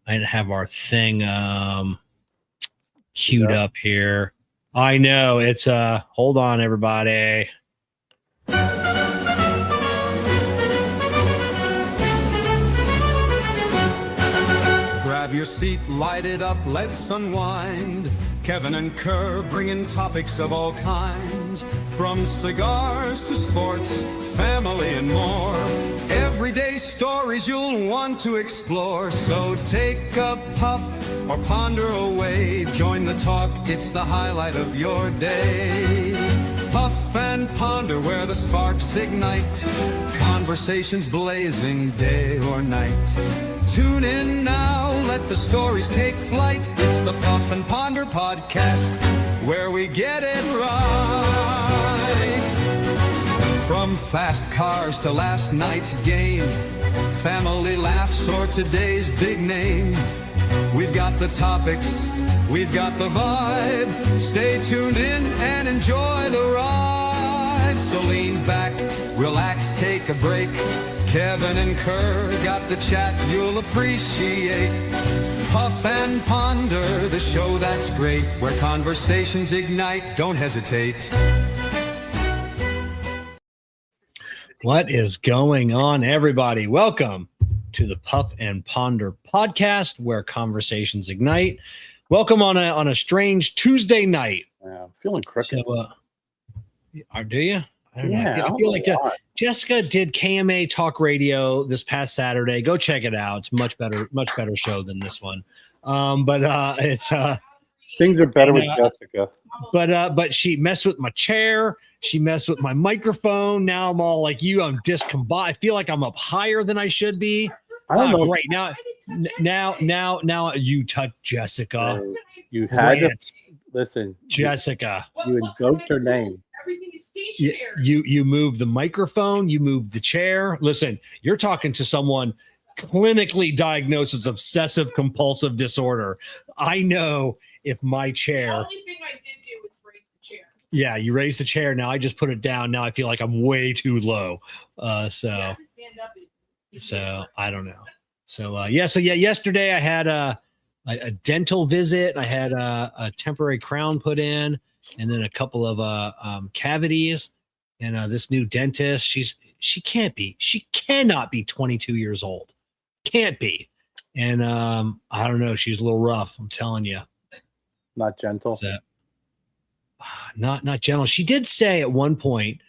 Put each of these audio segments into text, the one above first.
I didn't have our thing queued up here. I know it's hold on, everybody. Grab your seat, light it up, let's unwind. Kevin and Kerr bringing topics of all kinds, from cigars to sports, family and more. Everyday stories you'll want to explore. So take a puff or ponder away. Join the talk, it's the highlight of your day. Puff and ponder where the sparks ignite. Conversations blazing day or night. Tune in now, let the stories take flight. It's the Puff and Ponder podcast, where we get it right. From fast cars to last night's game, family laughs or today's big name. We've got the topics, we've got the vibe. Stay tuned in and enjoy the ride. So lean back, relax, take a break. Kevin and Kerr got the chat you'll appreciate. Puff and Ponder, the show that's great, where conversations ignite. Don't hesitate. What is going on, everybody? Welcome to the Puff and Ponder podcast, where conversations ignite. Welcome on a strange Tuesday night. Yeah, I'm feeling crooked. So, do you? I don't know. Yeah, I feel like Jessica did KMA Talk Radio this past Saturday. Go check it out. It's much better show than this one. But it's things are better with Jessica. But she messed with my chair. She messed with my microphone. Now I'm all like you. I'm discombobulated. I feel like I'm up higher than I should be. I don't know. Great. Now you touch Jessica. You had to listen, Jessica. You invoked her name. Everything is stationary. You move the microphone. You move the chair. Listen, you're talking to someone clinically diagnosed with obsessive compulsive disorder. I know if my chair. The only thing I did do was raise the chair. Yeah, you raised the chair. Now I just put it down. Now I feel like I'm way too low. So I don't know. So yesterday I had a dental visit. I had a temporary crown put in, and then a couple of cavities. And this new dentist, she cannot be 22 years old. Can't be. And I don't know. She's a little rough. I'm telling you. Not gentle. So, not gentle. She did say at one point,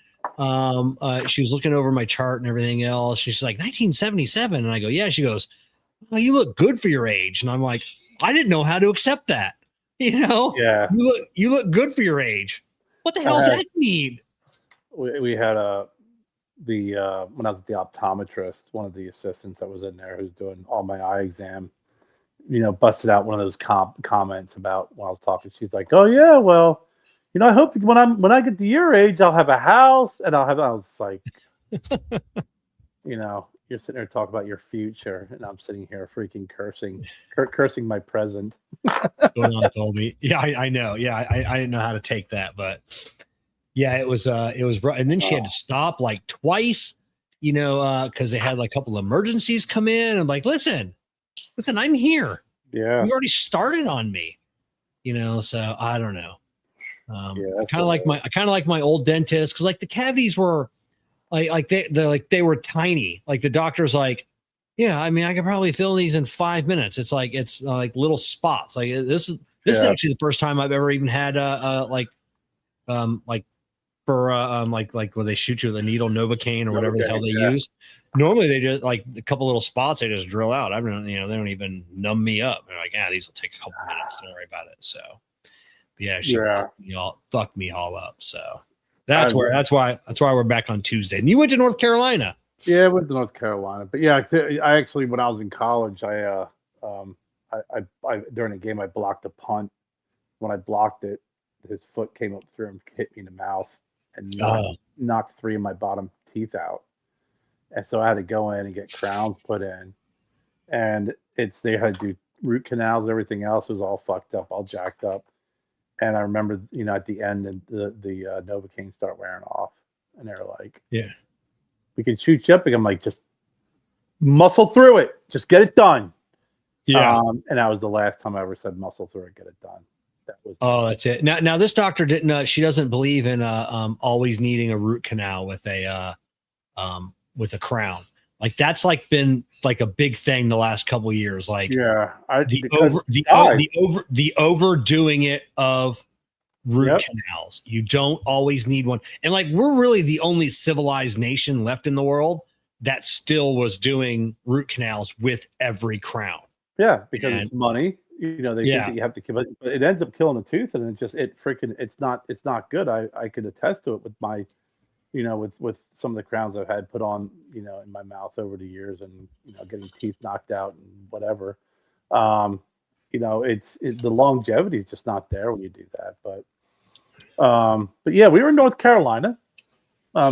she was looking over my chart and everything else. She's like 1977. And I go, yeah. She goes, well, you look good for your age. And I'm like, I didn't know how to accept that. Yeah. You look good for your age. What the hell does that mean? We had when I was at the optometrist, one of the assistants that was in there who's doing all my eye exam, busted out one of those comments about when I was talking. She's like, oh yeah, well, I hope that when I get to your age, I was like, you're sitting there talking about your future, and I'm sitting here freaking cursing my present. Told me. Yeah, I know. Yeah, I didn't know how to take that, but yeah, it was and then she had to stop like twice, because they had like a couple of emergencies come in. I'm like, listen, I'm here. Yeah, you already started on me, so I don't know. I kind of like my old dentist, because like the cavities were they were tiny. Like the doctor's like, yeah, I mean, I could probably fill these in 5 minutes. It's like little spots. Like this is actually the first time I've ever even had like where they shoot you with a needle, Novocaine or whatever the hell they use. Normally they just like a couple little spots they just drill out. I don't, they don't even numb me up. They're like, these will take a couple minutes. Don't worry about it. So she fucked me all up. So that's why we're back on Tuesday. And you went to North Carolina. Yeah, I went to North Carolina. But yeah, I actually, when I was in college, I during a game I blocked a punt. When I blocked it, his foot came up through and hit me in the mouth and knocked 3 of my bottom teeth out. And so I had to go in and get crowns put in. And they had to do root canals and everything else. It was all fucked up, all jacked up. And I remember, at the end, the Novocaine start wearing off. And they're like, yeah, we can shoot you up. I'm like, just muscle through it. Just get it done. Yeah. And that was the last time I ever said muscle through it, get it done. That was That's it. Now this doctor didn't. She doesn't believe in always needing a root canal with a crown. Like that's like been like a big thing the last couple of years. Like the overdoing it of root canals. You don't always need one. And like we're really the only civilized nation left in the world that still was doing root canals with every crown. Yeah, because it's money. You know, they think that you have to kill it, but it ends up killing a tooth, and it's not good. I could attest to it with my, you know, with some of the crowns I've had put on, you know, in my mouth over the years, and you know, getting teeth knocked out and whatever. You know, the longevity is just not there when you do that. But yeah, we were in North Carolina.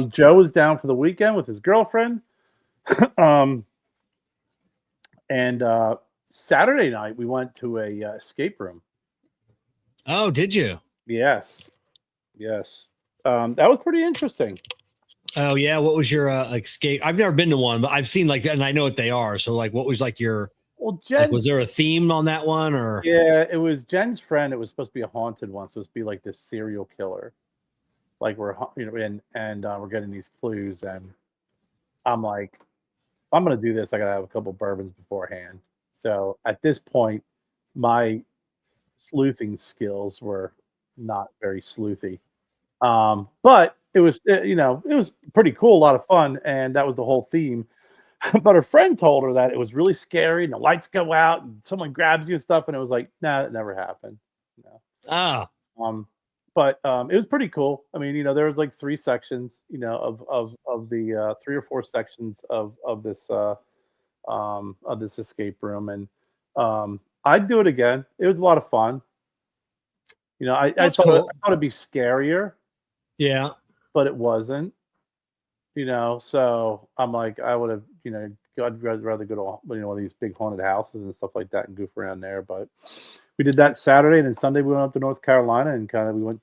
Joe was down for the weekend with his girlfriend. And Saturday night we went to a escape room. Oh, did you? Yes. That was pretty interesting. Oh yeah, what was your escape? I've never been to one, but I've seen like, and I know what they are. So like, what was like your? Well, Jen, like, was there a theme on that one, or? Yeah, it was Jen's friend. It was supposed to be a haunted one. So it was supposed to be like this serial killer. Like we're, you know, and we're getting these clues, and I'm like, if I'm gonna do this, I gotta have a couple bourbons beforehand. So at this point, my sleuthing skills were not very sleuthy. But it was, you know, it was pretty cool, a lot of fun, and that was the whole theme. But her friend told her that it was really scary, and the lights go out, and someone grabs you and stuff, and it was like, nah, it never happened. No. But it was pretty cool. I mean, you know, there was like 3 sections, you know, of the 3 or 4 sections of this escape room, and I'd do it again. It was a lot of fun. You know, I thought it'd be scarier. Yeah, but it wasn't. You know, so I'm like, I would have, you know, I'd rather go to, you know, one of these big haunted houses and stuff like that and goof around there. But we did that Saturday, and then Sunday we went up to North Carolina, and kind of we went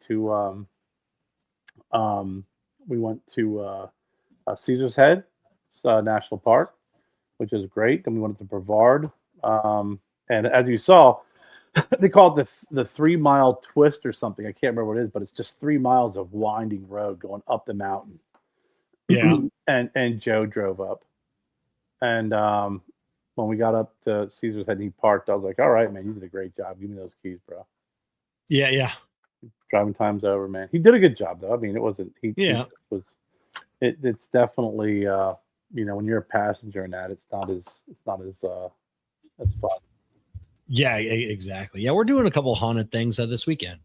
to Caesar's Head National Park, which is great. Then we went to Brevard, and as you saw, they call it the 3-mile twist or something. I can't remember what it is, but it's just 3 miles of winding road going up the mountain. Yeah. and Joe drove up, and when we got up to Caesar's Head, he parked. I was like, "All right, man, you did a great job. Give me those keys, bro." Yeah. Driving time's over, man. He did a good job, though. I mean, it wasn't. It's definitely, you know, when you're a passenger in that, it's not as fun. Yeah, exactly. Yeah, we're doing a couple haunted things this weekend.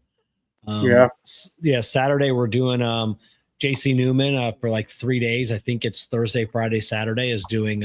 Saturday we're doing JC Newman for like 3 days. I think it's Thursday, Friday, Saturday is doing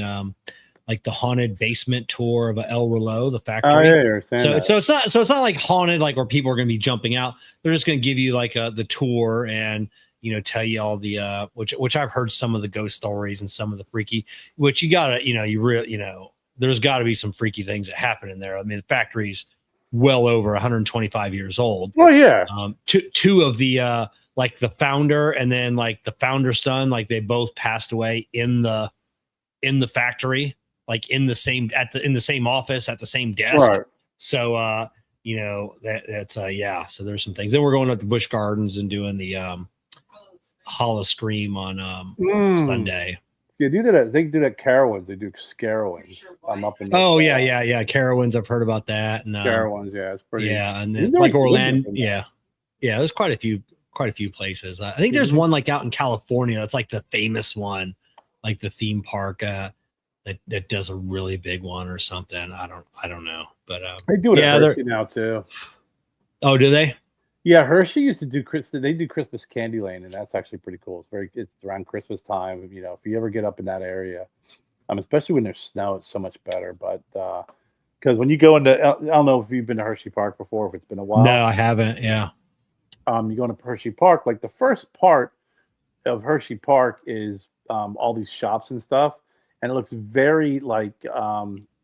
like the haunted basement tour of El Rouleau, the factory. Oh, yeah, so it's not like haunted, like where people are going to be jumping out. They're just going to give you like the tour and, you know, tell you all the which I've heard some of the ghost stories and some of the freaky, which you gotta, you know, there's got to be some freaky things that happen in there. I mean, the factory's well over 125 years old. Well, yeah. Two of the like the founder and then like the founder's son, like they both passed away in the factory, like in the same office at the same desk. Right. So you know, that's yeah. So there's some things. Then we're going up to Busch Gardens and doing the Hollow Scream on Sunday. Yeah, do that. They do that Carowinds. They do Scarowinds. I'm up in. Yeah. Carowinds. I've heard about that. And Carowinds, yeah, it's pretty. Yeah, and then like Orlando. Yeah. There's quite a few places. I think there's one like out in California. That's like the famous one, like the theme park that does a really big one or something. I don't know, but they do it at Hershey now too. Oh, do they? Yeah, Hershey used to do they do Christmas Candyland, and that's actually pretty cool. It's around Christmas time. You know, if you ever get up in that area, especially when there's snow, it's so much better. But because when you go into, I don't know if you've been to Hershey Park before, if it's been a while. No, I haven't. Yeah. You go into Hershey Park, like the first part of Hershey Park is all these shops and stuff, and it looks very like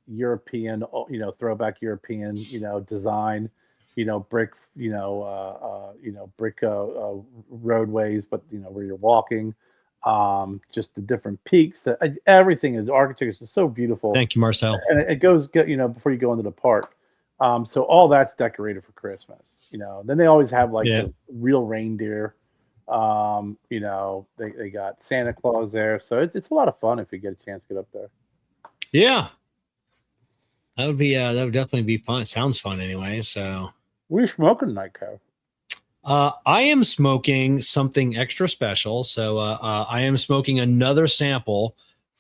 European, you know, throwback European, you know, design. You know, brick, brick roadways, but you know where you're walking. Just the different peaks. That everything is architecture is just so beautiful. Thank you, Marcel. And it goes, before you go into the park. So all that's decorated for Christmas. Then they always have like the real reindeer. They got Santa Claus there, so it's a lot of fun if you get a chance to get up there. Yeah, that would definitely be fun. It sounds fun anyway. So, what are you smoking tonight, Kerr? I am smoking something extra special. So, I am smoking another sample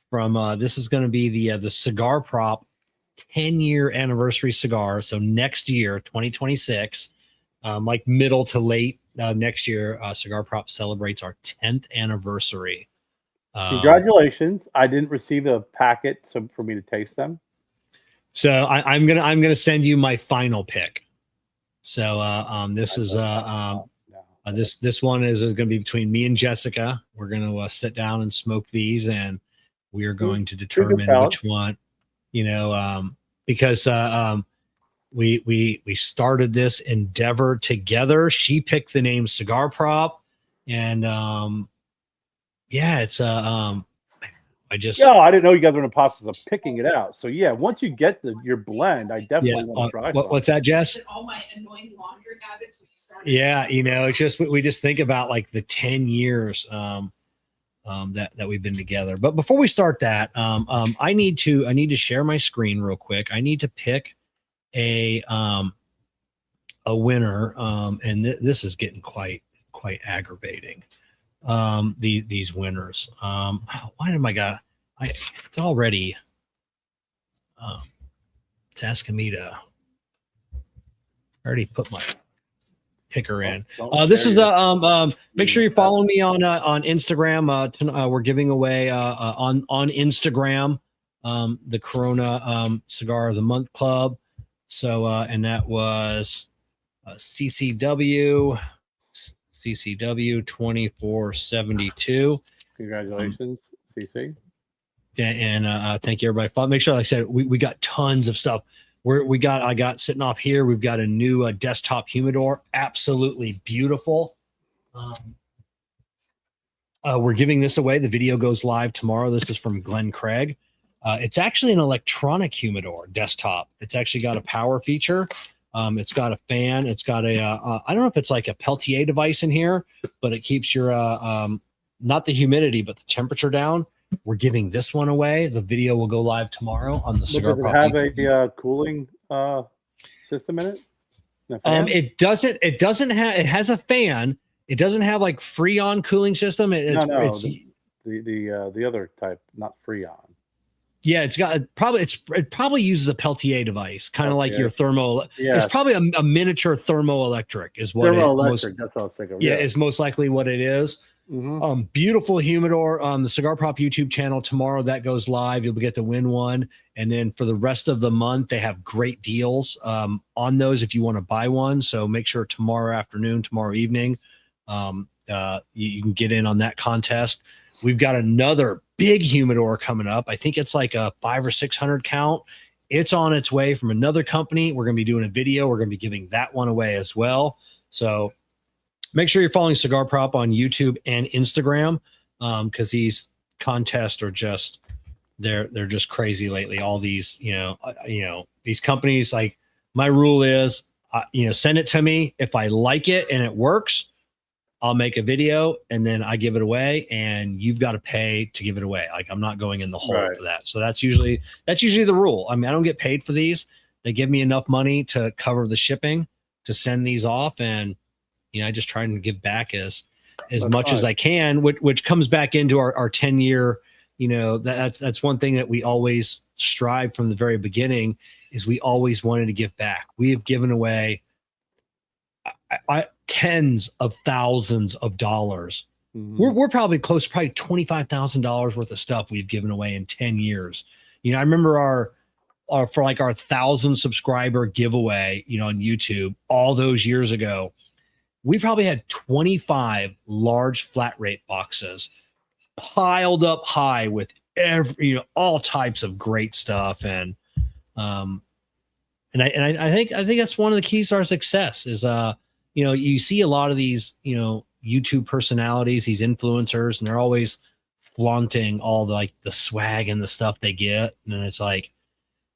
from. This is going to be the Cigar Prop 10-year anniversary cigar. So next year, 2026, like middle to late next year, Cigar Prop celebrates our 10th anniversary. Congratulations! I didn't receive a packet for me to taste them. So I'm gonna send you my final pick. So this one is going to be between me and Jessica. We're going to sit down and smoke these, and we are going to determine which one. Because we started this endeavor together. She picked the name Cigar Prop, and it's I didn't know you guys were in the process of picking it out. So once you get your blend, I definitely want to try. What's that, Jess? All my annoying laundry habits when you started. Yeah, it's just we just think about like the 10 years that we've been together. But before we start that, I need to share my screen real quick. I need to pick a winner, and this is getting quite aggravating. These winners. Why am I got? It's already. It's asking me to. I already put my picker in. This is make sure you follow me on Instagram. We're giving away on Instagram the Corona Cigar of the Month Club. So and that was CCW 2472. Congratulations, CC. And thank you, everybody. Make sure, like I said, we got tons of stuff. I got sitting off here. We've got a new desktop humidor, absolutely beautiful. We're giving this away. The video goes live tomorrow. This is from Glenn Craig. It's actually an electronic humidor desktop. It's actually got a power feature. It's got a fan. It's got a I don't know if it's like a Peltier device in here, but it keeps your not the humidity, but the temperature down. We're giving this one away. The video will go live tomorrow on the Cigar Prop. Does it have a cooling system in it? It doesn't. It doesn't have. It has a fan. It doesn't have like Freon cooling system. It's the other type, not Freon. Yeah, it probably uses a Peltier device, kind of like your thermo. Yeah, it's probably a miniature thermoelectric is what thermoelectric. That's all I was thinking of. Yeah, is most likely what it is. Mm-hmm. Beautiful humidor on the Cigar Prop YouTube channel tomorrow. That goes live. You'll get to win one, and then for the rest of the month, they have great deals on those if you want to buy one. So make sure tomorrow afternoon, tomorrow evening, you can get in on that contest. We've got another big humidor coming up. I think it's like a 500 or 600 count. It's on its way from another company. We're going to be doing a video. We're going to be giving that one away as well. So make sure you're following Cigar Prop on YouTube and Instagram because these contests are just they're just crazy lately. All these these companies, like my rule is send it to me. If I like it and it works, I'll make a video and then I give it away, and you've got to pay to give it away. Like I'm not going in the hole for that. So that's usually the rule. I mean, I don't get paid for these. They give me enough money to cover the shipping to send these off, and I just try and give back as much as I can, which comes back into our 10-year. That's one thing that we always strive from the very beginning is we always wanted to give back. We have given away tens of thousands of dollars. Mm-hmm. We're probably close to probably $25,000 worth of stuff we've given away in 10 years. I remember our 1,000 subscriber giveaway, on YouTube all those years ago. We probably had 25 large flat rate boxes piled up high with all types of great stuff. And I think that's one of the keys to our success is, you see a lot of these, YouTube personalities, these influencers, and they're always flaunting all the like the swag and the stuff they get, and then it's like,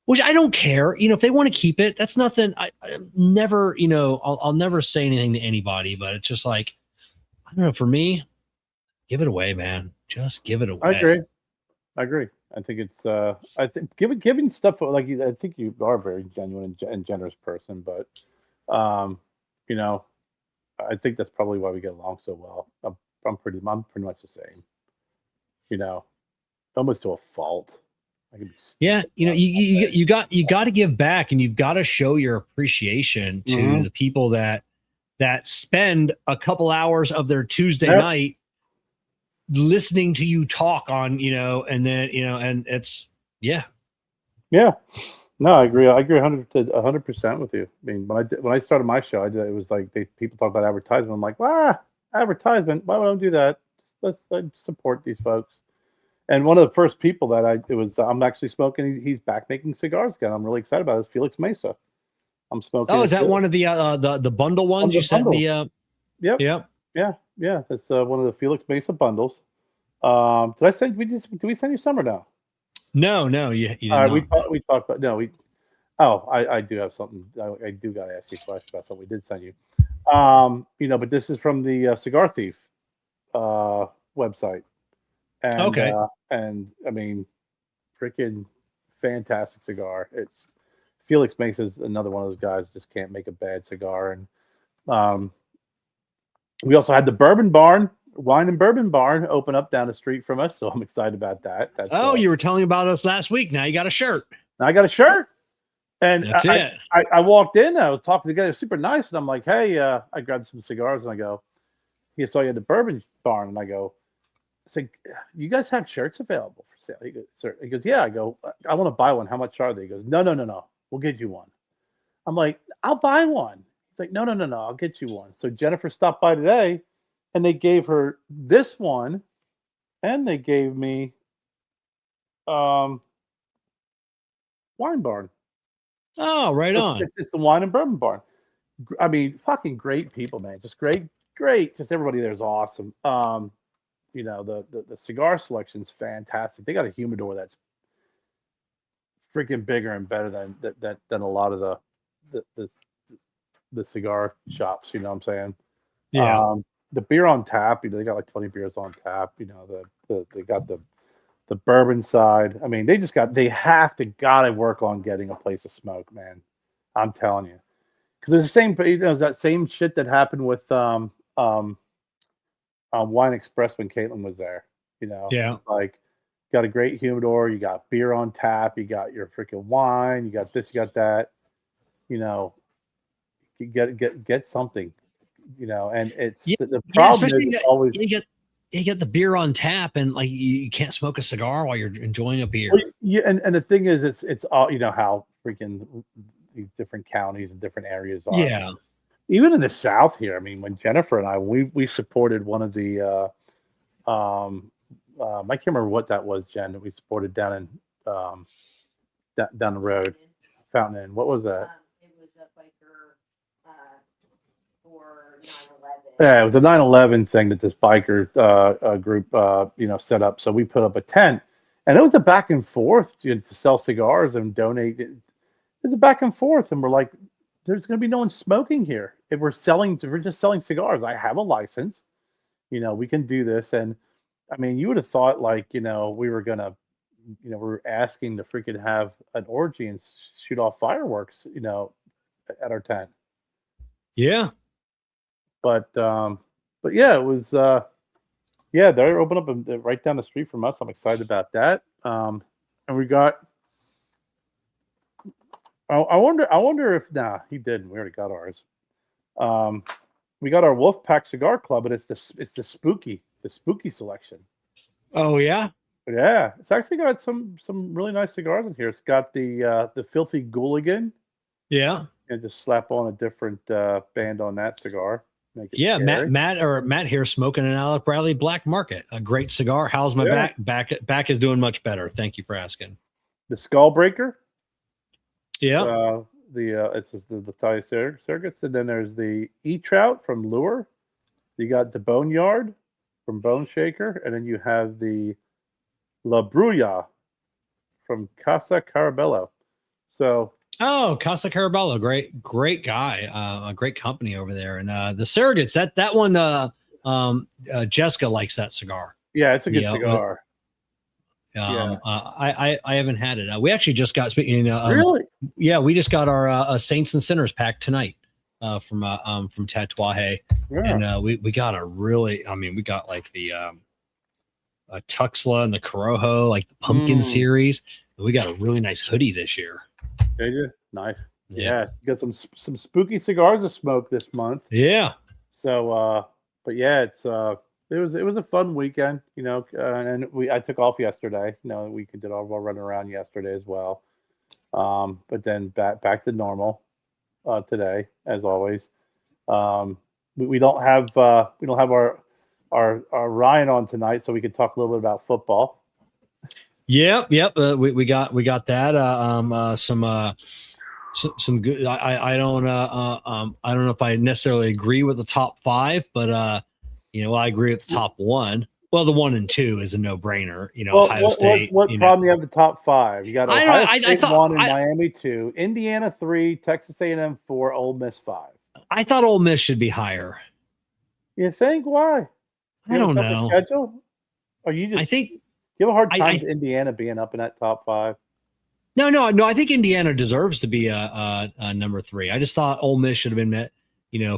which I don't care. If they want to keep it, that's nothing. I never, I'll never say anything to anybody, but it's just like, I don't know. For me, give it away, man. Just give it away. I agree. I think it's I think giving stuff like I think you are a very genuine and generous person, but I think that's probably why we get along so well. I'm pretty much the same. Almost to a fault. Yeah, you got to give back, and you've got to show your appreciation to the people that spend a couple hours of their Tuesday night listening to you talk on, and then and it's yeah. No, I agree. I agree 100% with you. I mean, when I started my show, it was like people talk about advertisement. I'm like, advertisement. Why would I do that? Let's support these folks. And one of the first people that I'm actually smoking. He's back making cigars again. I'm really excited about it. Is Felix Mesa. I'm smoking. Oh, is that one of the bundle ones you sent me? Yep. Yeah. That's one of the Felix Mesa bundles. Did I send? Did we send you some or no? No, you did not. We talked about no. I do have something. I do got to ask you a question about something we did send you. But this is from the Cigar Thief website. And, okay. And I mean, freaking fantastic cigar. It's Felix Mesa is another one of those guys just can't make a bad cigar. And we also had the Wine and Bourbon Barn open up down the street from us, so I'm excited about that. You were telling about us last week. Now you got a shirt. I got a shirt. And that's it. I walked in, I was talking to the guy, super nice, and I'm like, hey, I grabbed some cigars, and I go, he saw you at the Bourbon Barn, and I go, I said, you guys have shirts available for sale? He goes, sir. He goes, yeah. I go, I want to buy one. How much are they? He goes, no. We'll get you one. I'm like, I'll buy one. He's like, no. I'll get you one. So Jennifer stopped by today, and they gave her this one, and they gave me Wine Barn. Oh, right on. It's the Wine and Bourbon Barn. I mean, fucking great people, man. Just great. Just everybody there is awesome. The cigar selection's fantastic. They got a humidor that's freaking bigger and better than a lot of the cigar shops. You know what I'm saying? Yeah. The beer on tap. They got like 20 beers on tap. They got the bourbon side. I mean, they have to gotta work on getting a place to smoke, man. I'm telling you, because there's the same. It's that same shit that happened with Wine Express when Caitlin was there. Yeah. Like, got a great humidor. You got beer on tap. You got your freaking wine. You got this. You got that. You get something. And it's the problem is always you get the beer on tap, and like you can't smoke a cigar while you're enjoying a beer. And the thing is, it's all how freaking these different counties and different areas are. Yeah. Even in the South here, I mean, when Jennifer and I we supported one of the I can't remember what that was, Jen, that we supported down in down the road, Fountain Inn. What was that? It was a biker for 9/11. Yeah, it was a 9/11 thing that this biker group set up. So we put up a tent, and it was a back and forth to sell cigars and donate. It was a back and forth, and we're like, there's going to be no one smoking here. If we're just selling cigars. I have a license. We can do this. And I mean, you would have thought like, we were going to, we were asking to freaking have an orgy and shoot off fireworks, at our tent. Yeah. But yeah, it was, they're opening up right down the street from us. I'm excited about that. And we got, I wonder if he didn't. We already got ours. We got our Wolfpack Cigar Club, and it's the spooky selection. Oh yeah, yeah. It's actually got some really nice cigars in here. It's got the Filthy Gooligan. Yeah, and just slap on a different band on that cigar. Yeah, scary. Matt here smoking an Alec Bradley Black Market, a great cigar. How's my back is doing much better. Thank you for asking. The Skullbreaker. Yeah. It's the Thai circuits, and then there's the E-Trout from Lure. You got the Boneyard from Bone Shaker, and then you have the La Bruya from Casa Carabello. So Oh, Casa Carabello, great guy, a great company over there. And the Surrogates, that one, Jessica likes that cigar. yeah, it's a good Yeah, cigar. Yeah. I haven't had it. We actually just got speaking. Really? Yeah, we just got our Saints and Sinners pack tonight from Tatuaje, Yeah. and we got a really, we got like the Tuxla and the Corojo, like the pumpkin series. And we got a really nice hoodie this year. Did you? Nice. Yeah. Got some spooky cigars to smoke this month. Yeah. So, but yeah, it was a fun weekend, and I took off yesterday. We did all of our running around yesterday as well. But then back to normal today, as always. We don't have our Ryan on tonight, so we could talk a little bit about football. Yep. We got that. Some good. I don't know if I necessarily agree with the top 5, but I agree with the top 1. Well, the 1 and 2 is a no-brainer. Ohio State. What problem do you have the top 5? You got Ohio State 1 and Miami 2, Indiana 3, Texas A&M 4, Ole Miss 5. I thought Ole Miss should be higher. You think? Why? I don't know. Schedule? Or you just? I think you have a hard time with Indiana being up in that top 5. No. I think Indiana deserves to be a number 3. I just thought Ole Miss should have been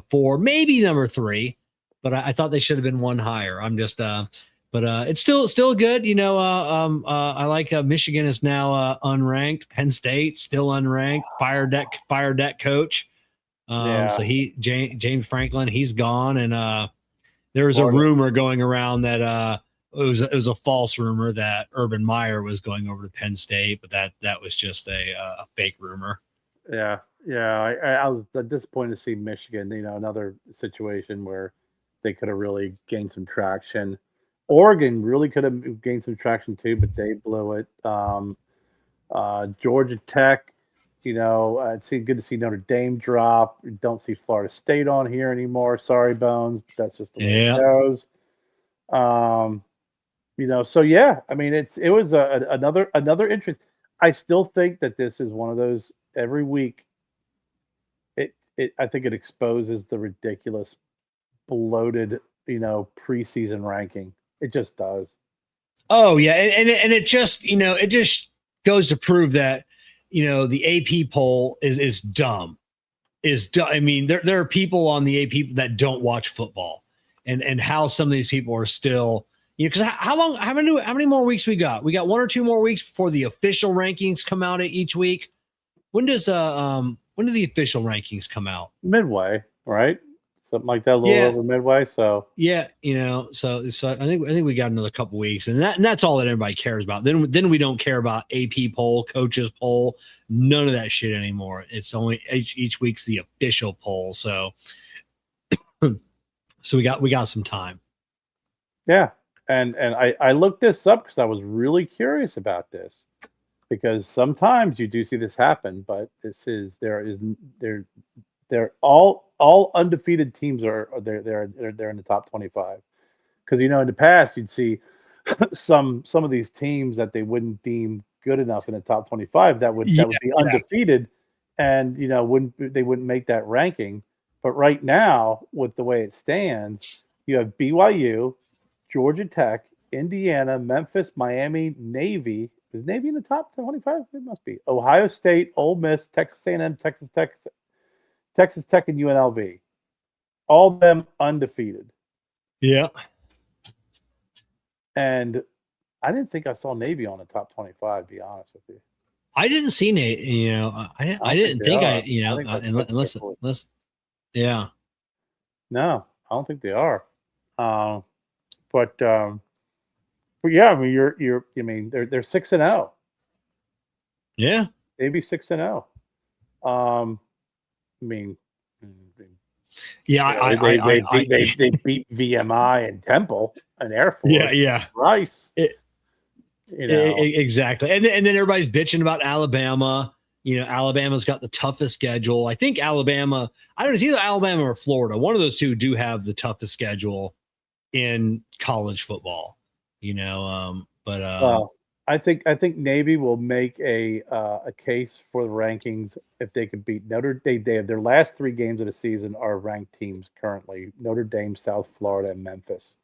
4, maybe number 3, but I thought they should have been 1 higher. I'm just, but it's still good. I like Michigan is now unranked. Penn State still unranked. Fire deck coach. So James Franklin, he's gone, and there was a rumor going around that it was a false rumor that Urban Meyer was going over to Penn State, but that was just a fake rumor. Yeah. I was disappointed to see Michigan. Another situation where they could have really gained some traction. Oregon really could have gained some traction too, but they blew it. Georgia Tech. It's good to see Notre Dame drop. You don't see Florida State on here anymore. Sorry, Bones. That's just the way it goes. So yeah, it was another interest. I still think that this is one of those every week. I think it exposes the ridiculous, bloated, preseason ranking. It just does. Oh yeah, and it just it just goes to prove that the AP poll is dumb. There are people on the AP that don't watch football, and how some of these people are still. Because how many more weeks we got? We got 1 or 2 more weeks before the official rankings come out each week. When do the official rankings come out? Midway, right? Something like that, a little over midway. So yeah, so I think we got another couple weeks, and that's all that everybody cares about. Then we don't care about AP poll, coaches poll, none of that shit anymore. It's only each week's the official poll. So we got some time. Yeah. And I looked this up because I was really curious about this, because sometimes you do see this happen, but they're all undefeated teams are they're in the top 25, because in the past you'd see some of these teams that they wouldn't deem good enough in the top 25 that would be undefeated, and they wouldn't make that ranking. But right now, with the way it stands, you have BYU, Georgia Tech, Indiana, Memphis, Miami, Navy. Is Navy in the top 25? It must be. Ohio State, Ole Miss, Texas A&M, Texas Tech, and UNLV. All of them undefeated. Yeah. And I didn't think I saw Navy on the top 25, to be honest with you. I didn't see Navy. I didn't think unless yeah. No, I don't think they are. But yeah, they're 6-0. Yeah, maybe 6-0. They beat VMI and Temple and Air Force. Yeah. Rice. Exactly. And then everybody's bitching about Alabama. Alabama's got the toughest schedule. I think Alabama. I don't know. It's either Alabama or Florida. One of those two do have the toughest schedule in college football. I think Navy will make a case for the rankings if they could beat Notre Dame. They have their last 3 games of the season are ranked teams currently: Notre Dame, South Florida, and Memphis.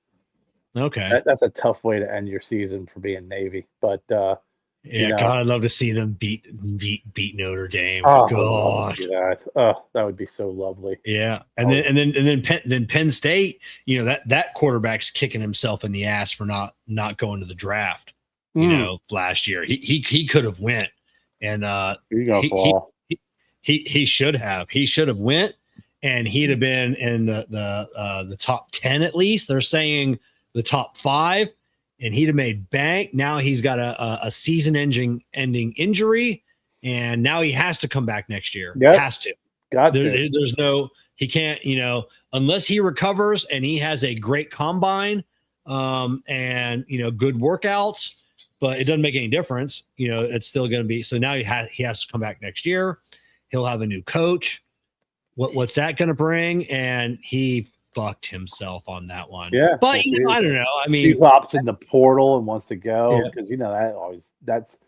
Okay. That's a tough way to end your season for being Navy, but Yeah, God, I'd love to see them beat Notre Dame. oh, I'd love God. to see that. Oh, that would be so lovely. Yeah, and then Penn State, that quarterback's kicking himself in the ass for not going to the draft. Last year he could have went, and he should have. He should have went, and he'd have been in the top 10 at least. They're saying the top 5, and he'd have made bank. Now he's got a season-ending injury, and now he has to come back next year. Yep. Has to. There's he can't, unless he recovers and he has a great combine, and good workouts. But it doesn't make any difference. It's still going to be. So now he has to come back next year. He'll have a new coach. What's that going to bring? And he fucked himself on that one. Yeah. But I don't know. I mean, he pops in the portal and wants to go because that always that's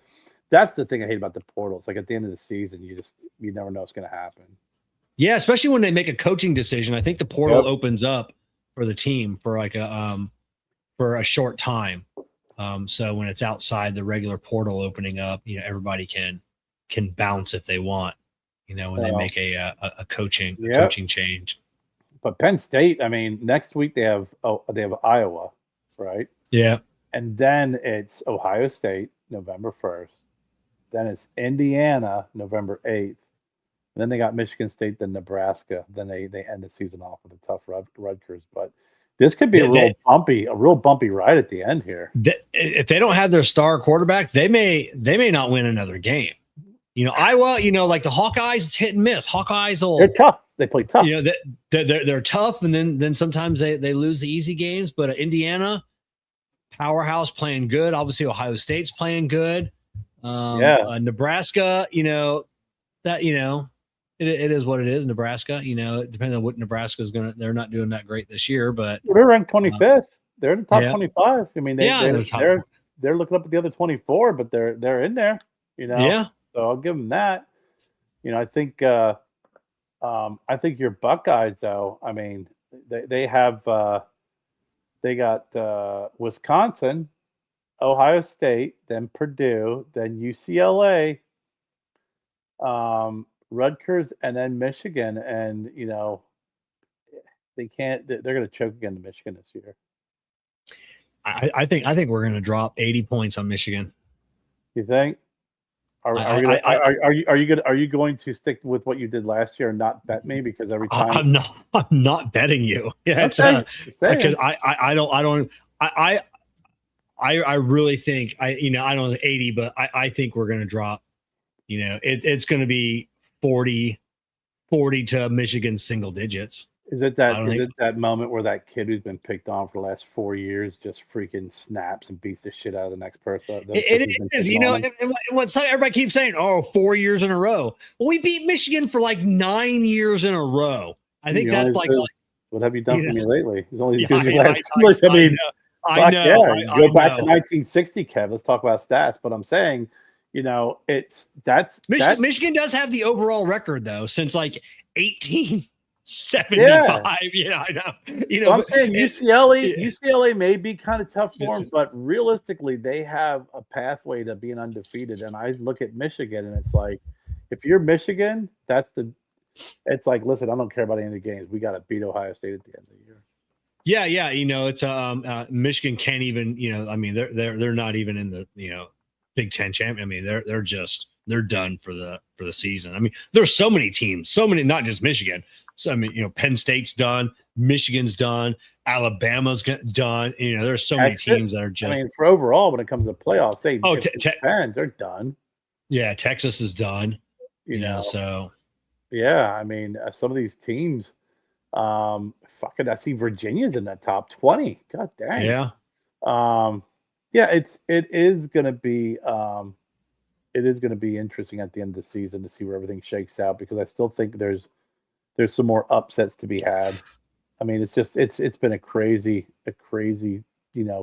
the thing I hate about the portal. It's like at the end of the season, you never know what's going to happen. Yeah, especially when they make a coaching decision. I think the portal opens up for the team for like for a short time. So when it's outside the regular portal opening up, everybody can bounce if they want, when they make a coaching change. But Penn State, I mean, next week they have Iowa, right? Yeah. And then it's Ohio State, November 1st. Then it's Indiana, November 8th. And then they got Michigan State, then Nebraska. Then they end the season off with a tough Rutgers. But this could be a real bumpy ride at the end here. If they don't have their star quarterback, they may not win another game. Iowa, like the Hawkeyes, it's hit and miss. They're tough. They play tough. They're tough, and then sometimes they lose the easy games. But Indiana, powerhouse, playing good. Obviously, Ohio State's playing good. Nebraska, it is what it is. Nebraska, it depends on what Nebraska's they're not doing that great this year, but they're ranked 25th. They're in the top 25. I mean, they're looking up at the other 24, but they're in there. Yeah. So I'll give them that. I think your Buckeyes, though. I mean, they got Wisconsin, Ohio State, then Purdue, then UCLA, Rutgers, and then Michigan. And they can't. They're going to choke again to Michigan this year. I think we're going to drop 80 points on Michigan. You think? Are you going to stick with what you did last year and not bet me? Because every time I'm not betting you. Yeah, because I really think I don't know 80, but I think we're going to drop. It's going to be 40 to Michigan's single digits. Is it that moment where that kid who's been picked on for the last 4 years just freaking snaps and beats the shit out of the next person? It is, and what everybody keeps saying, 4 years in a row. Well, we beat Michigan for like 9 years in a row. I think that's like what have you done for me lately? It's only because you last. I know. Go back to 1960, Kev. Let's talk about stats. But I'm saying, Michigan does have the overall record though since like 1875. Yeah, I know. I'm saying UCLA may be kind of tough for them, but realistically, they have a pathway to being undefeated. And I look at Michigan, and it's like, if you're Michigan, it's like, listen, I don't care about any of the games. We got to beat Ohio State at the end of the year. Yeah, it's Michigan can't even. I mean, they're not even in the Big Ten champion. I mean, they're done for the season. I mean, there's so many teams, not just Michigan. So I mean, Penn State's done, Michigan's done, Alabama's done. There's so many teams that are just. I mean, for overall, when it comes to playoffs, they're done. Yeah, Texas is done. So. Yeah, I mean, some of these teams. I see Virginia's in that top 20. God dang. Yeah. It is going to be interesting at the end of the season to see where everything shakes out, because I still think there's some more upsets to be had. I mean, it's been a crazy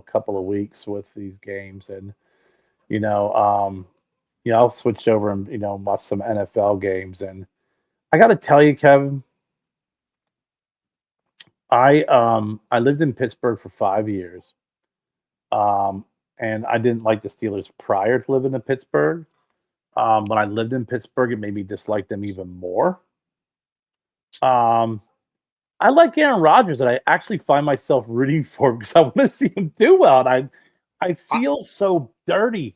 couple of weeks with these games, and I'll switch over and watch some NFL games, and I got to tell you, Kevin, I lived in Pittsburgh for 5 years, and I didn't like the Steelers prior to living in Pittsburgh. When I lived in Pittsburgh, it made me dislike them even more. I like Aaron Rodgers, and I actually find myself rooting for him because I want to see him do well. And I feel so dirty.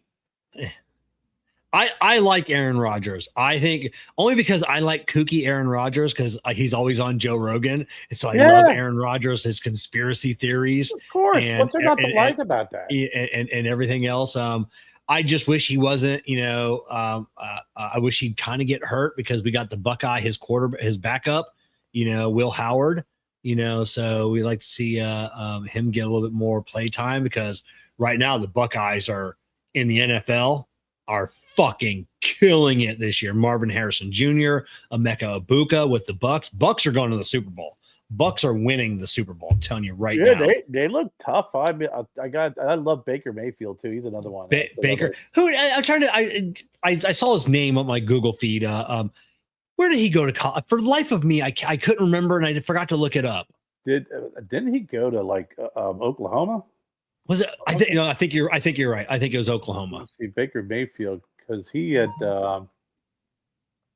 I like Aaron Rodgers. I think only because I like kooky Aaron Rodgers because he's always on Joe Rogan. And so I love Aaron Rodgers, his conspiracy theories. Of course. What's there not to like about that? And everything else. I just wish he wasn't, I wish he'd kind of get hurt because we got the Buckeye, his backup, Will Howard, so we like to see him get a little bit more play time because right now the Buckeyes are in the NFL are fucking killing it this year. Marvin Harrison Jr., Emeka Ibuka with the Bucks. Bucks are going to the Super Bowl. Bucks are winning the Super Bowl. I'm telling you right now. They look tough. I love Baker Mayfield too. He's another one. Baker. I'm trying to. I saw his name on my Google feed. Where did he go to college? For the life of me, I couldn't remember, and I forgot to look it up. Didn't he go to Oklahoma? Was it? I think you're right. I think it was Oklahoma. Let's see, Baker Mayfield, because he had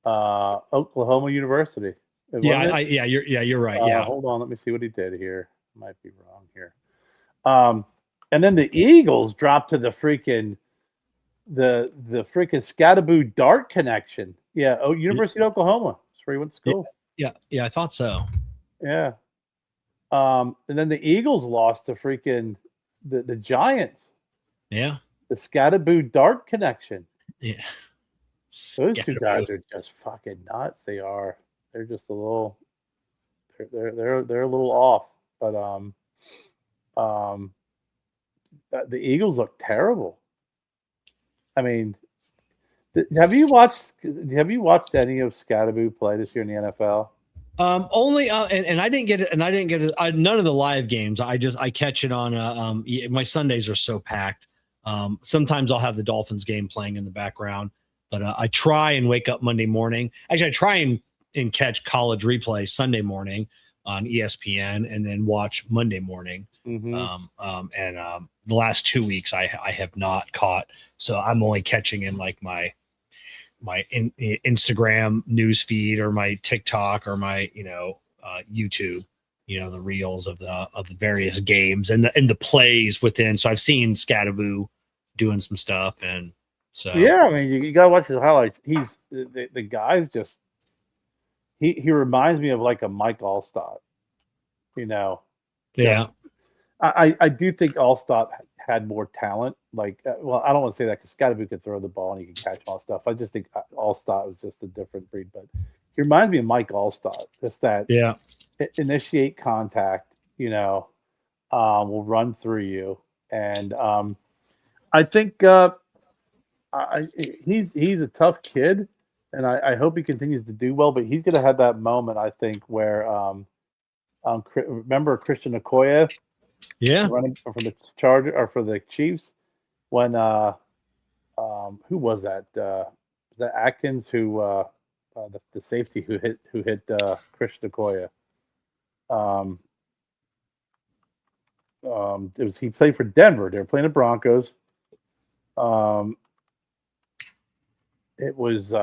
Oklahoma University. You're right. Yeah. Hold on, let me see what he did here. Might be wrong here. And then the Eagles dropped to the freaking Scatterboo Dart connection. Yeah, University of Oklahoma. That's where he went to school. Yeah, I thought so. Yeah. And then the Eagles lost to freaking the Giants. Yeah. The Scatterboo Dart connection. Yeah. Those two guys are just fucking nuts. They are. They're just a little. They're a little off, but the Eagles look terrible. I mean, have you watched any of Scatterboo play this year in the NFL? Only and I didn't get it, none of the live games. I catch it on my Sundays are so packed. Sometimes I'll have the Dolphins game playing in the background, but I try and wake up Monday morning. Actually, I try and catch college replay Sunday morning on ESPN and then watch Monday morning. Mm-hmm. The last 2 weeks I have not caught, so I'm only catching in like my Instagram news feed or my TikTok or my YouTube, the reels of the various games and the plays within. So I've seen Scatterboo doing some stuff, and so yeah, I mean you gotta watch his highlights. He's the guy's just he reminds me of like a Mike Allstott, Yeah, I do think Allstott had more talent. I don't want to say that because Scatterboo could throw the ball and he could catch all stuff. I just think Allstott was just a different breed. But he reminds me of Mike Allstott. Just that, initiate contact. Will run through you, and I think he's a tough kid, and I hope he continues to do well. But he's going to have that moment, I think, where remember Christian Okoye. Yeah, running for the Charger or for the Chiefs when who was that? Was that Atkins who the safety who hit Christian Okoye? He played for Denver. They were playing the Broncos. It was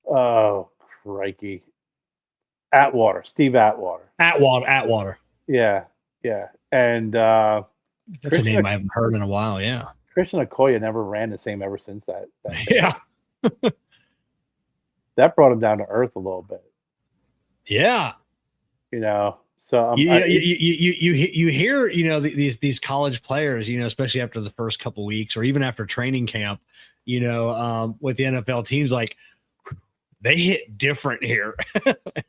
oh crikey, Steve Atwater. Yeah. And that's a name I haven't heard in a while. Yeah. Christian Okoye never ran the same ever since that yeah. That brought him down to earth a little bit. Yeah. So you hear, these college players, especially after the first couple weeks or even after training camp, with the NFL teams, like they hit different here.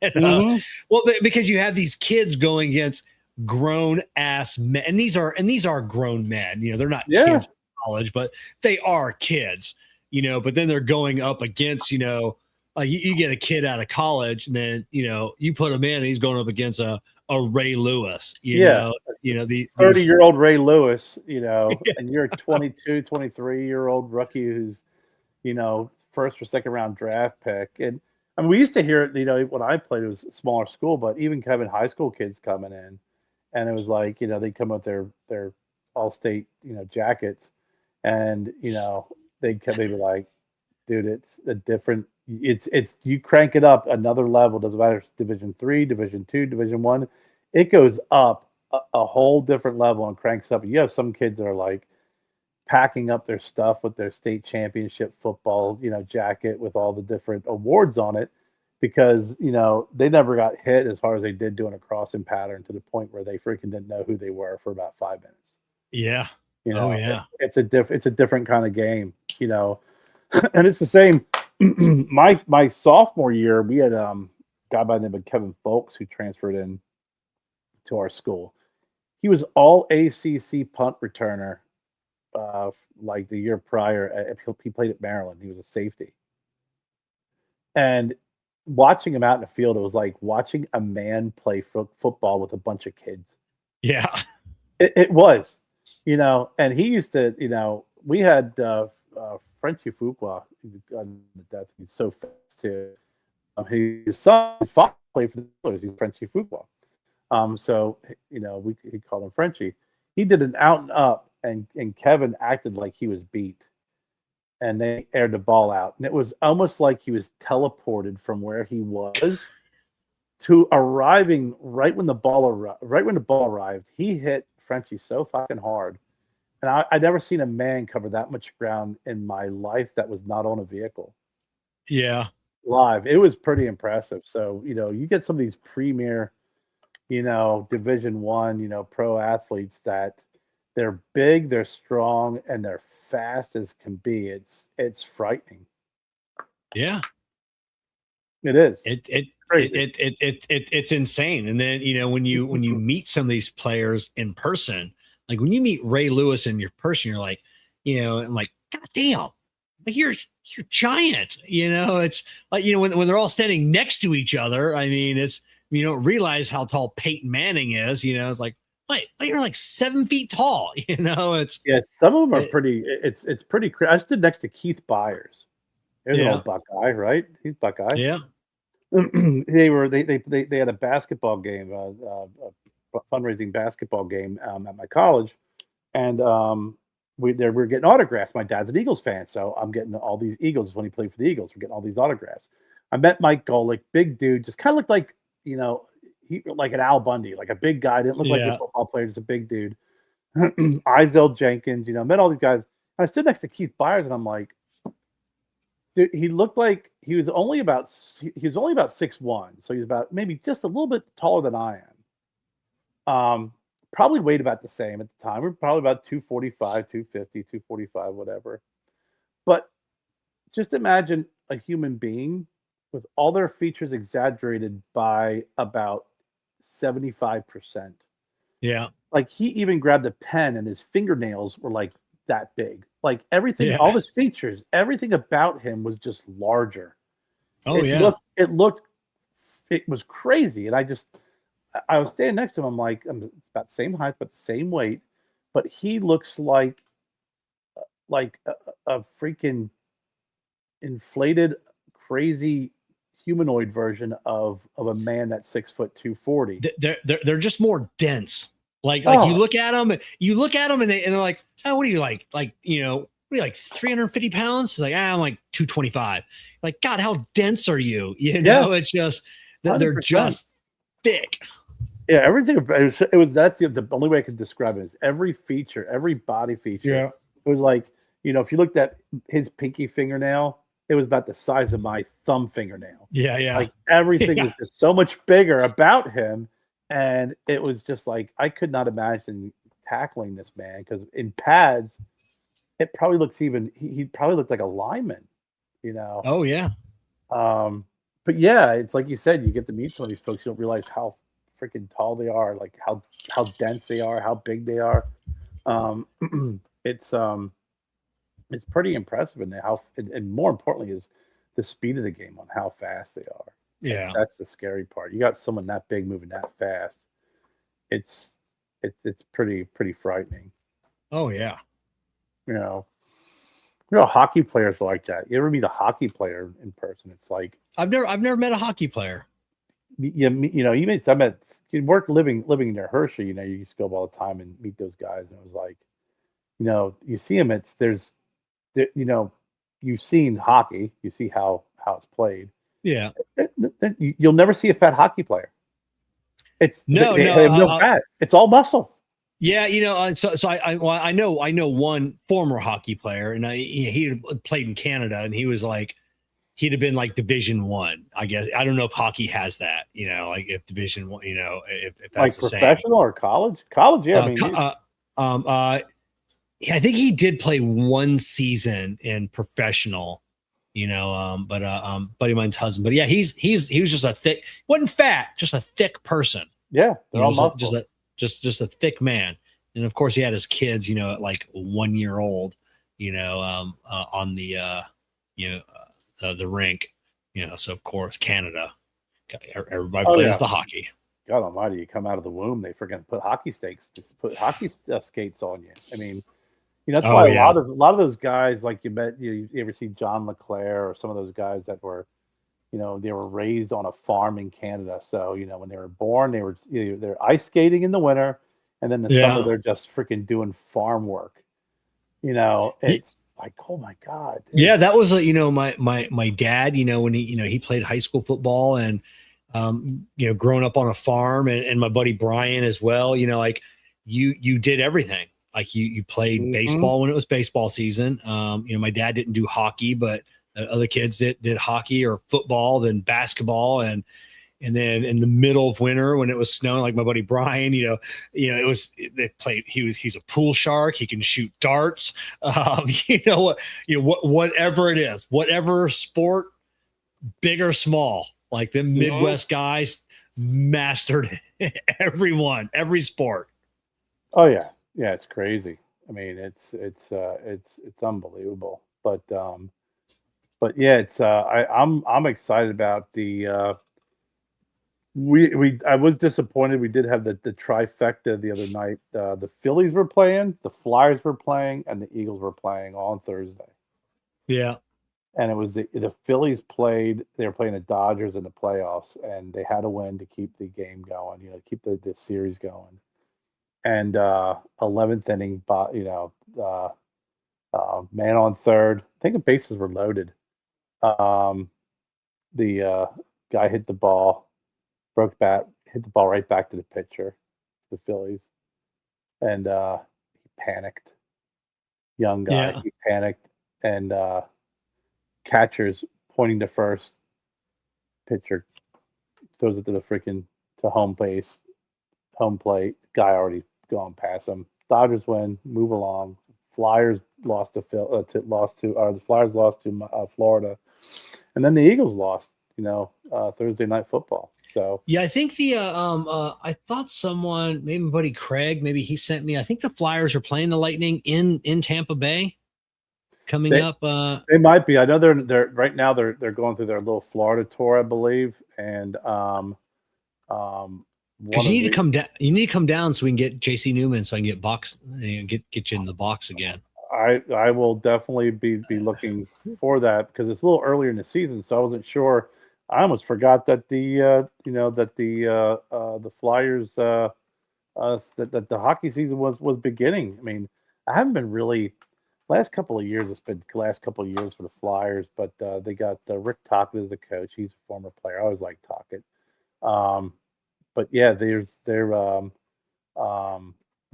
And, well, because you have these kids going against grown ass men, and these are grown men. They're not kids in college, but they are kids. But then they're going up against, you get a kid out of college, and then you put him in, and he's going up against a a Ray Lewis, Yeah. these 30-year-old Ray Lewis, Yeah. and you're a 22, 23-year-old rookie who's, first or second round draft pick. And I mean, we used to hear it, when I played, it was a smaller school, but even Kevin high school kids coming in, and it was like, they come with their all state, jackets, and they'd be like, dude, it's a different, it's you crank it up another level. Doesn't matter if it's Division 3, Division 2, Division 1, it goes up a whole different level and cranks up. You have some kids that are like packing up their stuff with their state championship football, jacket with all the different awards on it, because they never got hit as hard as they did doing a crossing pattern, to the point where they freaking didn't know who they were for about 5 minutes. Yeah. Oh yeah. it's a different kind of game, and it's the same. my sophomore year, we had a guy by the name of Kevin Folks who transferred in to our school. He was all ACC punt returner. Like the year prior, he played at Maryland. He was a safety, and watching him out in the field, it was like watching a man play football with a bunch of kids. Yeah. It was, and he used to, we had Frenchie Fuqua, he's so fast too. His son played for the Steelers. He's Frenchie Fuqua. So he called him Frenchie. He did an out and up, and Kevin acted like he was beat, and they aired the ball out, and it was almost like he was teleported from where he was to arriving right when the ball arrived. He hit Frenchie so fucking hard, and I never seen a man cover that much ground in my life that was not on a vehicle. Yeah. Live, it was pretty impressive. So you get some of these premier, Division 1, pro athletes that they're big, they're strong, and they're fast as can be. It's frightening. Yeah. It is. It's insane. And then when you meet some of these players in person, like when you meet Ray Lewis in your person, you're like, I'm like, God damn, like you're giant. It's like when they're all standing next to each other. I mean, it's, you don't realize how tall Peyton Manning is. It's like, wait, you're like 7 feet tall. It's Some of them are pretty. It's pretty. I stood next to Keith Byers. There's an old Buckeye, right? He's Buckeye. Yeah. They had a basketball game, a fundraising basketball game at my college, and we're getting autographs. My dad's an Eagles fan, so I'm getting all these Eagles when he played for the Eagles. We're getting all these autographs. I met Mike Golick, big dude, just kind of looked like he like an Al Bundy, like a big guy. Didn't look like a football player, just a big dude. Izell Jenkins, met all these guys. I stood next to Keith Byers, and I'm like, dude, he looked like he was only about 6'1", so he's about maybe just a little bit taller than I am. Probably weighed about the same at the time. We're probably about 245, 250, 245, whatever. But just imagine a human being with all their features exaggerated by about 75%. Yeah. Like he even grabbed a pen and his fingernails were like that big. Like everything, all his features, everything about him was just larger. It was crazy. And I was standing next to him. I'm like, I'm about the same height, but the same weight. But he looks like a freaking inflated, crazy humanoid version of a man that's 6'2", 240. They're just more dense. Like you look at them and they're like, oh, what are you like? Like, what are you like 350 pounds? It's like, I'm like 225. Like, God, how dense are you? It's just, they're 100%. Just thick. Yeah. Everything. That's the only way I could describe it is every feature, every body feature. Yeah. It was like, if you looked at his pinky fingernail, it was about the size of my thumb fingernail. Yeah. Yeah. Like everything was just so much bigger about him. And it was just like, I could not imagine tackling this man, because in pads, it probably looks he probably looked like a lineman, Oh, yeah. But yeah, it's like you said, you get to meet some of these folks, you don't realize how freaking tall they are, like how dense they are, how big they are. It's pretty impressive, and more importantly is the speed of the game on how fast they are. Yeah, that's the scary part. You got someone that big moving that fast. it's pretty frightening. Oh yeah. You know, hockey players are like that. You ever meet a hockey player in person? It's like I've never met a hockey player. you know, you meet some at you work living near Hershey. You know, you used to go all the time and meet those guys, and it was like, you know, you see them. You know, you've seen hockey. You see how it's played. Yeah. You'll never see a fat hockey player. It's No, they no, have no fat. It's all muscle. Yeah, you know, so I know one former hockey player, and he had played in Canada, and he was like, he'd have been like Division One, I guess. I don't know if hockey has that, you know, like if Division One, you know, if that's Like the same. professional or college? College, yeah. I mean, I think he did play one season in professional, you know, but buddy of mine's husband. But yeah, he was just a thick, wasn't fat, just a thick person. yeah, they're You all know, muscle. just a thick man. And of course he had his kids, you know, at like 1 year old, you know, on the the rink, you know. So of course Canada, everybody plays the hockey. God almighty, you come out of the womb, they forget to put hockey skates on you. I mean, you know, that's why a lot of those guys, like you ever see John LeClaire or some of those guys that were, you know, they were raised on a farm in Canada. So, you know, when they were born, they're ice skating in the winter, and then the summer they're just freaking doing farm work. You know, it's like, oh my God. Dude. Yeah, that was you know, my dad, you know, when he played high school football, and you know, growing up on a farm, and my buddy Brian as well, you know, like you did everything. Like you played baseball when it was baseball season. You know, my dad didn't do hockey, but other kids did hockey or football, then basketball, and then in the middle of winter when it was snowing, like my buddy Brian, you know, they played. He's a pool shark. He can shoot darts. Whatever it is, whatever sport, big or small, like the Midwest guys mastered every sport. Oh yeah. Yeah, it's crazy. I mean, it's unbelievable. But yeah, I'm excited about the I was disappointed we did have the trifecta the other night. The Phillies were playing, the Flyers were playing, and the Eagles were playing all on Thursday. Yeah. And it was the Phillies played. They were playing the Dodgers in the playoffs, and they had to win to keep the game going. You know, keep the series going. And 11th inning, you know, man on third. I think the bases were loaded. The guy hit the ball, broke bat, hit the ball right back to the pitcher, the Phillies, and he panicked. Young guy, he panicked, and catcher's pointing to first. Pitcher throws it to home plate. Guy already gone past him. Dodgers win, move along. Flyers lost to the Flyers lost to Florida, and then the Eagles lost. You know, Thursday Night Football. So yeah, I think I thought someone, maybe my buddy Craig, maybe he sent me. I think the Flyers are playing the Lightning in Tampa Bay coming up. They might be. I know they're right now. They're going through their little Florida tour, I believe, and because you need to come down. You need to come down so we can get JC Newman, so I can get get you in the box again. I will definitely be looking for that because it's a little earlier in the season, so I wasn't sure. I almost forgot that the Flyers that the hockey season was beginning. I mean, I haven't been really last couple of years. It's been the last couple of years for the Flyers, but they got Rick Tocchet as the coach. He's a former player. I always liked Tocchet. But yeah, they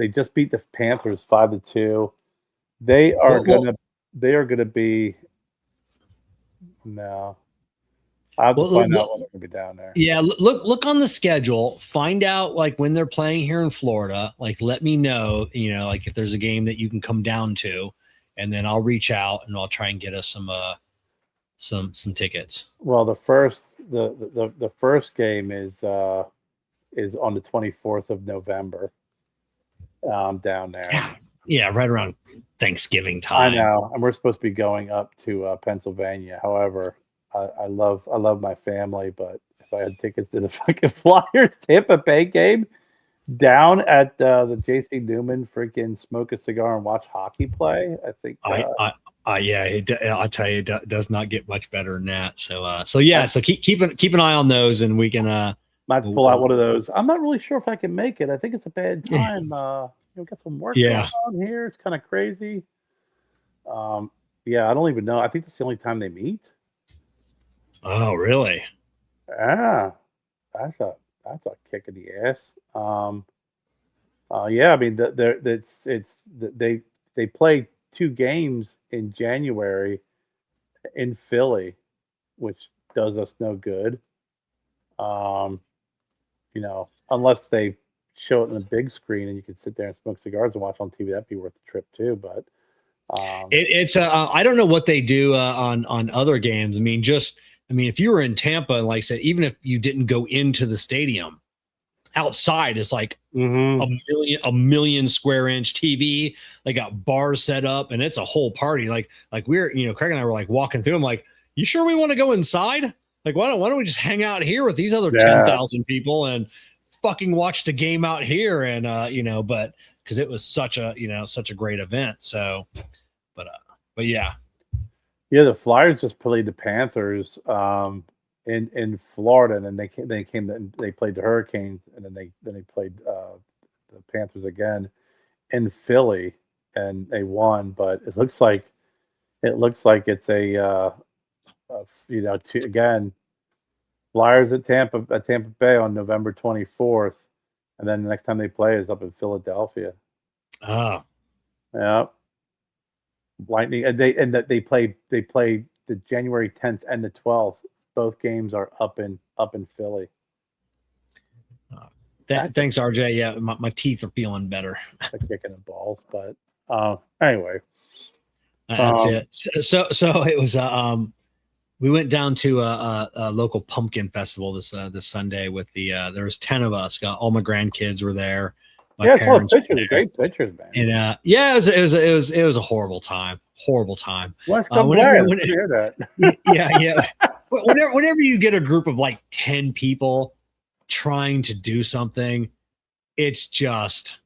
just beat the Panthers 5-2. They are gonna be no. I have to find out when they're gonna be down there. Yeah, look on the schedule. Find out like when they're playing here in Florida. Like, let me know. You know, like if there's a game that you can come down to, and then I'll reach out and I'll try and get us some tickets. Well, the first game is on the 24th of November. Down there. Yeah, right around Thanksgiving time. I know, and we're supposed to be going up to Pennsylvania. However, I love my family, but if I had tickets to the fucking Flyers Tampa Bay game, Down at the JC Newman, freaking smoke a cigar and watch hockey play. I think. Yeah, I'll tell you, it does not get much better than that. So yeah, so keep an eye on those, and we can might have to pull out one of those. I'm not really sure if I can make it. I think it's a bad time. Got some work going on here. It's kind of crazy. Yeah, I don't even know. I think that's the only time they meet. Oh, really? Yeah, that's a kick in the ass. Yeah, I mean, they play 2 games in January in Philly, which does us no good. Unless they show it on a big screen and you can sit there and smoke cigars and watch on TV, that'd be worth the trip too. But it's I don't know what they do on other games. I mean, if you were in Tampa, and like I said, even if you didn't go into the stadium, outside is like a million square inch TV. They got bars set up, and it's a whole party. Like we're, Craig and I were like walking through. I'm like, you sure we want to go inside? Like, why don't we just hang out here with these other 10,000 people and fucking watch the game out here? And but because it was such a great event. So, but yeah. Yeah, the Flyers just played the Panthers in Florida, and then they played the Hurricanes, and then they played the Panthers again in Philly, and they won. But it looks like it's again, Flyers at Tampa Bay on November 24th, and then the next time they play is up in Philadelphia. Oh, yeah. Lightning, and they play the January 10th and the 12th. Both games are up in Philly. Thanks, RJ. Yeah, my teeth are feeling better. A kick in the balls, but anyway, that's it. So it was we went down to a local pumpkin festival this Sunday with there was 10 of us. All my grandkids were there. I saw pictures. Great pictures, man. And it was a horrible time. Horrible time. Well, whenever you hear that. Yeah. Whenever you get a group of like 10 people trying to do something, it's just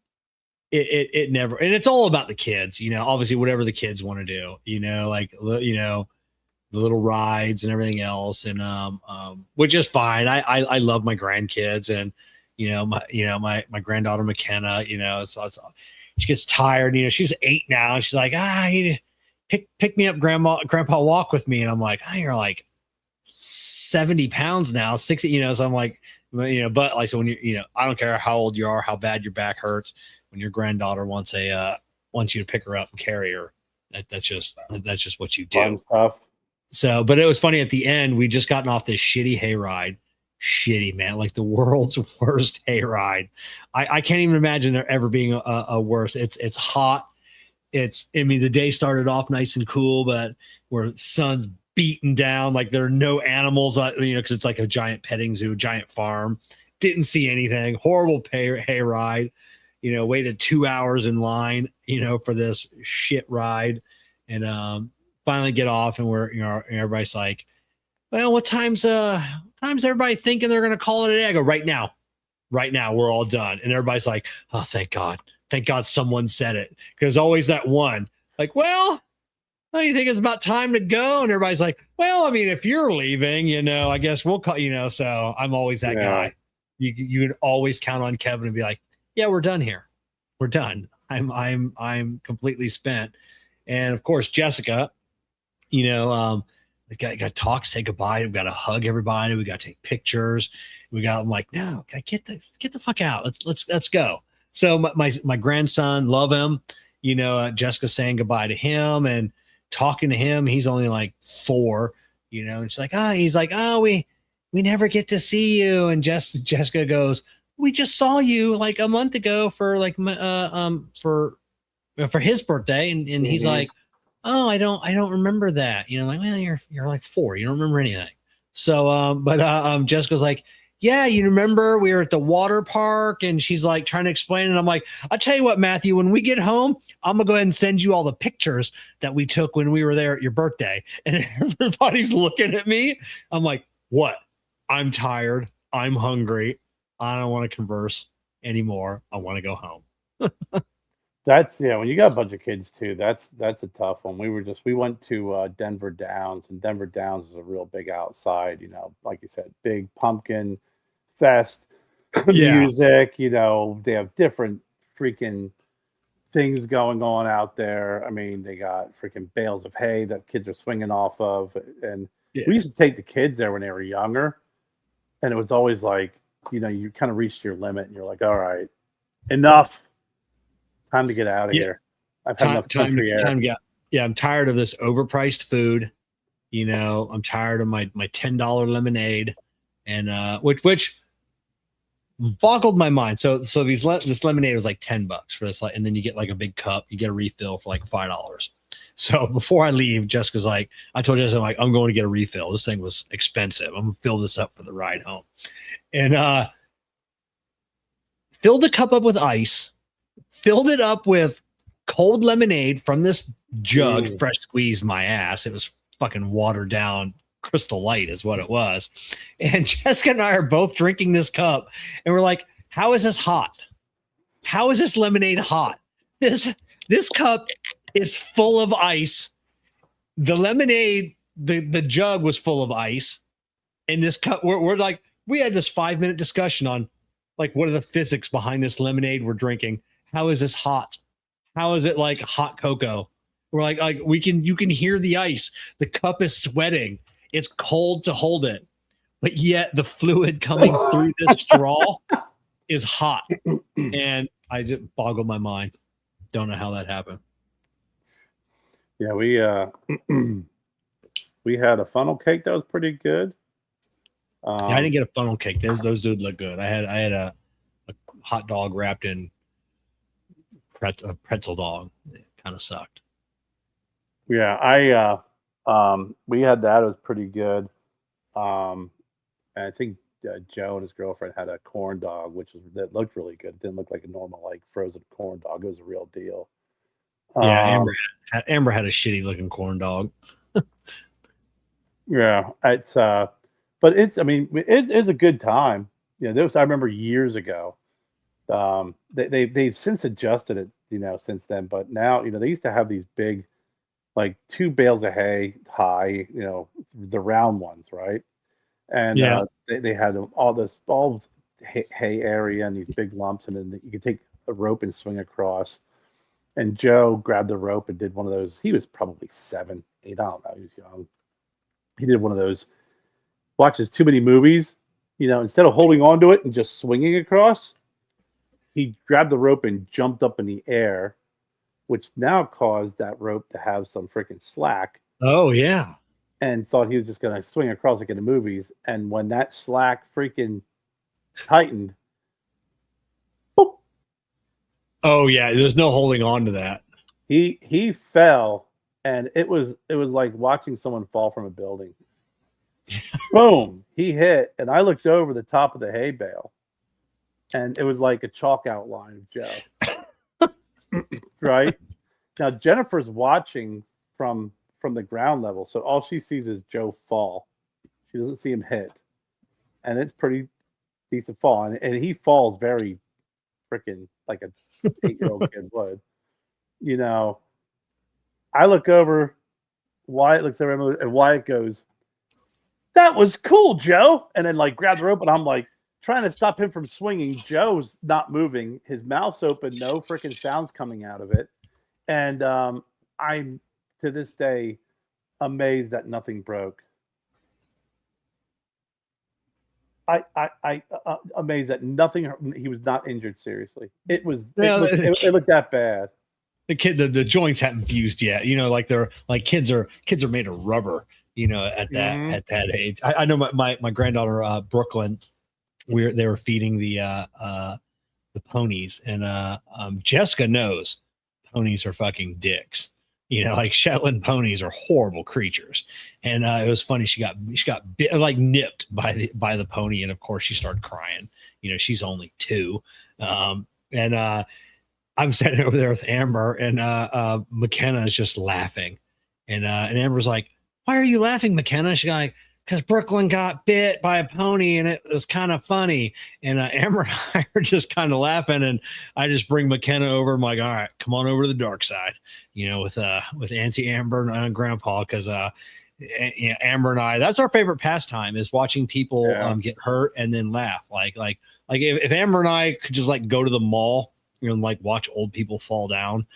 it never, and it's all about the kids. Obviously whatever the kids want to do. The little rides and everything else, and which is fine. I love my grandkids, and my granddaughter McKenna, she gets tired. She's 8 now, and she's like, pick me up, grandpa, walk with me. And I'm like, you're like 70 pounds now, 60. So I'm like, but like, so when I don't care how old you are, how bad your back hurts, when your granddaughter wants you to pick her up and carry her, that's just what you do. Fun stuff. So, but it was funny at the end. We just gotten off this shitty hayride. Shitty, man, like the world's worst hayride. I can't even imagine there ever being a worse. It's hot. The day started off nice and cool, but where the sun's beaten down, like there are no animals, because it's like a giant petting zoo, giant farm. Didn't see anything. Horrible hayride. Waited 2 hours in line, for this shit ride, and finally get off, and we're, everybody's like, well, what time's everybody thinking they're going to call it a day? I go, right now, we're all done. And everybody's like, oh, thank God someone said it. Because always that one, like, well, you think it's about time to go? And everybody's like, well, if you're leaving, I guess we'll call, so I'm always that guy. You can always count on Kevin and be like, yeah, we're done here. We're done. I'm completely spent. And of course, Jessica, we got to talk, say goodbye. We got to hug everybody. We got to take pictures. I'm like, no, get the fuck out. Let's go. So my grandson, love him. Jessica saying goodbye to him and talking to him. He's only like 4, and she's like, we never get to see you. And Jessica goes, we just saw you like a month ago for like for his birthday, and he's like, oh, I don't remember that. Like, well, you're like 4, you don't remember anything. So but Jessica's like, yeah, you remember we were at the water park, and she's like trying to explain, and I'm like, I'll tell you what, Matthew, when we get home, I'm gonna go ahead and send you all the pictures that we took when we were there at your birthday. And everybody's looking at me. I'm like, what? I'm tired. I'm hungry. I don't want to converse anymore. I want to go home. That's when you got a bunch of kids too, that's a tough one. We went to Denver Downs, and Denver Downs is a real big outside, like you said, big pumpkin fest, Yeah. music, they have different freaking things going on out there. I mean, they got freaking bales of hay that kids are swinging off of. And Yeah. we used to take the kids there when they were younger. And it was always like, you kind of reached your limit and you're like, all right, enough. Time to get out of here. I've had enough country air. I'm tired of this overpriced food. I'm tired of my $10 lemonade, and which boggled my mind. So this lemonade was like $10 for this, and then you get like a big cup. You get a refill for like $5. So before I leave, Jessica's like, I told Jessica, I'm going to get a refill. This thing was expensive. I'm gonna fill this up for the ride home, and filled the cup up with ice. Filled it up with cold lemonade from this jug, fresh squeezed my ass. It was fucking watered down Crystal Light is what it was. And Jessica and I are both drinking this cup and we're like, how is this hot? How is this lemonade hot? This cup is full of ice. The lemonade, the jug was full of ice. And this cup, we're like, we had this 5-minute discussion on like, what are the physics behind this lemonade we're drinking? How is this hot? How is it like hot cocoa? We're like you can hear the ice. The cup is sweating. It's cold to hold it, but yet the fluid coming through this straw is hot. And I just boggled my mind. Don't know how that happened. Yeah, we had a funnel cake that was pretty good. I didn't get a funnel cake. Those dudes look good. I had a hot dog wrapped in a pretzel dog. It kind of sucked. Yeah, we had that. It was pretty good. And I think Joe and his girlfriend had a corn dog, that looked really good. It didn't look like a normal like frozen corn dog. It was a real deal. Yeah, Amber had a shitty looking corn dog. Yeah, it's but it's it's a good time. I remember years ago. They've since adjusted it, since then. But now, they used to have these big, like 2 bales of hay high, the round ones, right? And they had all hay area and these big lumps, and then you could take a rope and swing across. And Joe grabbed the rope and did one of those. He was probably 7, 8. I don't know. He was young. He did one of those. Watches too many movies, instead of holding on to it and just swinging across. He grabbed the rope and jumped up in the air, which now caused that rope to have some freaking slack. Oh, yeah. And thought he was just going to swing across like in the movies. And when that slack freaking tightened, boop. Oh, yeah. There's no holding on to that. He fell, and it was like watching someone fall from a building. Boom. He hit, and I looked over the top of the hay bale. And it was like a chalk outline of Joe. Right? Now, Jennifer's watching from the ground level. So all she sees is Joe fall. She doesn't see him hit. And it's pretty decent fall. And he falls very freaking like a 8-year-old kid would. I look over, Wyatt looks over, and Wyatt goes, "That was cool, Joe." And then like grab the rope, and I'm like, trying to stop him from swinging. Joe's not moving. His mouth's open. No freaking sounds coming out of it. And I'm, to this day, amazed that nothing broke. I amazed that nothing. He was not injured seriously. It looked that bad. The kid, the joints hadn't fused yet. Like they're like kids are made of rubber. At that age. I know my granddaughter Brooklyn. They were feeding the ponies, and Jessica knows ponies are fucking dicks. Like Shetland ponies are horrible creatures. And it was funny. She got nipped by the pony, and of course she started crying. She's only 2, and I'm standing over there with Amber, and McKenna is just laughing, and Amber's like, "Why are you laughing, McKenna?" She's like, because Brooklyn got bit by a pony and it was kind of funny. And Amber and I are just kind of laughing. And I just bring McKenna over. I'm like, all right, come on over to the dark side, with Auntie Amber and Grandpa. Because Amber and I, that's our favorite pastime, is watching people get hurt and then laugh. Like if Amber and I could just like go to the mall, like watch old people fall down,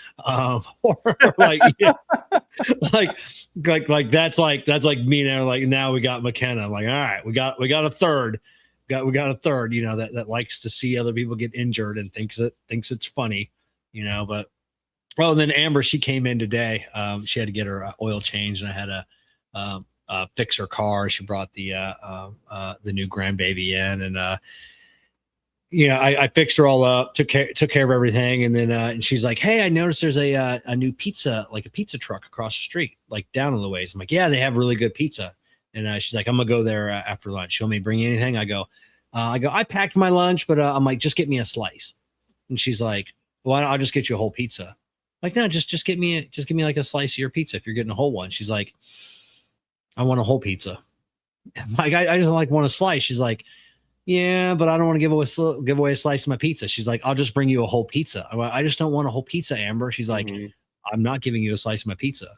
or like, like that's like me now. Like now we got McKenna. I'm like, all right, we got a third, we got a third, that likes to see other people get injured and thinks it's funny, But and then Amber, she came in today. She had to get her oil changed, and I had to fix her car. She brought the new grandbaby in, and I fixed her all up, took care of everything. And then and she's like, hey, I noticed there's a new pizza, like a pizza truck across the street, like down in the ways. I'm like, yeah, they have really good pizza. And she's like, I'm gonna go there after lunch. She'll me bring you anything? I go, I packed my lunch, but I'm like, just get me a slice. And she's like, well, I'll just get you a whole pizza. I'm like, no, just give me like a slice of your pizza if you're getting a whole one. She's like, I want a whole pizza. I'm like, I just like want a slice. She's like, yeah, but I don't want to give away a slice of my pizza. She's like, I'll just bring you a whole pizza. I just don't want a whole pizza, Amber. She's like, I'm not giving you a slice of my pizza.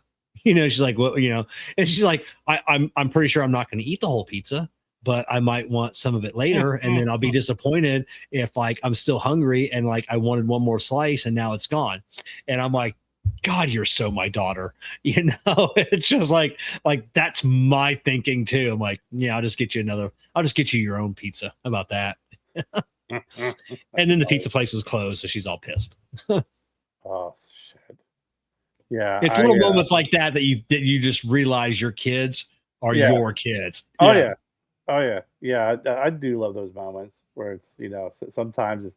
She's like, well, and she's like, I'm pretty sure I'm not going to eat the whole pizza, but I might want some of it later. And then I'll be disappointed if like I'm still hungry and like I wanted one more slice and now it's gone. And I'm like, God, you're so my daughter. It's just like that's my thinking too. I'm like, yeah, I'll just get you your own pizza. How about that? And then the pizza place was closed, so she's all pissed. Oh shit. Yeah. It's little moments like that you just realize your kids are your kids. Oh yeah. Oh yeah. Yeah. I do love those moments where it's, sometimes it's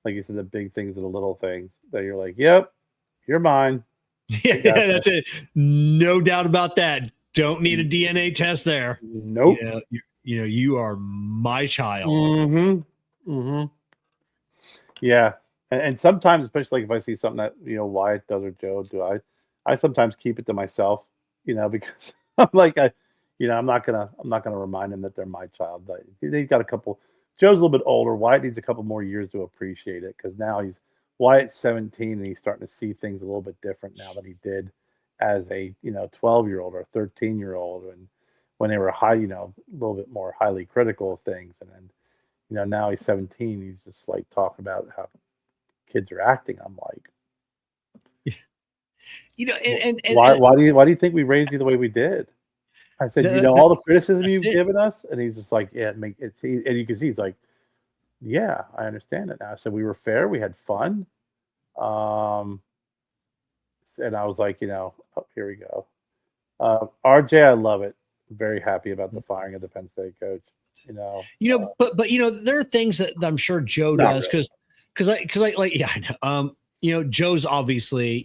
like you said, the big things and the little things that you're like, yep, you're mine. Yeah, that's it. No doubt about that. Don't need a DNA test there. Nope. You are my child. Mm-hmm. Mm-hmm. Yeah. And sometimes, especially like if I see something that, Wyatt does or Joe do, I sometimes keep it to myself, because I'm like, I'm not gonna remind them that they're my child. But he's got a couple. Joe's a little bit older. Wyatt needs a couple more years to appreciate it, because now Wyatt's 17 and he's starting to see things a little bit different now than he did as a 12-year-old or 13-year-old, and when they were a little bit more highly critical of things. And then now he's 17, he's just like talking about how kids are acting. I'm like, and why do you think we raised you the way we did? I said, all the criticism you've given us, and he's just like, yeah, and you can see he's like, yeah, I understand it now. So we were fair. We had fun. And I was like, oh, here we go. RJ, I love it. Very happy about the firing of the Penn State coach. But there are things that I'm sure Joe does because I know. Joe's obviously,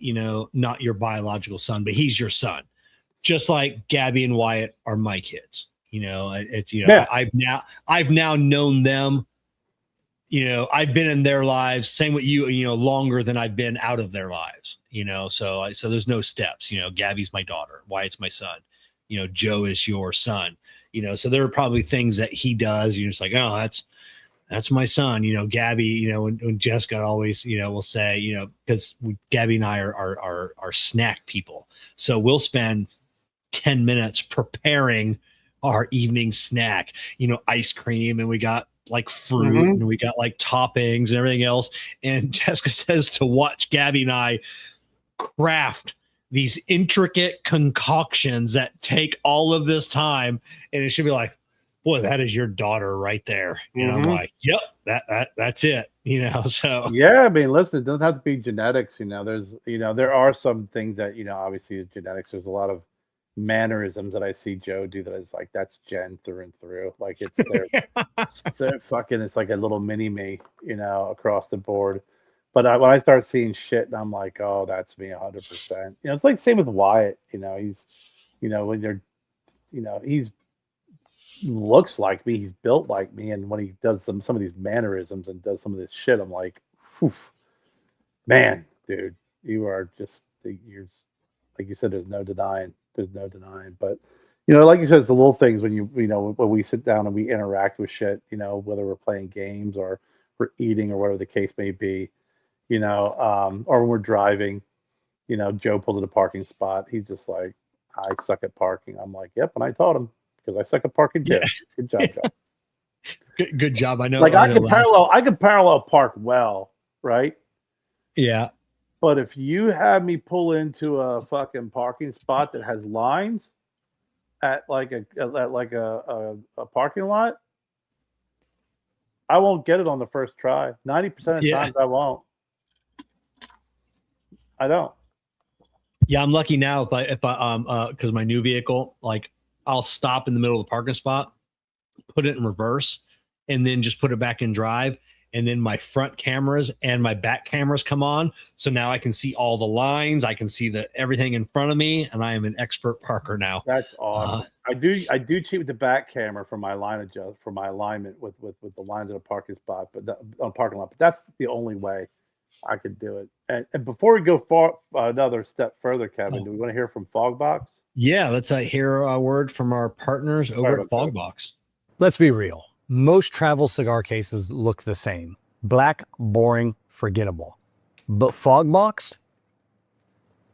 not your biological son, but he's your son. Just like Gabby and Wyatt are my kids. I've now known them. I've been in their lives, same with you, longer than I've been out of their lives, so there's no steps, Gabby's my daughter, Wyatt's my son, Joe is your son, so there are probably things that he does. You're just like, oh, that's my son, Gabby, when Jessica always, will say, because Gabby and I are snack people. So we'll spend 10 minutes preparing our evening snack, ice cream, and we got like fruit and we got like toppings and everything else. And Jessica says to watch Gabby and I craft these intricate concoctions that take all of this time. And it should be like, boy, that is your daughter right there. I'm like, yep, that's it. So yeah, I mean, listen, it doesn't have to be genetics. There's, there are some things that, obviously genetics, there's a lot of mannerisms that I see Joe do that is like, that's Jen through and through. Like it's so fucking, it's like a little mini me, across the board. But when I start seeing shit, and I'm like, oh, that's me 100%. It's like same with Wyatt. He's, when you're, he's looks like me, he's built like me, and when he does some of these mannerisms and does some of this shit, I'm like, man, dude, you are just, you're like you said, there's no denying. But Like you said, it's the little things when when we sit down and we interact with shit, whether we're playing games or we're eating or whatever the case may be, or when we're driving, Joe pulls in a parking spot. He's just like, I suck at parking. I'm like, yep. And I taught him because I suck at parking too. Yeah. Good job, Joe. Good job. I know. Like I could parallel park well, right? Yeah. But if you have me pull into a fucking parking spot that has lines at like a parking lot, I won't get it on the first try. 90% of the times I won't. I don't. Yeah, I'm lucky now if I because my new vehicle, like I'll stop in the middle of the parking spot, put it in reverse, and then just put it back in drive. And then my front cameras and my back cameras come on. So now I can see all the lines. I can see everything in front of me, and I am an expert parker now. That's awesome. I do cheat with the back camera for my for my alignment with the lines of the parking spot, on parking lot. But that's the only way I could do it. And before we go far another step further, Kevin, do we want to hear from Fogbox? Yeah, let's hear a word from our partners over at Fogbox. Let's be real. Most travel cigar cases look the same. Black, boring, forgettable. But Fogbox,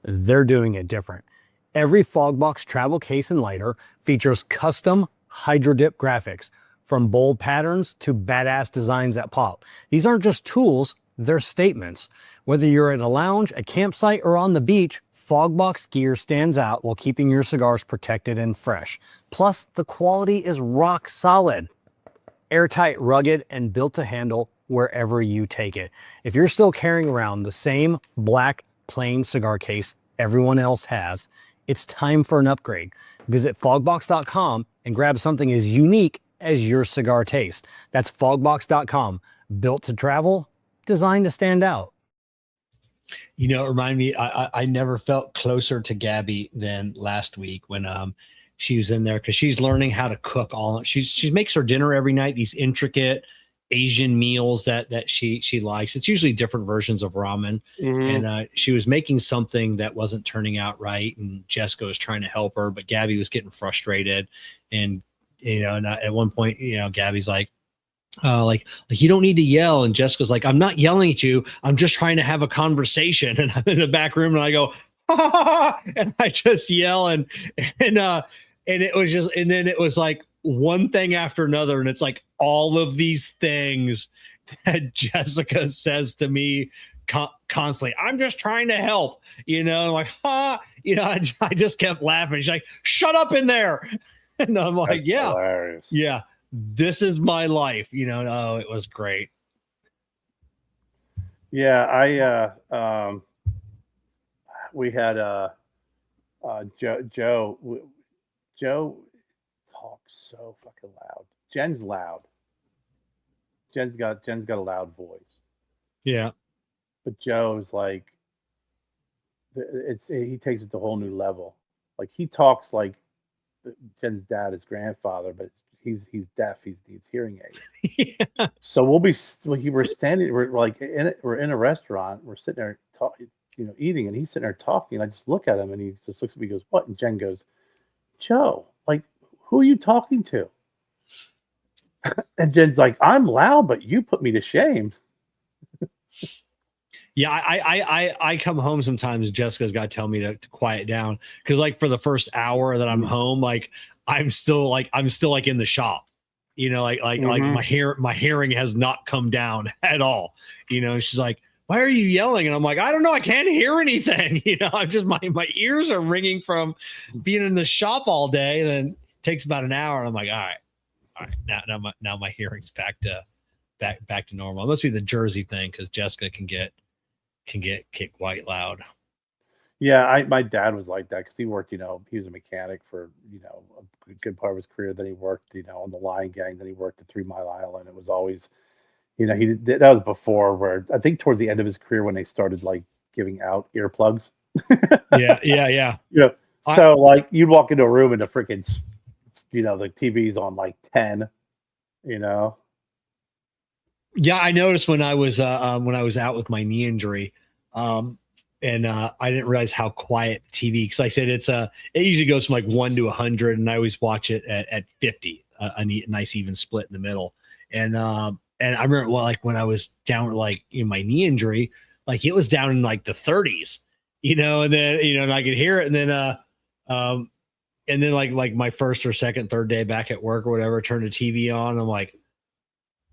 they're doing it different. Every Fogbox travel case and lighter features custom hydro dip graphics, from bold patterns to badass designs that pop. These aren't just tools, they're statements. Whether you're at a lounge, a campsite, or on the beach, Fogbox gear stands out while keeping your cigars protected and fresh. Plus, the quality is rock solid. Airtight, rugged, and built to handle wherever you take it. If you're still carrying around the same black plain cigar case everyone else has, it's time for an upgrade. Visit fogbox.com and grab something as unique as your cigar taste. That's fogbox.com. Built to travel, designed to stand out. It reminded me, I never felt closer to Gabby than last week when she was in there, because she's learning how to cook she makes her dinner every night, these intricate Asian meals that she likes. It's usually different versions of ramen. Mm-hmm. And she was making something that wasn't turning out right, and Jessica was trying to help her, but Gabby was getting frustrated. And and at one point, Gabby's like you don't need to yell, and Jessica's like, I'm not yelling at you, I'm just trying to have a conversation. And I'm in the back room and I go, and I just yell, and it was just, and then it was like one thing after another. And it's like all of these things that Jessica says to me constantly. I'm just trying to help, I'm like, I just kept laughing. She's like, shut up in there. And I'm like, hilarious. Yeah, this is my life. Oh, it was great. Yeah. We had Joe talks so fucking loud. Jen's loud. Jen's got a loud voice. Yeah. But Joe's like, he takes it to a whole new level. Like, he talks like Jen's dad, his grandfather, but he's deaf. He needs hearing aids. Yeah. So we're standing. We're in a restaurant. We're sitting there talking, eating, and he's sitting there talking. And I just look at him, and he just looks at me, and goes, "What?" And Jen goes, "Joe, like, who are you talking to?" And Jen's like, "I'm loud, but you put me to shame." Yeah, I come home sometimes. Jessica's got to tell me to quiet down, because like for the first hour that I'm home, like I'm still like in the shop, like my hearing has not come down at all. She's like, "Why are you yelling?" And I'm like, "I don't know. I can't hear anything." I'm just my ears are ringing from being in the shop all day. And then it takes about an hour, and I'm like, all right, now my hearing's back to normal. It must be the Jersey thing, because Jessica can get quite loud. Yeah, my dad was like that, because he worked, he was a mechanic for, a good part of his career. Then he worked, on the Lion Gang. Then he worked at 3 Mile Island. It was always, that was before, where I think towards the end of his career, when they started like giving out earplugs. Yeah. So like you'd walk into a room and the freaking, the TV's on like 10, Yeah, I noticed when I was out with my knee injury, I didn't realize how quiet the TV, because I said it usually goes from like 1 to 100, and I always watch it at 50, a nice even split in the middle. And I remember, well, like when I was down like in my knee injury, like it was down in like the 30s, and then and I could hear it, and then like my first or second, third day back at work or whatever, turn the TV on. I'm like,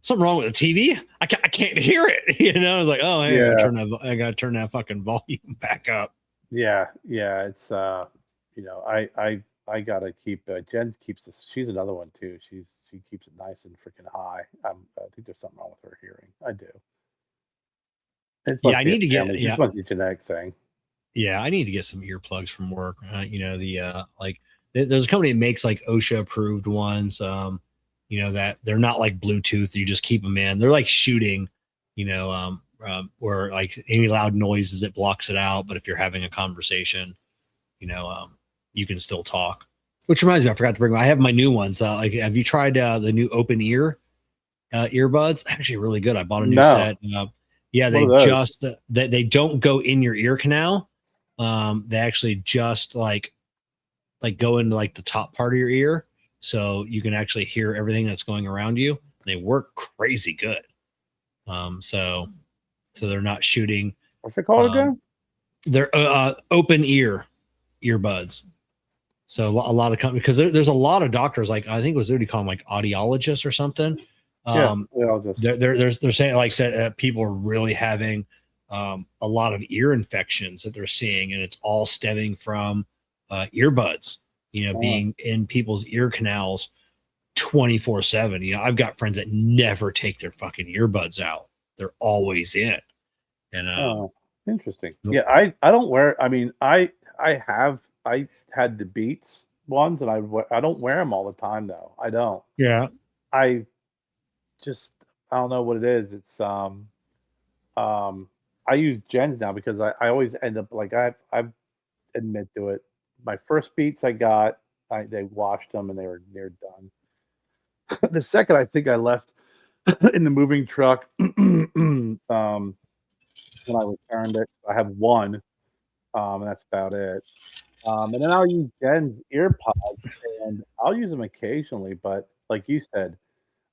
something wrong with the TV? I can't hear it. I was like, oh, hey, Yeah. I gotta turn that fucking volume back up. Yeah. It's I gotta keep. Jen keeps this. She's another one too. She keeps it nice and freaking high. I think there's something wrong with her hearing. I do. I need to get. It must be a genetic thing. Yeah, I need to get some earplugs from work. There's a company that makes like OSHA approved ones. That they're not like Bluetooth. You just keep them in. They're like shooting, where like any loud noises, it blocks it out. But if you're having a conversation, you can still talk. Which reminds me, I forgot to bring. I have my new ones. Have you tried the new open ear earbuds? Actually, really good. I bought a new set. Yeah, they don't go in your ear canal. They actually just like go into like the top part of your ear, so you can actually hear everything that's going around you. They work crazy good. So they're not shooting. What's it called again? They're open ear earbuds. So a lot of companies, because there's a lot of doctors, like I think it was what do you call them, like audiologists or something. They're saying, like I said, people are really having a lot of ear infections that they're seeing, and it's all stemming from earbuds, being in people's ear canals 24/7. I've got friends that never take their fucking earbuds out; they're always in. And interesting. Yeah, I don't wear. I mean, I had the Beats ones, and I don't wear them all the time though. I don't. Yeah. I don't know what it is. It's I use Jen's now because I always end up like I've admit to it. My first Beats I got, they washed them and they're done. The second I think I left in the moving truck when I returned it, I have one, and that's about it. And then I'll use Jen's ear pods, and I'll use them occasionally. But like you said,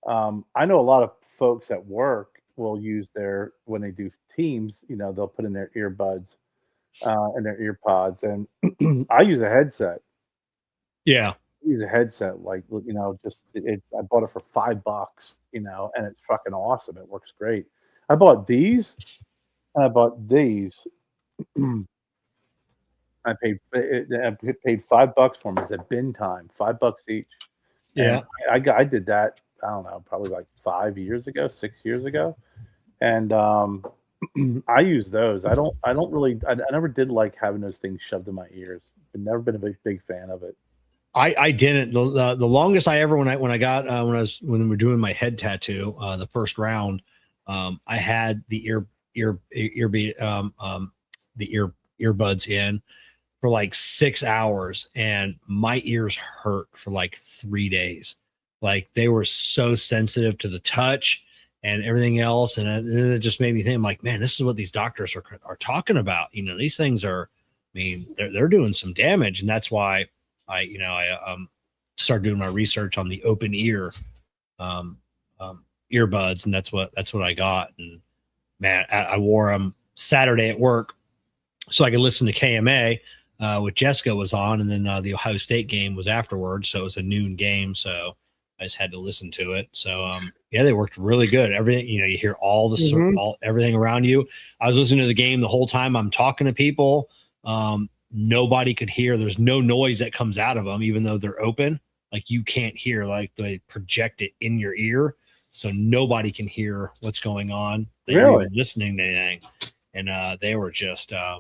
I know a lot of folks at work will use when they do Teams, they'll put in their earbuds and their ear pods, and I use a headset. Yeah. I use a headset, like, I bought it for $5, and it's fucking awesome. It works great. I bought these. I paid $5 for them. It's at bin time, $5 each. Yeah. And I did that, I don't know, probably like 6 years ago. And I use those. I never did like having those things shoved in my ears. I've never been a big fan of it. I didn't. The longest I ever, when we were doing my head tattoo, the first round, I had the earbuds in for like 6 hours, and my ears hurt for like 3 days. Like they were so sensitive to the touch and everything else. And it just made me think, I'm like, man, this is what these doctors are talking about. These things are, they're doing some damage. And that's why I started doing my research on the open ear earbuds. And that's what I got. And man, I wore them Saturday at work so I could listen to KMA, with Jessica was on. And then the Ohio State game was afterwards. So it was a noon game. So I just had to listen to it. So, they worked really good. Everything, you hear all the everything around you. I was listening to the game the whole time. I'm talking to people. Nobody could hear. There's no noise that comes out of them, even though they're open. Like you can't hear, like they project it in your ear. So nobody can hear what's going on. They're even listening to anything. And they were just, I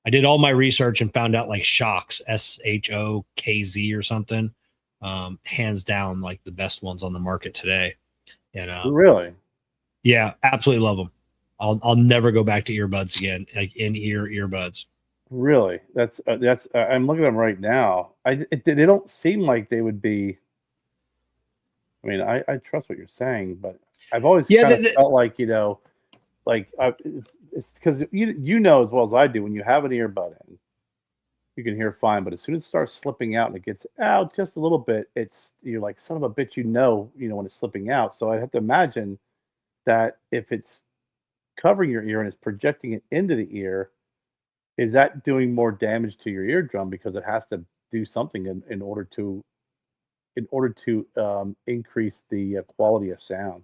did all my research and found out like Shokz, SHOKZ or something. Hands down, like the best ones on the market today. And really, yeah, absolutely love them. I'll never go back to earbuds again, like in-ear earbuds. Really, that's I'm looking at them right now. They don't seem like they would be. I mean, I trust what you're saying, but I've always kind of felt like like it's because you know as well as I do, when you have an earbud in, you can hear fine, but as soon as it starts slipping out and it gets out just a little bit, you're like, son of a bitch, you know when it's slipping out. So I have to imagine that if it's covering your ear and it's projecting it into the ear, is that doing more damage to your eardrum because it has to do something in order to increase the quality of sound?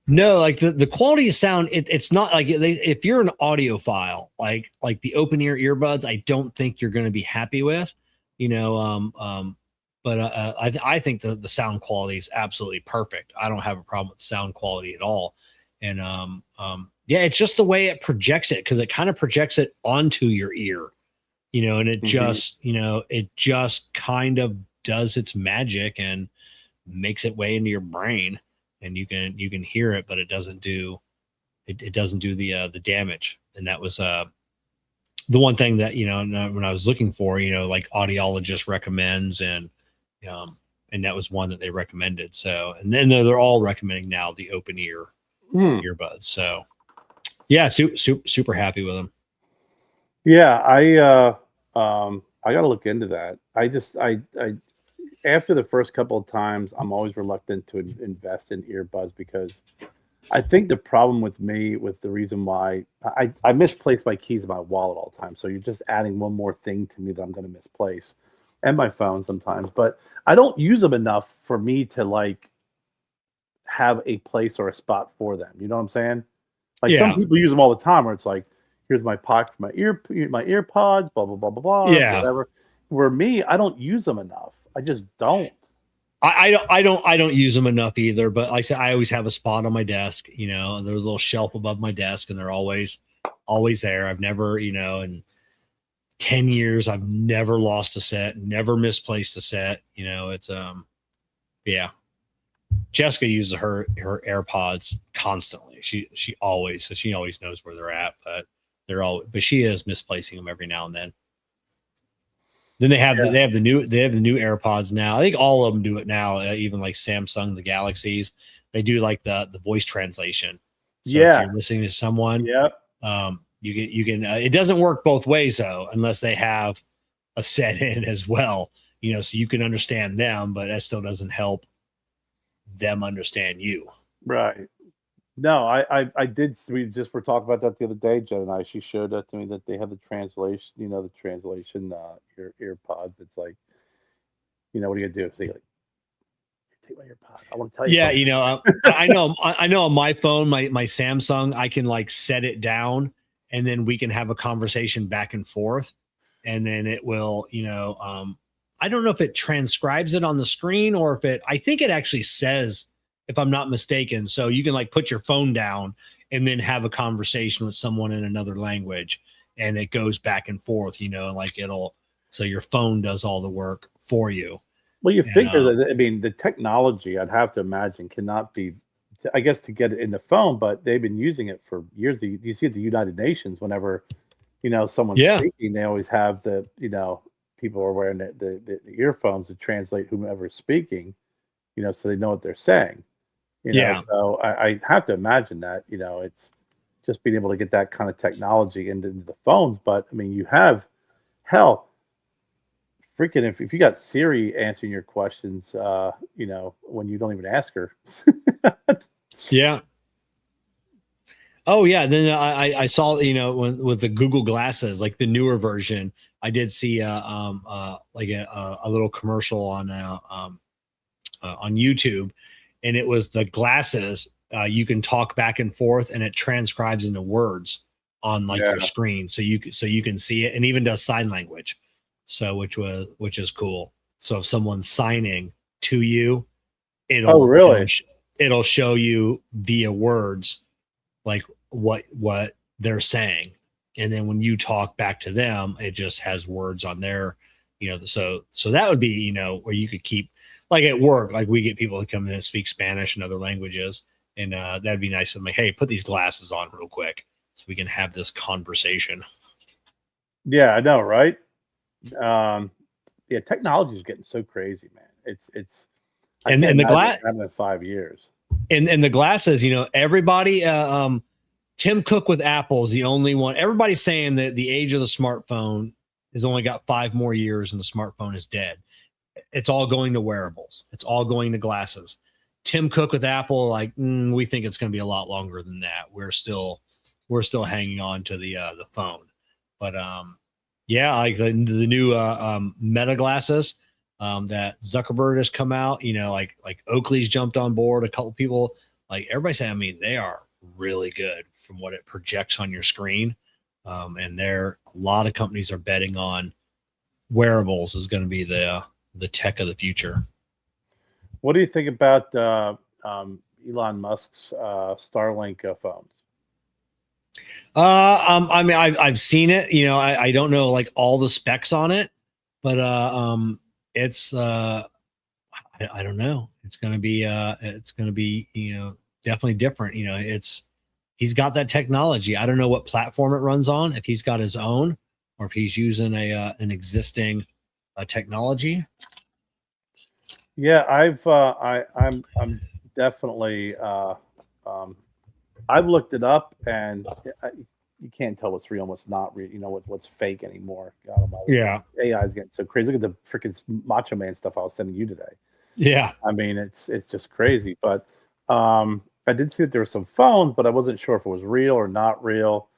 No, like the quality of sound, it's not like if you're an audiophile, like the open ear earbuds, I don't think you're going to be happy with, but I think the sound quality is absolutely perfect. I don't have a problem with sound quality at all. And yeah, it's just the way it projects it, because it kind of projects it onto your ear, and it just, it just kind of does its magic and makes it way into your brain. And you can hear it, but it doesn't do the damage. And that was the one thing that when I was looking for, like audiologist recommends, and that was one that they recommended. So, and then they're all recommending now the open ear earbuds. So yeah, super happy with them. Yeah, I got to look into that. I after the first couple of times, I'm always reluctant to invest in earbuds, because I think the problem with me, with the reason why I misplace my keys in my wallet all the time. So you're just adding one more thing to me that I'm going to misplace, and my phone sometimes, but I don't use them enough for me to like have a place or a spot for them. You know what I'm saying? Like some people use them all the time, where it's like, here's my pocket for my ear pods, blah, blah, blah, blah, blah, whatever. Where me, I don't use them enough. I just don't. I don't use them enough either. But like I said, I always have a spot on my desk. There's a little shelf above my desk, and they're always there. I've never, in 10 years, I've never lost a set, never misplaced a set. It's yeah. Jessica uses her AirPods constantly. She always knows where they're at, but but she is misplacing them every now and then. Then they have the new AirPods now. I think all of them do it now. Even like Samsung, the Galaxies, they do like the voice translation. So if you're listening to someone, you can. It doesn't work both ways though, unless they have a set in as well. So you can understand them, but that still doesn't help them understand you. Right. No, I did. We just were talking about that the other day, Jen and I. She showed that to me, that they have the translation, the translation ear pods. It's like, what are you gonna do? Say like, take my earpod. I want to tell you. Yeah, something. I know on my phone, my Samsung, I can like set it down, and then we can have a conversation back and forth, and then it will, I don't know if it transcribes it on the screen, or if I think it actually says, if I'm not mistaken. So you can like put your phone down and then have a conversation with someone in another language, and it goes back and forth, and like so your phone does all the work for you. Well, you figure that, I mean, the technology, I'd have to imagine, cannot be, I guess, to get it in the phone, but they've been using it for years. You see at the United Nations, whenever, someone's speaking, they always have the, people are wearing the earphones to translate whomever's speaking, so they know what they're saying. So I have to imagine that, it's just being able to get that kind of technology into the phones. But I mean, you have, hell, freaking, if you got Siri answering your questions, when you don't even ask her. Yeah. Oh yeah. Then I saw, with the Google glasses, like the newer version, I did see like a little commercial on YouTube, and it was the glasses. You can talk back and forth, and it transcribes into words on like your screen, so you can see it, and even does sign language. So which is cool. So if someone's signing to you, it'll show you via words like what they're saying, and then when you talk back to them, it just has words on there. So that would be where you could keep, like at work, like we get people that come in and speak Spanish and other languages, and that'd be nice. I'm like, hey, put these glasses on real quick so we can have this conversation. Yeah, I know, right? Technology is getting so crazy, man. It's and the glass in 5 years. And the glasses, everybody Tim Cook with Apple is the only one. Everybody's saying that the age of the smartphone has only got 5 more years and the smartphone is dead. It's all going to wearables. It's all going to glasses. Tim Cook with Apple, like, we think it's going to be a lot longer than that. We're still hanging on to the phone. But yeah, like the new Meta glasses that Zuckerberg has come out. You know, like Oakley's jumped on board. A couple people, like everybody saying, I mean, they are really good from what it projects on your screen. And a lot of companies are betting on wearables is going to be the tech of the future. What do you think about Elon Musk's Starlink phones? I mean, I've seen it. You know, I don't know like all the specs on it, but it's I don't know. It's gonna be you know, definitely different. You know, he's got that technology. I don't know what platform it runs on. If he's got his own, or if he's using an existing technology. Yeah, I'm definitely I've looked it up, and you can't tell what's real and what's not real. You know what's fake anymore. God almighty. Yeah, AI is getting so crazy. Look at the freaking Macho Man stuff I was sending you today. yeah. I mean, it's just crazy. But I did see that there were some phones, but I wasn't sure if it was real or not real.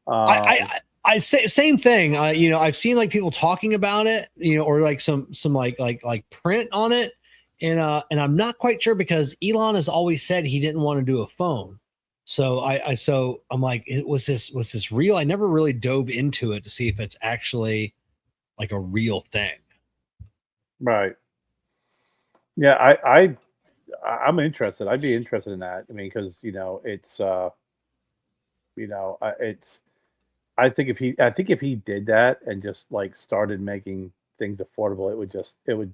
I say same thing. You know, I've seen like people talking about it, you know, or like some like print on it, and I'm not quite sure because Elon has always said he didn't want to do a phone. So so I'm like, was this real? I never really dove into it to see if it's actually like a real thing. Right. Yeah, I'm interested. I'd be interested in that. I mean, because you know, it's you know, I think if he did that and just like started making things affordable, it would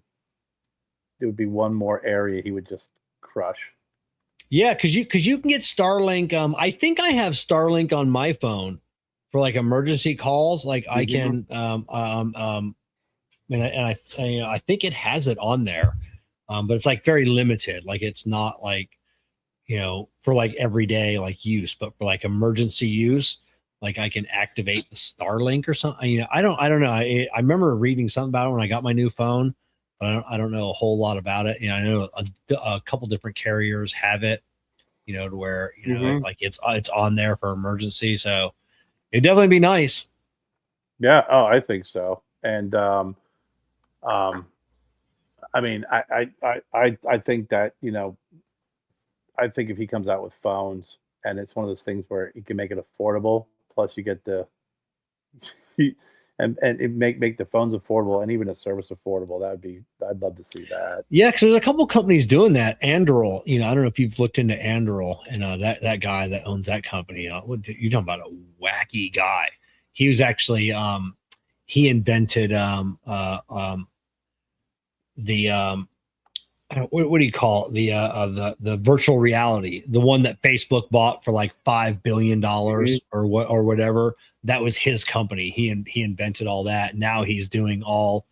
be one more area he would just crush. Yeah, because you can get Starlink. I think I have Starlink on my phone for like emergency calls. Like I can I think it has it on there, but it's like very limited. Like it's not like, you know, for like everyday like use, but for like emergency use, like I can activate the Starlink or something. You know, I don't know. I remember reading something about it when I got my new phone, but I don't know a whole lot about it. You know, I know a couple different carriers have it, you know, to where, you know, like it's on there for emergency. So it'd definitely be nice. Yeah. Oh, I think so. And I mean, I think that, you know, I think if he comes out with phones and it's one of those things where he can make it affordable, plus you get the and it make the phones affordable and even a service affordable, I'd love to see that. Yeah, because there's a couple companies doing that. Anduril, you know, I don't know if you've looked into Anduril, and that guy that owns that company, you know, you're talking about a wacky guy. He was actually he invented the what do you call it? The virtual reality, the one that Facebook bought for like $5 billion or whatever. That was his company. He invented all that. Now he's doing all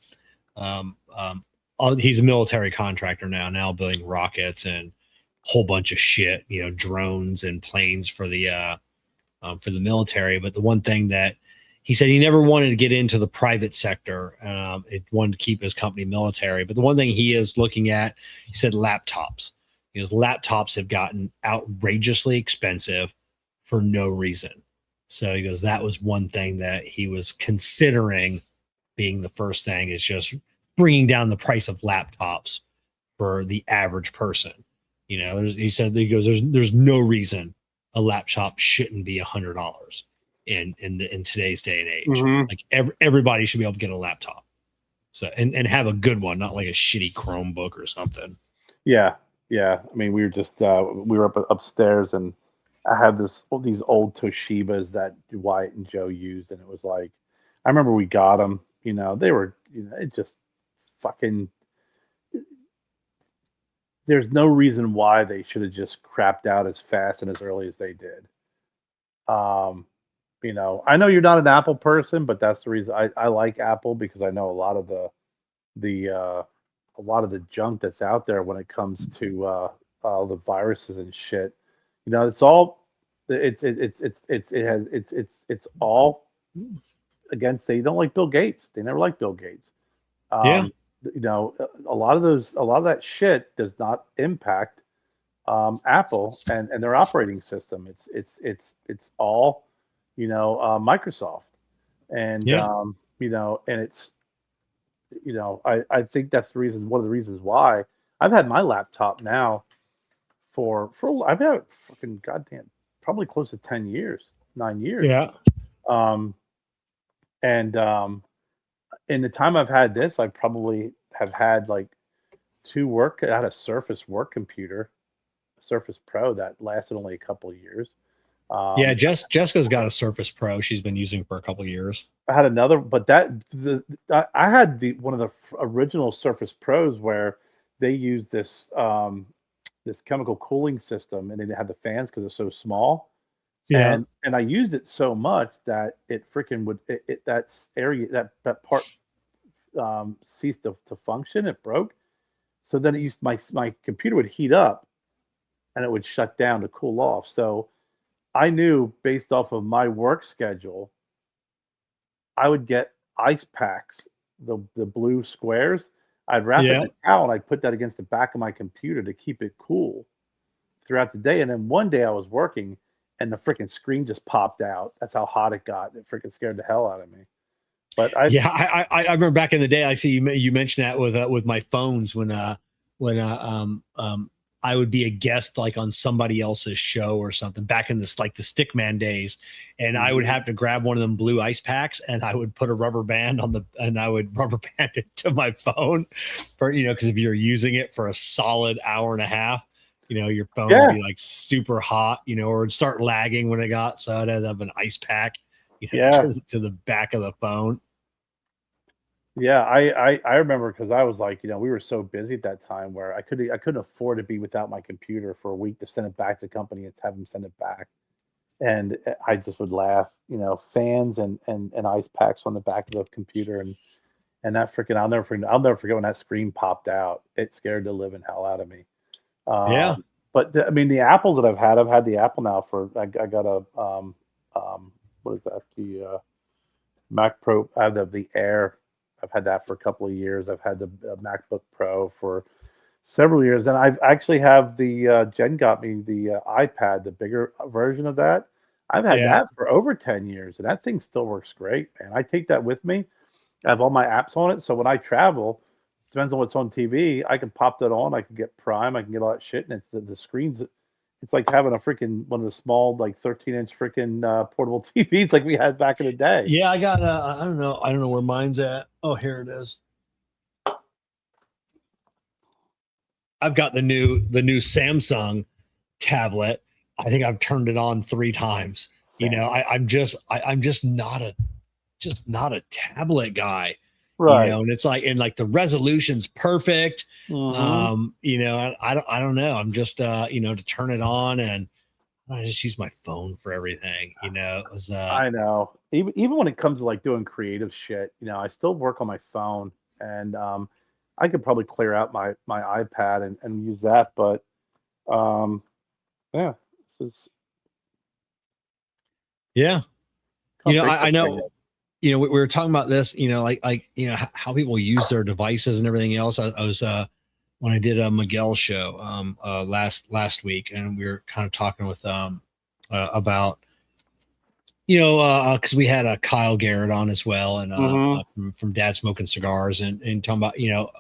he's a military contractor now building rockets and a whole bunch of shit, you know, drones and planes for the military. But the one thing that he said, he never wanted to get into the private sector. It wanted to keep his company military. But the one thing he is looking at, he said, laptops. Because laptops have gotten outrageously expensive for no reason. So he goes, that was one thing that he was considering being the first thing, is just bringing down the price of laptops for the average person. You know, he said, there's no reason a laptop shouldn't be $100. In today's day and age, like everybody should be able to get a laptop, so and have a good one, not like a shitty Chromebook or something. Yeah. I mean, we were up upstairs, and I had these old Toshibas that Wyatt and Joe used, and it was like, I remember we got them. You know, they were, you know, it just fucking. There's no reason why they should have just crapped out as fast and as early as they did. You know, I know you're not an Apple person, but that's the reason I like Apple, because I know a lot of the junk that's out there when it comes to the viruses and shit. You know, it's all It's all against. They don't like Bill Gates. They never liked Bill Gates. Yeah. You know, a lot of that shit does not impact Apple and their operating system. It's all, you know, Microsoft, and Yeah. you know, and it's, you know, I think that's the reason. One of the reasons why I've had my laptop now for I've had it fucking goddamn probably close to 10 years, 9 years. Yeah. And in the time I've had this, I probably have had like I had a Surface work computer, Surface Pro, that lasted only a couple of years. Yeah, Jessica's got a Surface Pro she's been using for a couple of years. I had another, but I had one of the original Surface Pros where they used this this chemical cooling system, and it had the fans because it's so small. Yeah. And I used it so much that it freaking would that area that part ceased to function. It broke. So then it used my computer would heat up, and it would shut down to cool off. So I knew, based off of my work schedule, I would get ice packs, the blue squares. I'd wrap it in a towel and I'd put that against the back of my computer to keep it cool throughout the day. And then one day I was working and the freaking screen just popped out. That's how hot it got. It freaking scared the hell out of me. But I remember back in the day. I see you mentioned that with my phones when I would be a guest like on somebody else's show or something back in this like the Stickman days, and I would have to grab one of them blue ice packs and I would put a rubber band and I would rubber band it to my phone for, you know, because if you're using it for a solid hour and a half, you know, your phone would be like super hot, you know, or it'd start lagging when it got, so I'd have an ice pack, you know, to the back of the phone. Yeah, I remember, because I was like, you know, we were so busy at that time where I couldn't afford to be without my computer for a week to send it back to the company and have them send it back. And I just would laugh, you know, fans and ice packs on the back of the computer, and that freaking I'll never forget when that screen popped out. It scared the living hell out of me. But I mean, the apples that I've had the Apple now for I got a what is that, the Mac Pro. I have the Air. I've had that for a couple of years. I've had the MacBook Pro for several years, and I've actually have the Jen got me the iPad, the bigger version of that. I've had that for over 10 years, and that thing still works great, man. I take that with me. I have all my apps on it, so when I travel, depends on what's on TV, I can pop that on. I can get Prime. I can get all that shit, and it's the screens. It's like having a freaking one of the small, like 13-inch freaking portable TVs like we had back in the day. Yeah, I got I don't know where mine's at. Oh, here it is. I've got the new Samsung tablet. I think I've turned it on 3 times. You know, I'm just not a tablet guy. Right. You know, and it's like, and like the resolution's perfect. You know, I don't know. I'm just you know, to turn it on, and I just use my phone for everything, you know. It was, I know. Even when it comes to like doing creative shit, you know, I still work on my phone, and I could probably clear out my iPad and use that, but yeah, yeah. You know, I know. You know, we were talking about this, you know, like you know, how people use their devices and everything else. I was when I did a Miguel show last week, and we were kind of talking with about, you know, because we had Kyle Garrett on as well, and from Dad Smoking Cigars, and talking about, you know,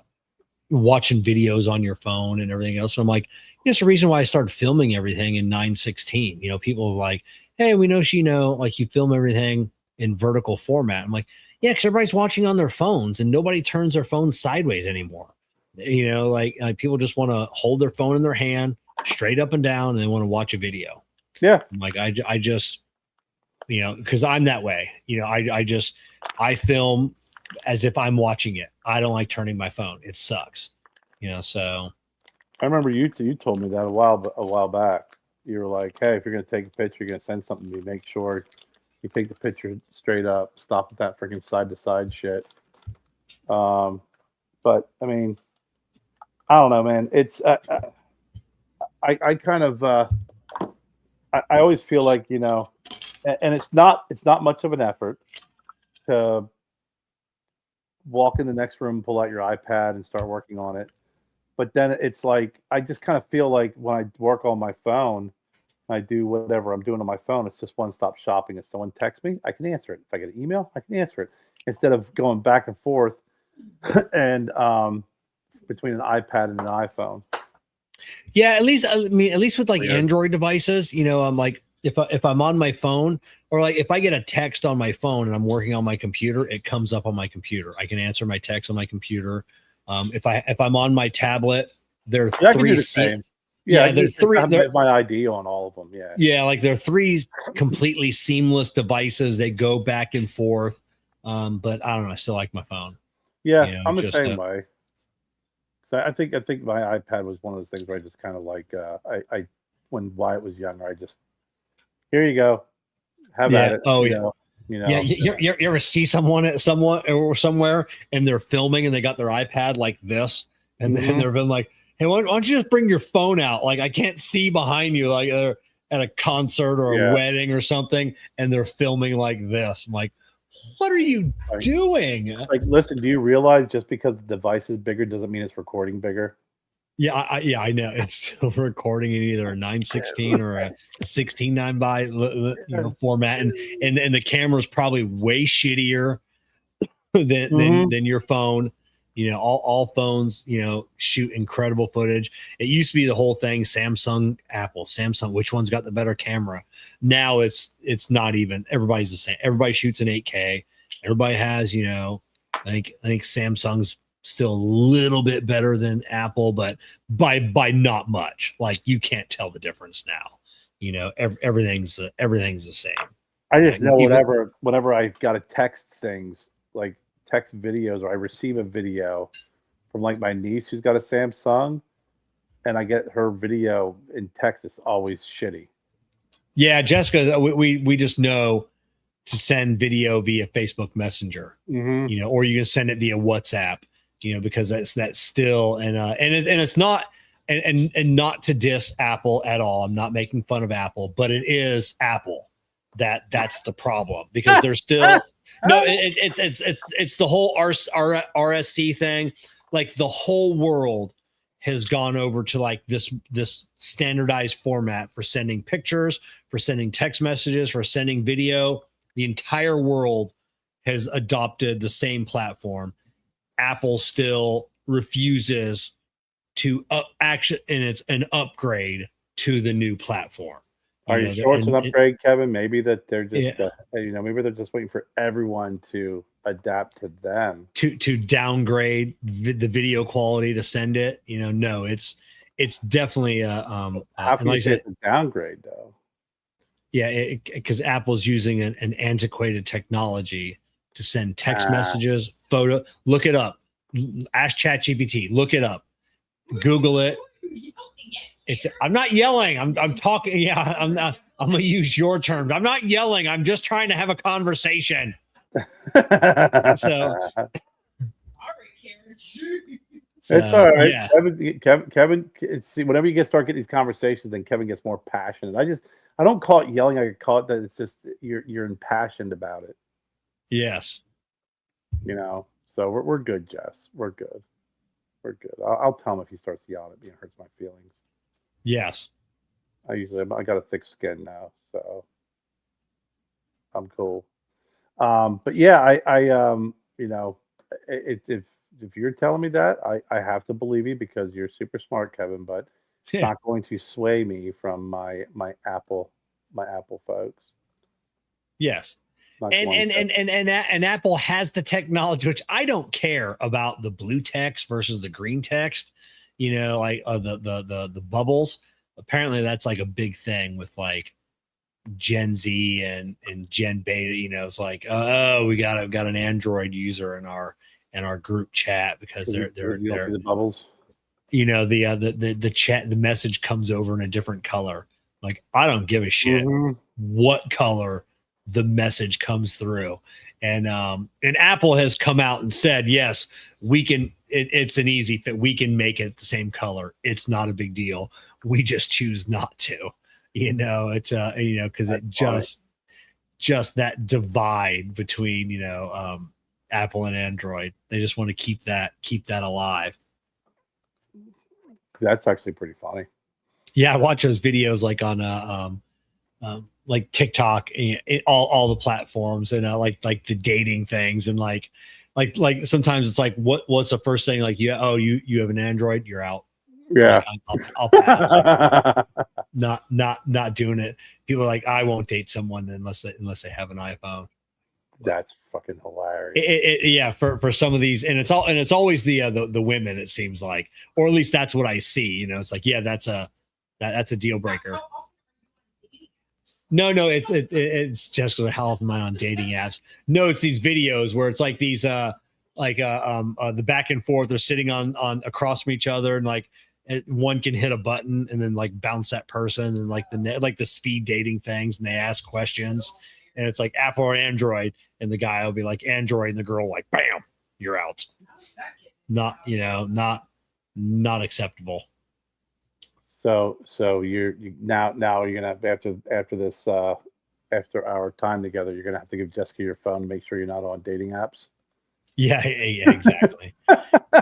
watching videos on your phone and everything else. So I'm like, it's the reason why I started filming everything in 9:16. You know, people are like, hey, we know like you film everything in vertical format. I'm like, yeah, because everybody's watching on their phones and nobody turns their phone sideways anymore. You know, like people just want to hold their phone in their hand straight up and down, and they want to watch a video. Yeah. I'm like, I just, you know, because I'm that way. You know, I film as if I'm watching it. I don't like turning my phone. It sucks. You know, so. I remember you told me that a while back. You were like, hey, if you're going to take a picture, you're going to send something to me, make sure you take the picture straight up, stop with that freaking side to side shit. But I mean, I don't know, man. It's I kind of I always feel like, you know, and it's not much of an effort to walk in the next room, pull out your iPad and start working on it. But then it's like, I just kind of feel like when I work on my phone, I do whatever I'm doing on my phone, it's just one-stop shopping. If someone texts me, I can answer it. If I get an email, I can answer it. Instead of going back and forth and between an iPad and an iPhone. Yeah, at least with like Android devices, you know, I'm like if I'm on my phone or like if I get a text on my phone and I'm working on my computer, it comes up on my computer. I can answer my text on my computer. If I'm on my tablet, there are three. Yeah, there's three. I have my ID on all of them. Yeah. Yeah, like there are three completely seamless devices. They go back and forth. But I don't know. I still like my phone. Yeah, You know, I'm the just, same way. So I think my iPad was one of those things where I just kind of like I when Wyatt was younger, I just here you go, have at it. Oh you yeah. know, you know. Yeah, you ever see someone or somewhere and they're filming and they got their iPad like this and then they're been like, hey, why don't you just bring your phone out? Like I can't see behind you, like they're at a concert or a wedding or something, and they're filming like this. I'm like, what are you doing? Like, listen, do you realize just because the device is bigger doesn't mean it's recording bigger? Yeah, I know. It's still recording in either a 916 or a 16:9 by format, and the camera's probably way shittier than your phone. You know, all phones, you know, shoot incredible footage. It used to be the whole thing, Samsung, Apple, Samsung, which one's got the better camera? Now it's not even, everybody's the same. Everybody shoots in 8K. Everybody has, you know, I think Samsung's still a little bit better than Apple, but by not much. Like you can't tell the difference now. You know, everything's the same. I just know whenever I got to text things, like text videos, or I receive a video from like my niece who's got a Samsung, and I get her video in text, it's always shitty. Yeah, Jessica, we just know to send video via Facebook Messenger, you know, or you can send it via WhatsApp, you know, because that's still and it's not and not to diss Apple at all. I'm not making fun of Apple, but it is Apple that's the problem, because they're still no, it's the whole RSC thing. Like the whole world has gone over to like this standardized format for sending pictures, for sending text messages, for sending video. The entire world has adopted the same platform. Apple still refuses to it's an upgrade to the new platform. Are you sure it's an upgrade, Kevin? Maybe that they're just, maybe they're just waiting for everyone to adapt to them. To downgrade the video quality to send it. You know, no, it's definitely how can you say it's a downgrade though? Yeah, because Apple's using an antiquated technology to send text messages, photo. Look it up. Ask ChatGPT. Look it up. Google it. I'm not yelling. I'm talking. Yeah, I'm not. I'm gonna use your terms. I'm not yelling. I'm just trying to have a conversation. So it's all right. Yeah. Kevin, see, whenever you start getting these conversations, then Kevin gets more passionate. I don't call it yelling. I call it that it's just you're impassioned about it. Yes. You know. So we're good, Jess. We're good. We're good. I'll tell him if he starts yelling at me. It hurts my feelings. Yes. I got a thick skin now, so I'm cool. But yeah, I you know, if you're telling me that, I have to believe you because you're super smart, Kevin. But it's not going to sway me from my Apple folks. Yes. And Apple has the technology, which I don't care about the blue text versus the green text, you know, like the bubbles. Apparently that's like a big thing with like Gen Z and Gen Beta, you know. It's like, oh, we got an Android user in our group chat because they're see the bubbles. You know, the chat, the message comes over in a different color. Like, I don't give a shit what color the message comes through. And Apple has come out and said, yes, we can, it's an easy fit. We can make it the same color. It's not a big deal. We just choose not to. It's because it just that divide between Apple and Android. They just want to keep that alive. That's actually pretty funny. Yeah, I watch those videos like on like TikTok, all the platforms, and like the dating things, and like sometimes it's like what's the first thing, like you have an Android, you're out. Yeah, like, I'll pass. not doing it. People are like, I won't date someone unless they have an iPhone. That's fucking hilarious. Yeah, for some of these, and it's always the women, it seems like, or at least that's what I see. It's like, yeah, that's a deal breaker. No, it's just because how often am I on dating apps? No, it's these videos where it's like these the back and forth. They're sitting on across from each other, and like one can hit a button and then like bounce that person, and like the speed dating things, and they ask questions, and it's like Apple or Android, and the guy will be like Android, and the girl like bam, you're out. Not acceptable. So you're now you're gonna have after this after our time together, you're gonna have to give Jessica your phone to make sure you're not on dating apps. Yeah, exactly.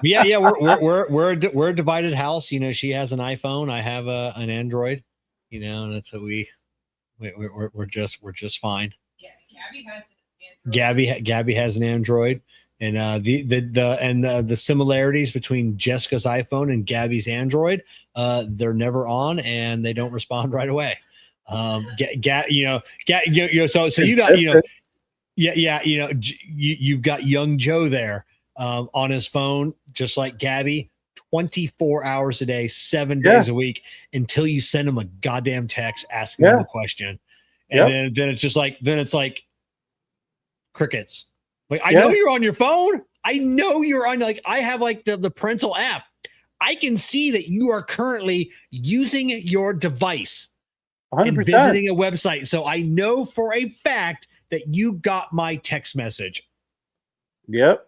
yeah. We're a divided house. She has an iPhone, I have an Android. And that's what we're just fine. Yeah, Gabby has an Android. Gabby has an Android, and the similarities between Jessica's iPhone and Gabby's Android, they're never on and they don't respond right away. So you got you've got young Joe there on his phone, just like Gabby, 24 hours a day, 7 days a week, until you send him a goddamn text asking him a question, and then it's just like crickets. Like, I know you're on your phone. I know you're on, like, I have like the parental app. I can see that you are currently using your device 100%. and visiting a website. So I know for a fact that you got my text message. Yep.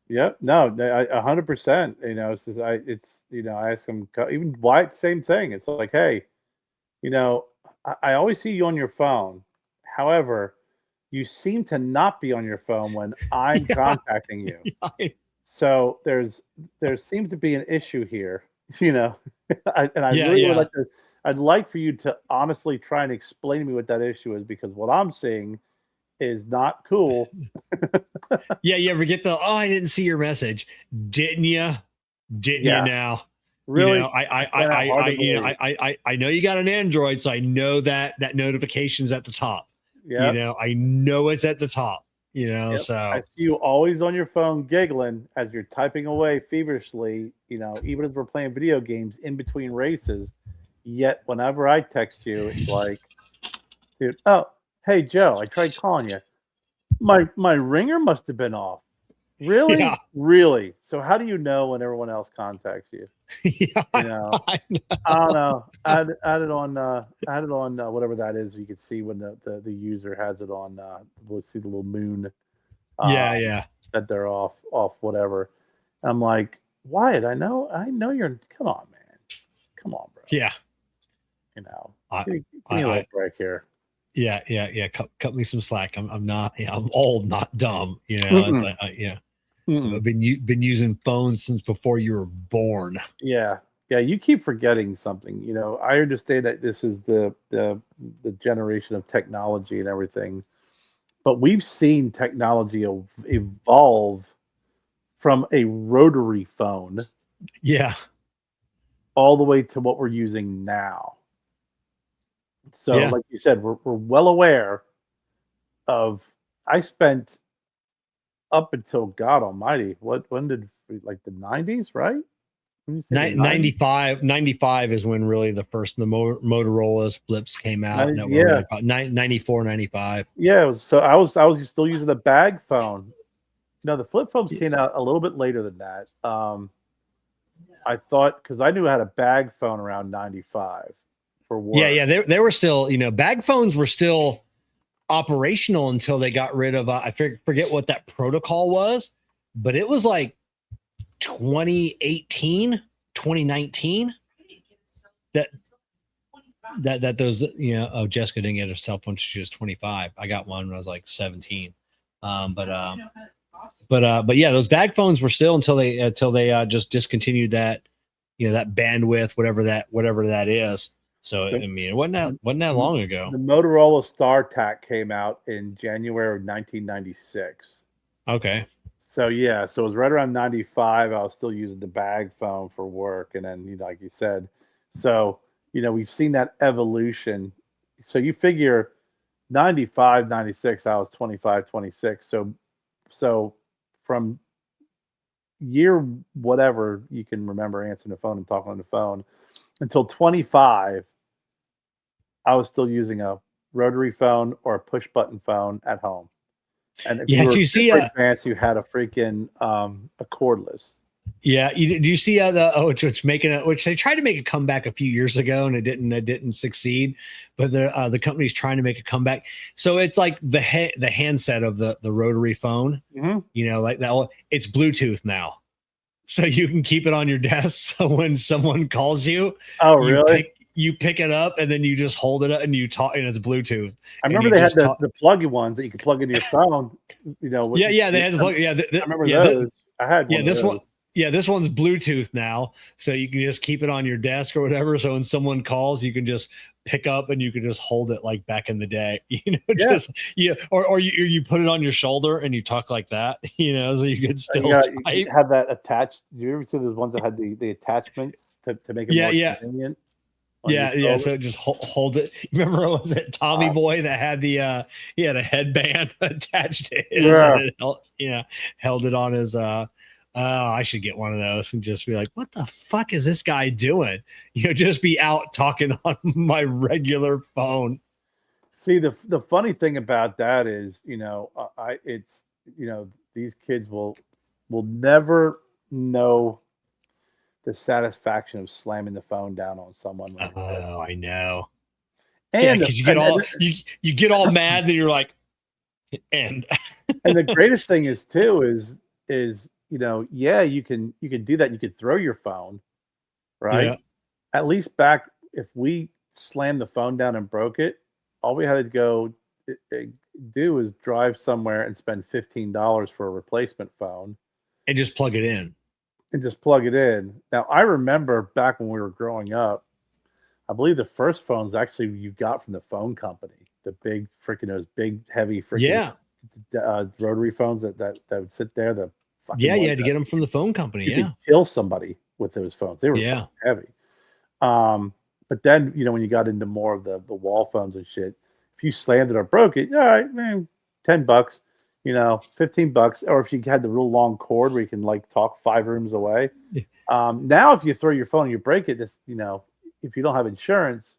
No, 100%. I ask them, even White, same thing. It's like, hey, I always see you on your phone. However, you seem to not be on your phone when I'm contacting you. So there seems to be an issue here, and I really would like to. I'd like for you to honestly try and explain to me what that issue is, because what I'm seeing is not cool. You ever get I didn't see your message, didn't you? You now? Really? I know you got an Android, so I know that notification's at the top. Yeah. I know it's at the top. So I see you always on your phone giggling as you're typing away feverishly, even as we're playing video games in between races. Yet whenever I text you, it's like, dude, oh, hey Joe, I tried calling you. My ringer must have been off. Really? Yeah. Really? So how do you know when everyone else contacts you? I don't know. Add it on whatever that is. You can see when the user has it on. Let's see the little moon. That they're off whatever. I'm like, Wyatt, I know you're. Come on, man. Come on, bro. Yeah. Give me a little break here. Yeah. Cut me some slack. I'm not. I'm old, not dumb. I've been using phones since before you were born. Yeah. You keep forgetting something. I understand that this is the generation of technology and everything, but we've seen technology evolve from a rotary phone, all the way to what we're using now. So, like you said, we're well aware of. I spent up until God Almighty. When did like the 90s, right? 95 is when really the Motorola's flips came out. And really about 94, 95. Yeah, I was still using the bag phone. The flip phones came out a little bit later than that. I thought, because I knew I had a bag phone around 95 for work. They were still, bag phones were still operational until they got rid of I forget what that protocol was, but it was like 2018, 2019 that that those, you know, oh, Jessica didn't get a cell phone till she was 25. I got one when I was like 17. But yeah, those bag phones were still until they just discontinued that, you know, that bandwidth, whatever that is. So I mean, it wasn't that long ago. The Motorola StarTAC came out in January of 1996. Okay. So yeah, so it was right around 95. I was still using the bag phone for work, and then, you know, like you said, so, you know, we've seen that evolution. So you figure 95, 96, I was 25, 26. So from year whatever you can remember answering the phone and talking on the phone until 25, I was still using a rotary phone or a push button phone at home. And if Yeah, you were do you see advanced, you had a freaking a cordless. Yeah, do you see which they tried to make a comeback a few years ago and it didn't succeed, but the company's trying to make a comeback. So it's like the handset of the rotary phone, Mm-hmm. you know, like that. It's Bluetooth now, so you can keep it on your desk. So when someone calls you, Oh, really? You pick it up and then you just hold it up and you talk, and it's Bluetooth. I remember they had the pluggy ones that you could plug into your phone. You know. Yeah, they had the plug. Yeah, I remember those. I had one. Yeah, this one. Yeah, this one's Bluetooth now, so you can just keep it on your desk or whatever. So when someone calls, you can just pick up and you can just hold it like back in the day, you know. Just or you put it on your shoulder and you talk like that, you know, so you could still you have that attached. Do you ever see those ones that had the attachments to make it more convenient? Yeah. So just hold it. Remember, was it Tommy Boy that had he had a headband attached to his, and it held it on his I should get one of those and just be like, what the fuck is this guy doing? You know, just be out talking on my regular phone. See, the funny thing about that is, you know, it's, you know, these kids will never know the satisfaction of slamming the phone down on someone. Oh, I know. And because you get all mad that you're like, and the greatest thing is too is you know, you can do that. You could throw your phone, right? Yeah. At least back, if we slammed the phone down and broke it, all we had to go do is drive somewhere and spend $15 for a replacement phone. And just plug it in. Now, I remember back when we were growing up, I believe the first phones actually you got from the phone company, the big freaking, those big, heavy freaking rotary phones that would sit there. You had to get them from the phone company. You could kill somebody with those phones. They were heavy. But then, you know, when you got into more of the wall phones and shit, if you slammed it or broke it, all right, man, $10, you know, $15. Or if you had the real long cord where you can like talk 5 rooms away. Now, if you throw your phone and you break it, you know, if you don't have insurance,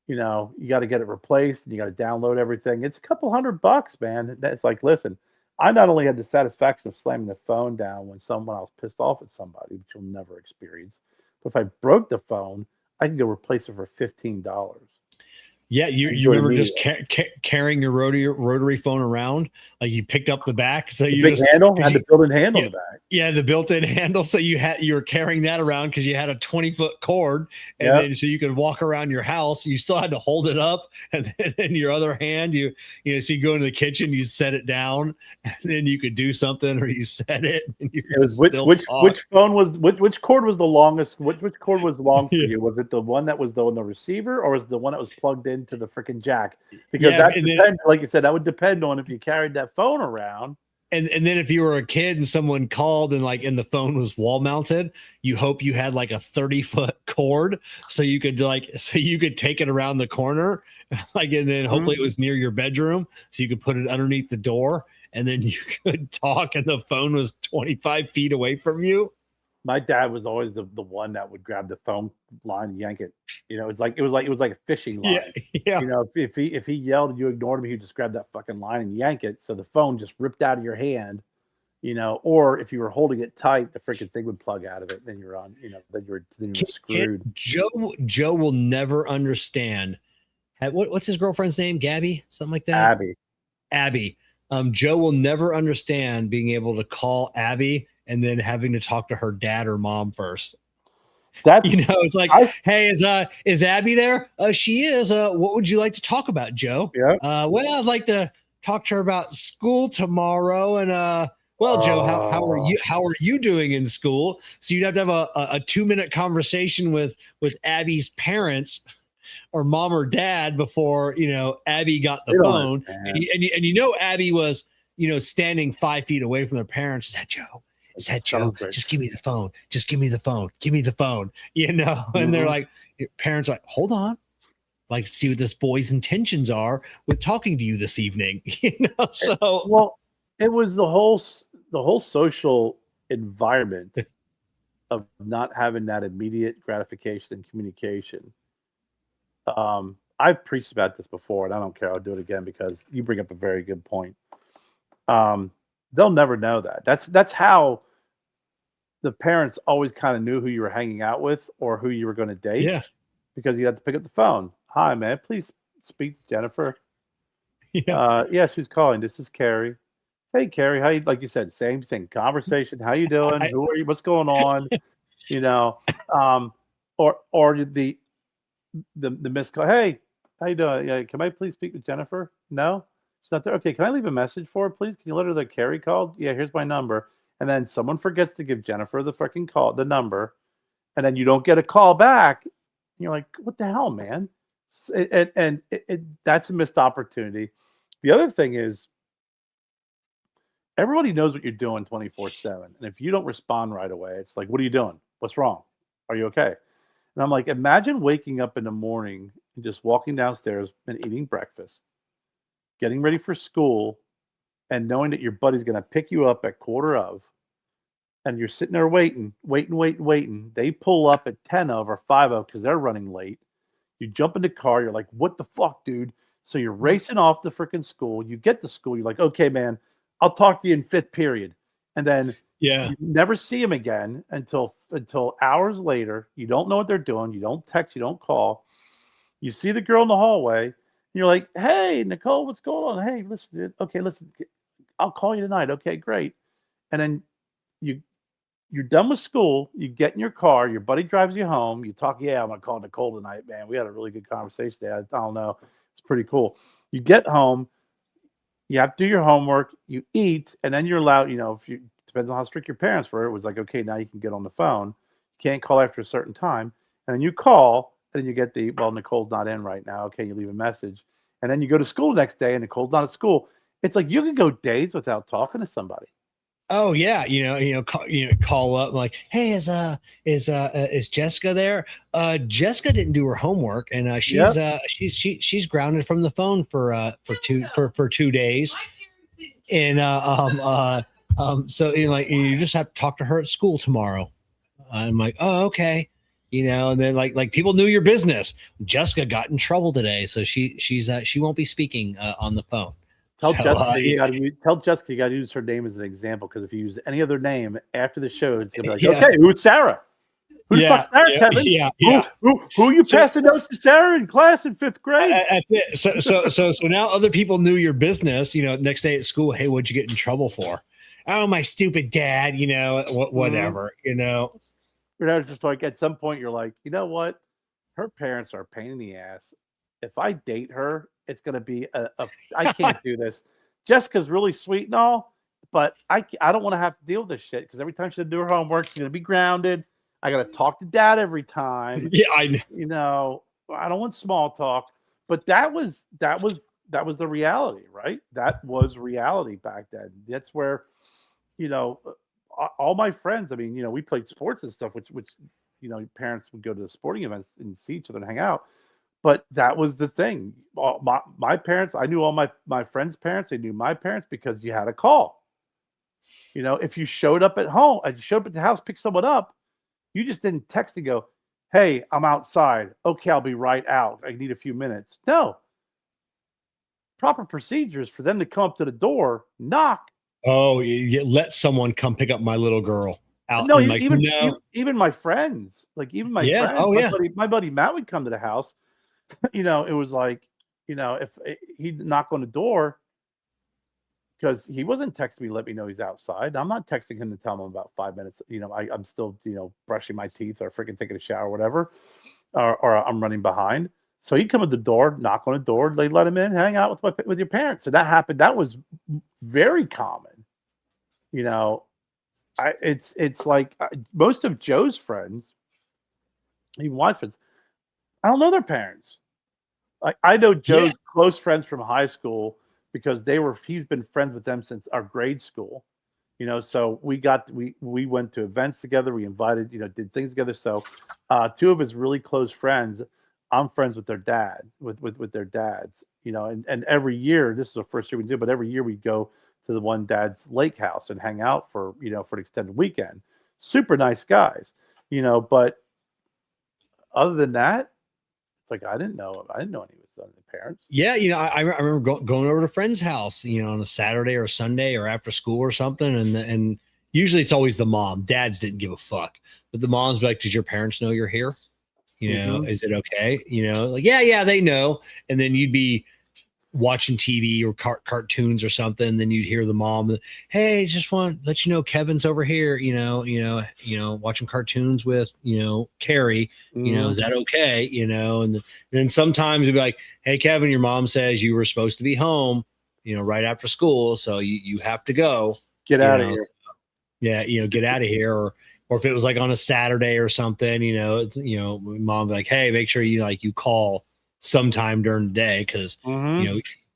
you know, you got to get it replaced and you got to download everything. It's a couple $100, man. That's like, listen, I not only had the satisfaction of slamming the phone down when I was pissed off at somebody, which you'll never experience, but if I broke the phone, I could go replace it for $15. Yeah, you remember just carrying your rotary phone around, like you picked up the back, so you big handle had the built-in handle in the back. Yeah, the built-in handle. So you were carrying that around because you had a 20-foot cord, and then so you could walk around your house. You still had to hold it up, and then in your other hand, so you go into the kitchen, you set it down, and then you could do something, or you set it. And which phone was which cord was the longest? Which cord was long for you? Was it the one that was on the receiver, or was it the one that was plugged into the freaking jack? Because that depends, like you said, that would depend on if you carried that phone around. And then if you were a kid and someone called and the phone was wall mounted, you hope you had like a 30-foot cord so you could take it around the corner, and then hopefully it was near your bedroom so you could put it underneath the door and then you could talk and the phone was 25 feet away from you. My dad was always the one that would grab the phone line and yank it. You know, it was like a fishing line. Yeah. You know, if he yelled and you ignored him, he'd just grab that fucking line and yank it. So the phone just ripped out of your hand. You know, or if you were holding it tight, the freaking thing would plug out of it. Then you're on. You know, then you're screwed. Joe will never understand. What's his girlfriend's name? Gabby, something like that. Abby. Joe will never understand being able to call Abby and then having to talk to her dad or mom first. That's It's like, I- hey, is Abby there? She is. What would you like to talk about, Joe? Yeah. Well, I'd like to talk to her about school tomorrow. And well, Joe, how are you? How are you doing in school? So you'd have to have a 2-minute conversation with Abby's parents, or mom or dad, before Abby got the They don't phone. understand. And Abby was standing 5 feet away from their parents. Is that Joe? Is that Joe? Sounds like- Just give me the phone. Just give me the phone. Give me the phone. And they're Mhm. like, your parents are like, hold on. Like, see what this boy's intentions are with talking to you this evening. So Well, it was the whole social environment of not having that immediate gratification and communication. I've preached about this before, and I don't care. I'll do it again because you bring up a very good point. They'll never know that. That's how the parents always kind of knew who you were hanging out with or who you were going to date. yeah. Because you had to pick up the phone. Hi, man. Please speak to Jennifer. Yeah. Yes, who's calling? This is Carrie. Hey, Carrie. How you? Like you said, same thing. Conversation. How you doing? Who are you? What's going on? Or the missed call. Hey, how you doing? Yeah, can I please speak with Jennifer? No, she's not there. Okay, can I leave a message for her, please? Can you let her know that Carrie called? Yeah, here's my number. And then someone forgets to give Jennifer the freaking call, the number, and then you don't get a call back. You're like, what the hell, man? That's a missed opportunity. The other thing is, everybody knows what you're doing 24/7. And if you don't respond right away, it's like, what are you doing? What's wrong? Are you okay? And I'm like, imagine waking up in the morning and just walking downstairs and eating breakfast, getting ready for school, and knowing that your buddy's going to pick you up at quarter of, and you're sitting there waiting. They pull up at 10 of or 5 of because they're running late. You jump in the car. You're like, what the fuck, dude? So you're racing off to freaking school. You get to school. You're like, okay, man, I'll talk to you in 5th period. And then Yeah. you never see them again until hours later. You don't know what they're doing. You don't text. You don't call. You see the girl in the hallway. And you're like, hey, Nicole, what's going on? Hey, listen, dude. Okay, listen. I'll call you tonight. Okay, great. And then you're done with school. You get in your car. Your buddy drives you home. You talk. Yeah, I'm gonna call Nicole tonight, man. We had a really good conversation today. I don't know. It's pretty cool. You get home. You have to do your homework. You eat, and then you're allowed. If you depends on how strict your parents were. It was like, okay, now you can get on the phone. You can't call after a certain time, and then you call, and then you get Nicole's not in right now. Okay, you leave a message, and then you go to school the next day, and Nicole's not at school. It's like you can go days without talking to somebody. Oh yeah, call up like, hey, is Jessica there? Jessica didn't do her homework, and she's grounded from the phone for 2 days, and so you just have to talk to her at school tomorrow. I'm like, oh okay, and then like people knew your business. Jessica got in trouble today, so she won't be speaking on the phone. Tell Jessica you got to use her name as an example, because if you use any other name after the show, it's gonna be like, okay, who's Sarah? Who the fuck's Sarah, Kevin? Yeah. Who you passing notes to Sarah in class in 5th grade? That's it. So now other people knew your business. Next day at school, hey, what'd you get in trouble for? Oh, my stupid dad. Whatever. Just like at some point you're like, you know what? Her parents are a pain in the ass. If I date her, it's going to be I can't do this. Jessica's really sweet and all, but I don't want to have to deal with this shit, because every time she does her homework, she's going to be grounded. I got to talk to dad every time. Yeah, I know. I don't want small talk, but that was the reality, right? That was reality back then. That's where, all my friends, I mean, we played sports and stuff, which parents would go to the sporting events and see each other and hang out. But that was the thing. My parents, I knew all my friends' parents. They knew my parents because you had a call. If you showed up at home, you showed up at the house, pick someone up, you just didn't text and go, hey, I'm outside. Okay, I'll be right out. I need a few minutes. No. Proper procedures for them to come up to the door, knock. Oh, you let someone come pick up my little girl out. No, and even my friends, friends. Oh, yeah. My buddy Matt would come to the house. It was like, if he'd knock on the door, because he wasn't texting me, let me know he's outside. I'm not texting him to tell him about 5 minutes. I'm still, brushing my teeth or freaking taking a shower or whatever, or I'm running behind. So he'd come at the door, knock on the door, they let him in, hang out with your parents. So that happened. That was very common. It's like most of Joe's friends, even White's friends, I don't know their parents. Like I know Joe's close friends from high school because he's been friends with them since our grade school. So we went to events together, we invited, did things together. So two of his really close friends, I'm friends with their dad, with their dads, and every year, this is the first year we do, but every year we go to the one dad's lake house and hang out for an extended weekend. Super nice guys, but other than that, it's like I didn't know any of his parents. Yeah, I remember going over to a friend's house, on a Saturday or a Sunday or after school or something, and usually it's always the mom. Dads didn't give a fuck, but the mom's be like, "Does your parents know you're here? Is it okay?" Like, yeah, they know. And then you'd be watching TV or cartoons or something, then you'd hear the mom, "Hey, just want to let you know Kevin's over here, watching cartoons with, Carrie, is that okay?" And then sometimes it'd be like, "Hey, Kevin, your mom says you were supposed to be home, right after school, so you have to go. Get out of here." Yeah, get out of here. Or if it was like on a Saturday or something, mom be like, "Hey, make sure you call sometime during the day because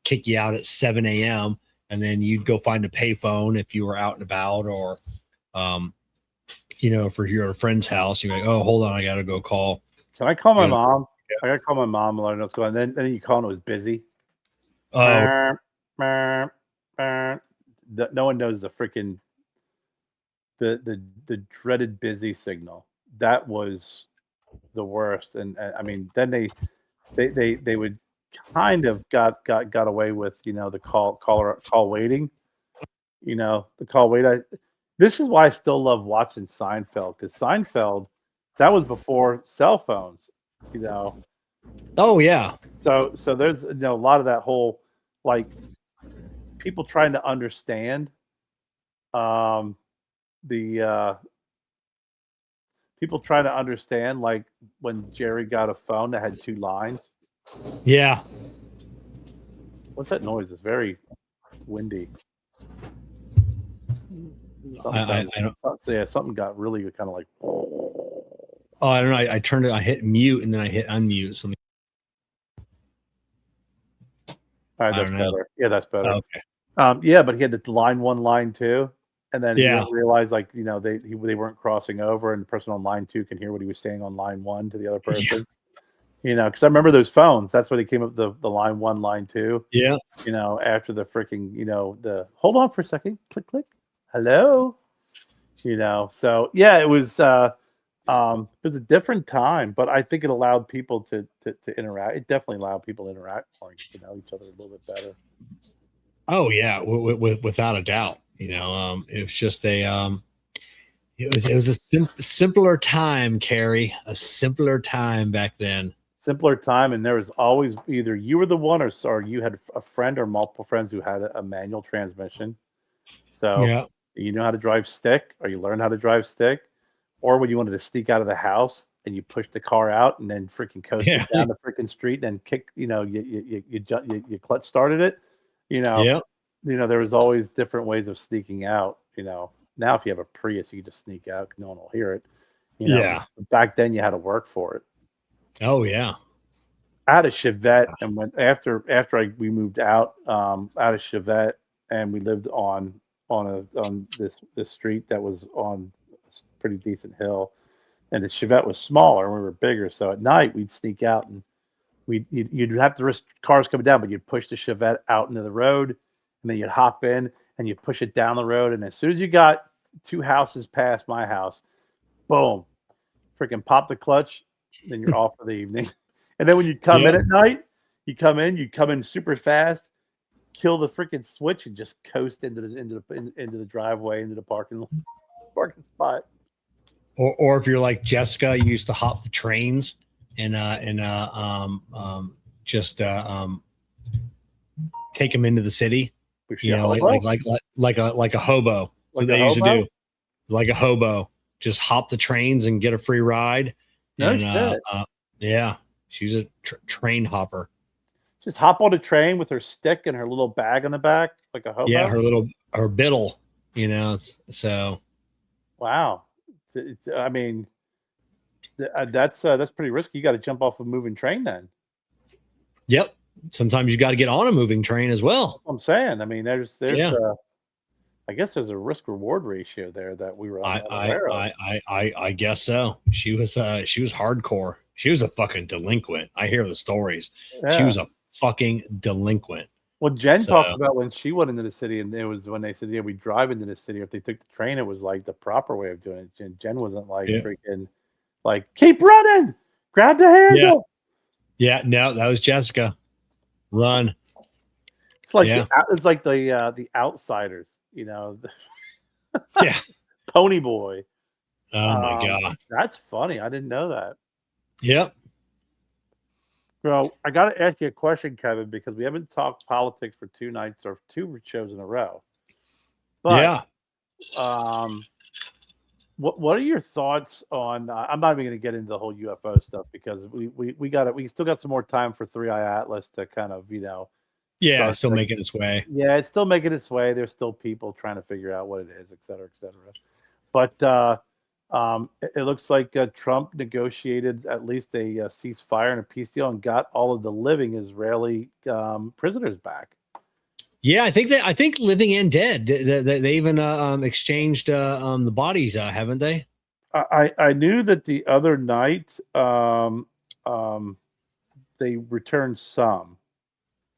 kick you out at 7 a.m. and then you'd go find a payphone if you were out and about, or if you're at a friend's house, you're like, "Oh, hold on, I gotta go call." Can I call my mom? Yeah. I gotta call my mom and let her know what's going on. Then you call and it was busy. Oh, no one knows the freaking the dreaded busy signal. That was the worst. And I mean, then they would kind of got away with the call waiting. The call wait. This is why I still love watching Seinfeld, because Seinfeld, that was before cell phones. Oh yeah. So there's a lot of that whole like people trying to understand people trying to understand, like when Jerry got a phone that had 2 lines. Yeah. What's that noise? It's very windy. I don't. Yeah, something got really kind of like. Oh, I don't know. I turned it. I hit mute and then I hit unmute. So All right, that's better. Yeah, that's better. Okay. Yeah, but he had the line 1, line 2, and then he Yeah. didn't realize they weren't crossing over, and the person on line 2 can hear what he was saying on line 1 to the other person. Because I remember those phones. That's when he came up the line 1, line 2. Yeah. After the freaking the hold on for a second, click click, hello. So yeah, it was a different time, but I think it allowed people to interact. It definitely allowed people to interact more, to know each other a little bit better. Oh yeah, without a doubt. It was just a it was a simpler time, Carrie. A simpler time back then. Simpler time, and there was always either you were the one or you had a friend or multiple friends who had a manual transmission. So Yeah. you know how to drive stick, or you learn how to drive stick, or when you wanted to sneak out of the house and you push the car out and then freaking coasted down the freaking street and kick, you clutch started it. There was always different ways of sneaking out. Now if you have a Prius, you can just sneak out, no one will hear it. Yeah. Back then you had to work for it. Oh yeah. I had a Chevette, and when after we moved out of Chevette, and we lived on this street that was on a pretty decent hill, and the Chevette was smaller and we were bigger. So at night we'd sneak out and you'd have to risk cars coming down, but you'd push the Chevette out into the road, and then you'd hop in and you'd push it down the road, and as soon as you got 2 houses past my house, boom, freaking pop the clutch, then you're off for the evening. And then when you come in at night, you come in super fast, kill the freaking switch, and just coast into the driveway, into the parking spot. Or if you're like Jessica, you used to hop the trains and just take them into the city. Was she You a know, hobo? like a hobo. That's Like what a they used to hobo? do. Like a hobo, just hop the trains and get a free ride. No And shit. yeah, she's a train hopper. Just hop on a train with her stick and her little bag on the back, like a hobo. Yeah, her biddle. You know, so Wow. I mean, that's pretty risky. You got to jump off a moving train then. yep. Sometimes you got to get on a moving train as well. That's what I'm saying. I mean, there's Yeah. I guess there's a risk reward ratio there that we were I unaware of. I guess so. She was hardcore. She was a fucking delinquent. I hear the stories. She Yeah. was a fucking delinquent. Well, Jen So- talked about when she went into the city, and it was when they said, "Yeah, we drive into the city." Or if they took the train, it was like the proper way of doing it. Jen wasn't like Yeah. freaking, like keep running, grab the handle. Yeah, no, that was Jessica. Run. It's like Yeah. the Outsiders, you know, Yeah. Pony Boy. Oh my god. That's funny. I didn't know that. Yep. Bro, I got to ask you a question, Kevin, because we haven't talked politics for 2 nights or 2 shows in a row. But, yeah. what are your thoughts on? I'm not even going to get into the whole UFO stuff because we still got some more time for 3i Atlas to kind of Yeah. start Still things. making its way. Yeah, it's still making its way. There's still people trying to figure out what it is, et cetera, et cetera. But it looks like Trump negotiated at least a ceasefire and a peace deal and got all of the living Israeli prisoners back. Yeah, I think living and dead. They even exchanged the bodies, haven't they? I knew that the other night they returned some.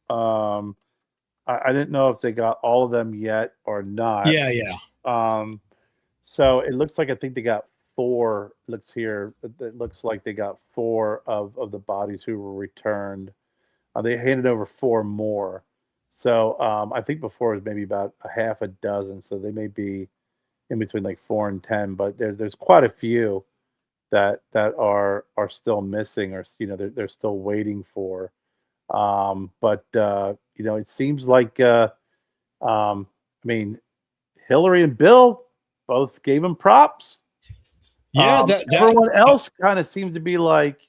I didn't know if they got all of them yet or not. Yeah, yeah. So it looks like I think they got 4. Looks here. It looks like they got 4 of the bodies who were returned. They handed over 4 more. So I think before it was maybe about a half a dozen. So they may be in between like 4 and 10. But there's quite a few that are still missing or they're still waiting for. But it seems like I mean Hillary and Bill both gave him props. Yeah, everyone else kind of seems to be like,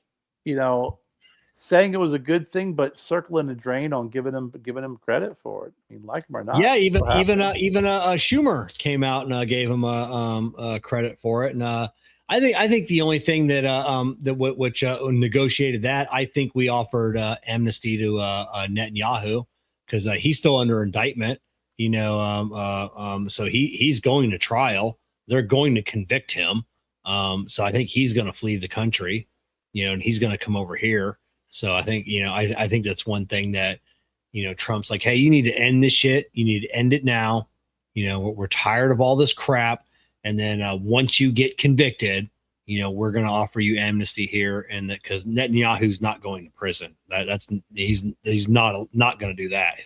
saying it was a good thing, but circling the drain on giving him credit for it. I mean, like him or not. Yeah, even Schumer came out and gave him credit for it. And I think the only thing that which negotiated that, I think we offered amnesty to Netanyahu because he's still under indictment. So he's going to trial. They're going to convict him. So I think he's going to flee the country, and he's going to come over here. So I think, I think that's one thing that, Trump's like, hey, you need to end this shit. You need to end it now. We're tired of all this crap. And then once you get convicted, we're going to offer you amnesty here. And that because Netanyahu's not going to prison. He's not going to do that.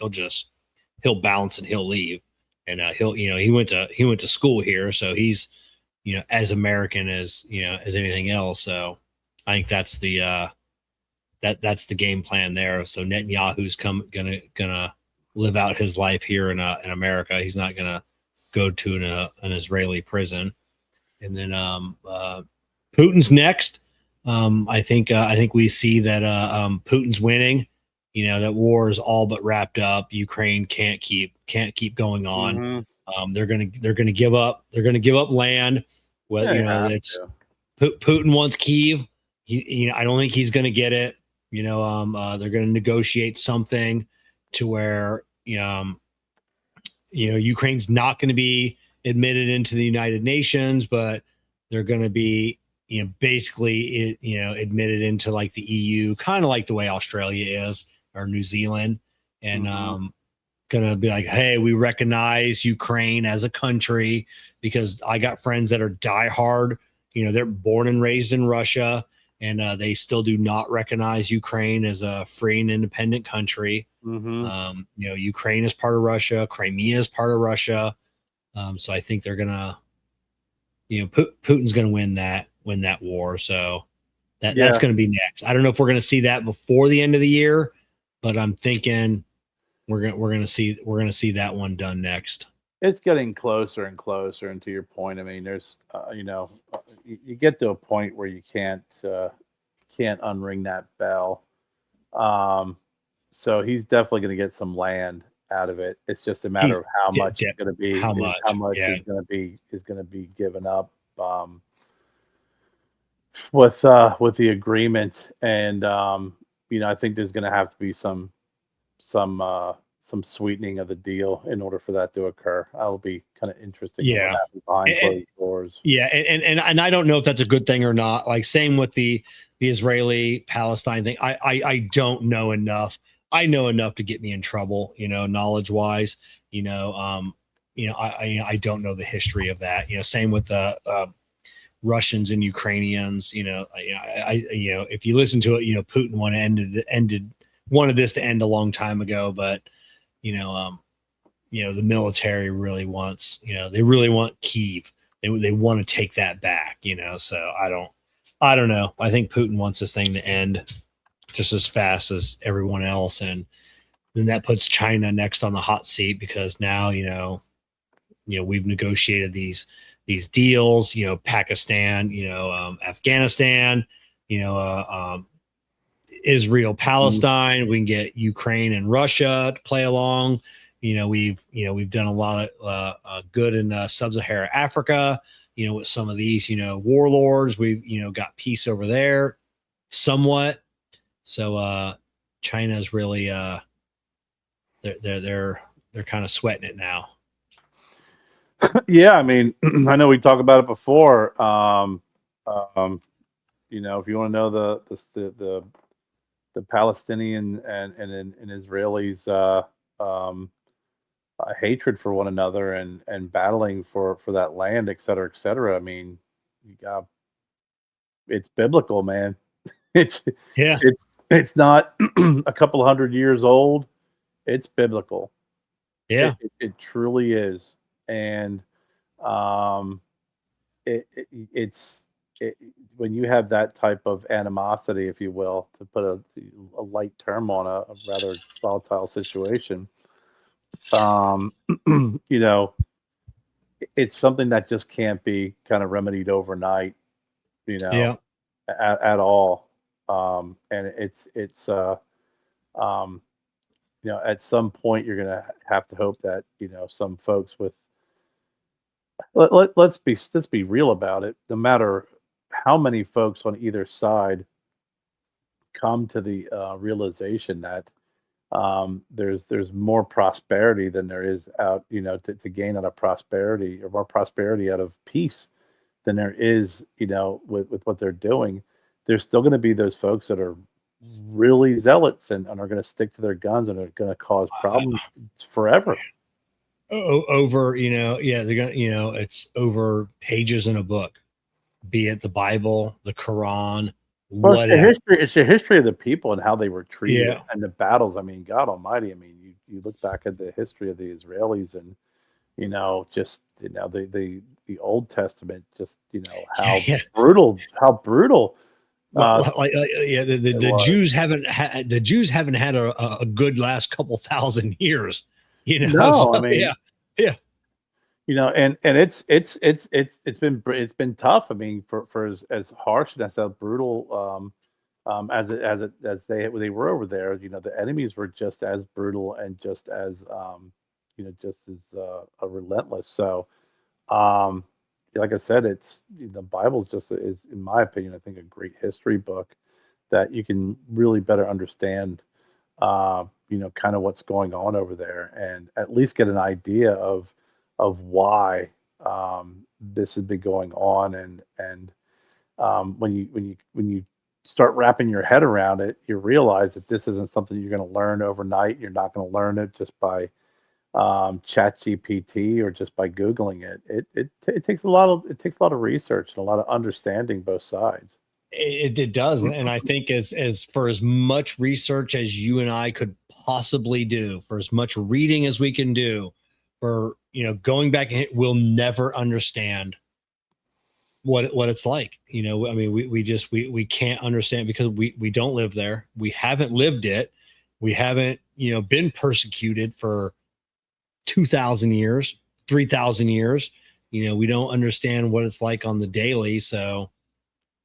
He'll bounce and he'll leave. And he went to school here. So he's, as American as anything else. So I think that's the game plan there. So Netanyahu's gonna live out his life here in America. He's not gonna go to an Israeli prison. And then Putin's next. I think we see that Putin's winning. That war is all but wrapped up. Ukraine can't keep going on. Mm-hmm. They're gonna give up. They're gonna give up land. Well, it's Putin wants Kyiv. I don't think he's gonna get it. They're going to negotiate something to where, Ukraine's not going to be admitted into the United Nations, but they're going to be, basically, admitted into like the EU, kind of like the way Australia is or New Zealand. And going to be like, hey, we recognize Ukraine as a country because I got friends that are diehard, they're born and raised in Russia. And they still do not recognize Ukraine as a free and independent country. Mm-hmm. Ukraine is part of Russia. Crimea is part of Russia. So I think they're gonna, Putin's gonna win that war. So that's gonna be next. I don't know if we're gonna see that before the end of the year, but I'm thinking we're gonna see that one done next. It's getting closer and closer. And to your point, I mean, there's you get to a point where you can't unring that bell. So he's definitely going to get some land out of it. It's just a matter of how much is going to be, how much is going to be given up with the agreement. And I think there's going to have to be some sweetening of the deal in order for that to occur. That'll be kind of interesting. Yeah, behind closed doors. Yeah, and I don't know if that's a good thing or not. Like same with the Israeli Palestine thing. I don't know enough. I know enough to get me in trouble, knowledge wise. I don't know the history of that. Same with the Russians and Ukrainians. If you listen to it, Putin wanted this to end a long time ago, but the military really wants, they really want Kyiv. They want to take that back, so I don't know. I think Putin wants this thing to end just as fast as everyone else. And then that puts China next on the hot seat because now, we've negotiated these deals, Pakistan, Afghanistan, Israel, Palestine. We can get Ukraine and Russia to play along. We've done a lot of good in sub-Saharan Africa. With some of these, warlords, we've got peace over there, somewhat. So China's really they're kind of sweating it now. Yeah, I mean, I know we talked about it before. If you want to know the Palestinian and Israelis hatred for one another and battling for that land, et cetera, et cetera. I mean, it's biblical, man. It's not a couple hundred years old. It's biblical. Yeah, it truly is. And it's when you have that type of animosity, if you will, to put a light term on a rather volatile situation, it's something that just can't be kind of remedied overnight, at all. And it's at some point you're going to have to hope that, some folks with, let's be real about it. No matter how many folks on either side come to the realization that there's more prosperity than there is out, to gain out of prosperity, or more prosperity out of peace than there is, with what they're doing. There's still going to be those folks that are really zealots and are going to stick to their guns and are going to cause problems forever. Over, they're gonna, it's over pages in a book, be it the Bible, the Quran, whatever. It's the history of the people and how they were treated and the battles. I mean, God Almighty. I mean, you look back at the history of the Israelis and the Old Testament, how brutal. The Jews haven't had a good last couple thousand years. No, so, I mean, yeah. And it's been tough. I mean, for as harsh and as brutal as they were over there, the enemies were just as brutal and just as relentless. So, like I said, it's the Bible is, in my opinion, I think a great history book that you can really better understand. Kind of what's going on over there, and at least get an idea of why this has been going on. And when you start wrapping your head around it, you realize that this isn't something you're going to learn overnight. You're not going to learn it just by chat GPT or just by Googling it. It takes a lot of research and a lot of understanding both sides. It does. And I think as for as much research as you and I could possibly do, for as much reading as we can do, for going back, we'll never understand what it's like. I mean, we can't understand because we don't live there. We haven't lived it. We haven't been persecuted for 2,000 years, 3,000 years. We don't understand what it's like on the daily. So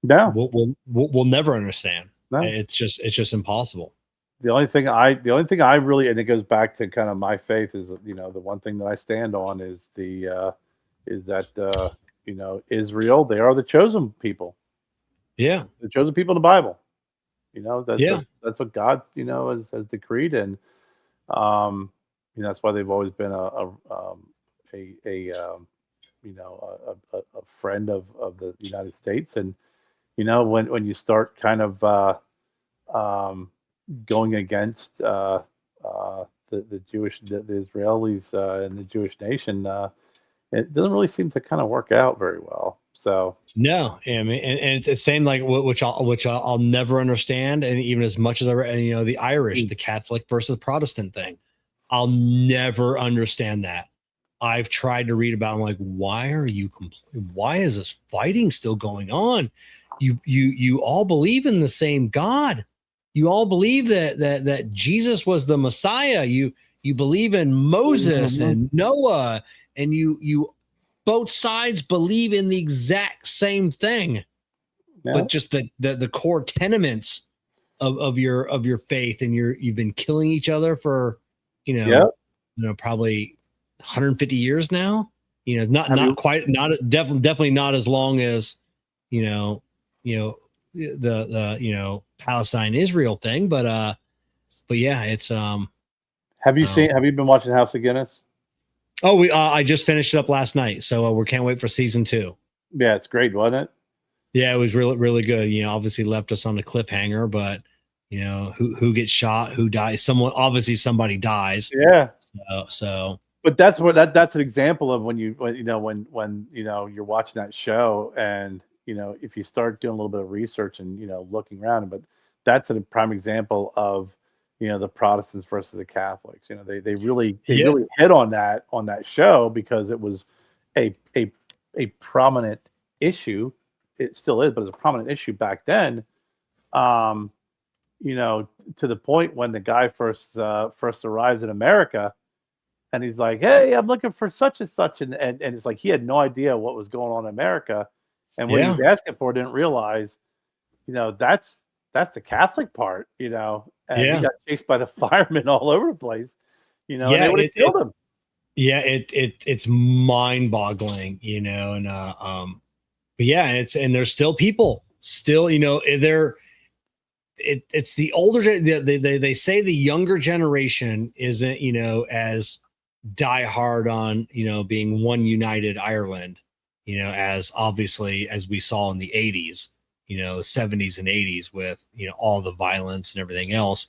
No, we'll never understand. no. It's just impossible. The only thing I really, and it goes back to kind of my faith, is the one thing that I stand on is that Israel, they are the chosen people, Yeah. the chosen people in the Bible. Yeah. That's what God has decreed, and that's why they've always been a friend of the United States. And when you start kind of going against the Israelis and the Jewish nation, it doesn't really seem to kind of work out very well. So No, I mean, and it's the same, like which I'll never understand. And even as much as the Irish, the Catholic versus Protestant thing, I'll never understand that. I've tried to read about. I'm like, why is this fighting still going on? You all believe in the same God. You all believe that Jesus was the Messiah. You believe in Moses and Noah, and you both sides believe in the exact same thing, but just the core tenements of your faith, and you've been killing each other for probably 150 years now. Definitely not as long as the Palestine Israel thing, but yeah, it's have you been watching House of Guinness? Oh, I just finished it up last night, so we can't wait for season 2. Yeah, it's great, wasn't it? Yeah, it was really, really good. Obviously left us on a cliffhanger, but who gets shot, who dies? Somebody dies. Yeah. So. But that's an example of when you're watching that show, and if you start doing a little bit of research and looking around, but that's a prime example of the Protestants versus the Catholics. They really hit on that show, because it was a prominent issue. It still is, but it's a prominent issue back then. To the point when the guy first arrives in America, and he's like, "Hey, I'm looking for such and such," and it's like he had no idea what was going on in America, and what he was asking for, didn't realize, that's the Catholic part, and he got chased by the firemen all over the place, and they would have killed him. Yeah, it's mind-boggling, and but yeah, and there's still people, it's the older, they say the younger generation isn't, as diehard on, being one united Ireland, as obviously as we saw in the 80s, the 70s and 80s with, all the violence and everything else.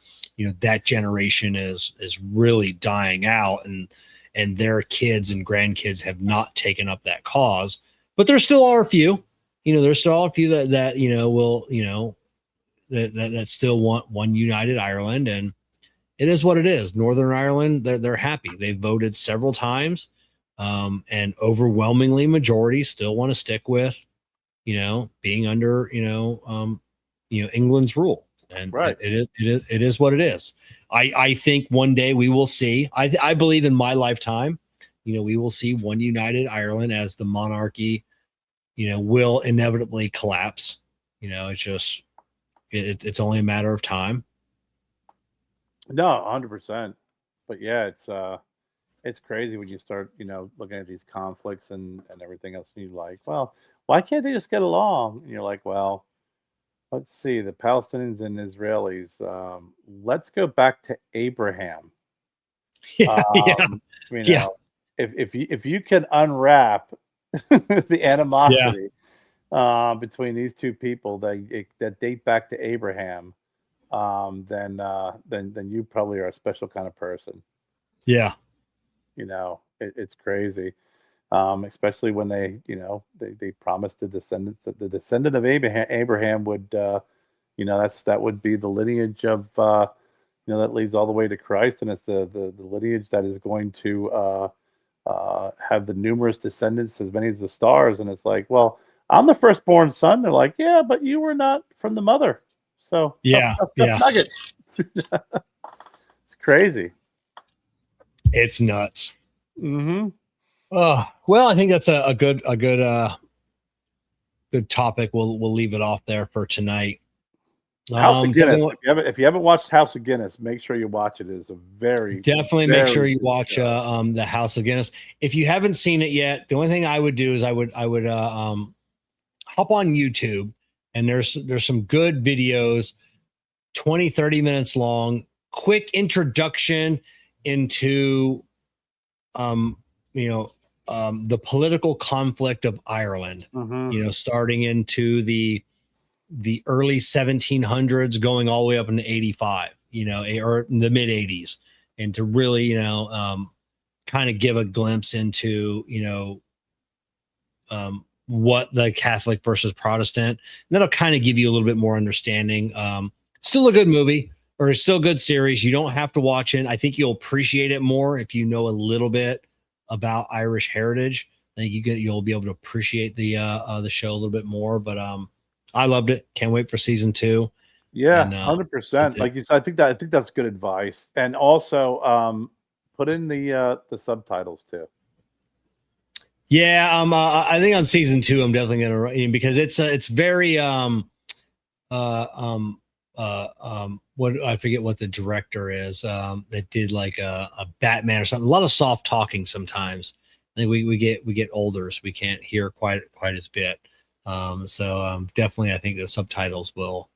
That generation is really dying out, and their kids and grandkids have not taken up that cause. But there still are a few, that will, that still want one united Ireland, and it is what it is. Northern Ireland, they're happy. They've voted several times, and overwhelmingly majority still want to stick with, being under, England's rule. And right. It is what it is. I think one day we will see. I believe in my lifetime, we will see one united Ireland, as the monarchy, will inevitably collapse. It's just it's only a matter of time. No, 100%. But yeah, it's crazy when you start, looking at these conflicts and everything else, and you're like, well, why can't they just get along? And you're like, well, let's see, the Palestinians and Israelis. Let's go back to Abraham. If you can unwrap the animosity between these two people that date back to Abraham, then you probably are a special kind of person. Yeah. It's crazy. Especially when they promised the descendant of Abraham would, that would be the lineage of, that leads all the way to Christ, and it's the lineage that is going to have the numerous descendants, as many as the stars. And it's like, well, I'm the firstborn son. They're like, yeah, but you were not from the mother. So yeah. nuggets. It's crazy. It's nuts. Mm-hmm. Well, I think that's a good topic. We'll leave it off there for tonight. House of Guinness. Definitely, If you haven't watched House of Guinness, make sure you watch it. It is a definitely make sure you good watch show. the House of Guinness. If you haven't seen it yet, the only thing I would do is I would hop on YouTube, and there's some good videos, 20-30 minutes long, quick introduction into the political conflict of Ireland, Mhm. Starting into the early 1700s, going all the way up into 85, or in the mid 80s, and to really, kind of give a glimpse into, what the Catholic versus Protestant, and that'll kind of give you a little bit more understanding. Still a good movie, or still a good series. You don't have to watch it. I think you'll appreciate it more if you know a little bit about Irish heritage. I think you'll be able to appreciate the show a little bit more. But I loved it. Can't wait for season 2. Yeah, And, 100%. Like you said, I think that's good advice. And also, put in the subtitles too. Yeah, I think on season 2, I'm definitely gonna, because it's very what, I forget what the director is, that did like a Batman or something. A lot of soft talking sometimes. I think we get older, so we can't hear quite as bit. So definitely, I think the subtitles will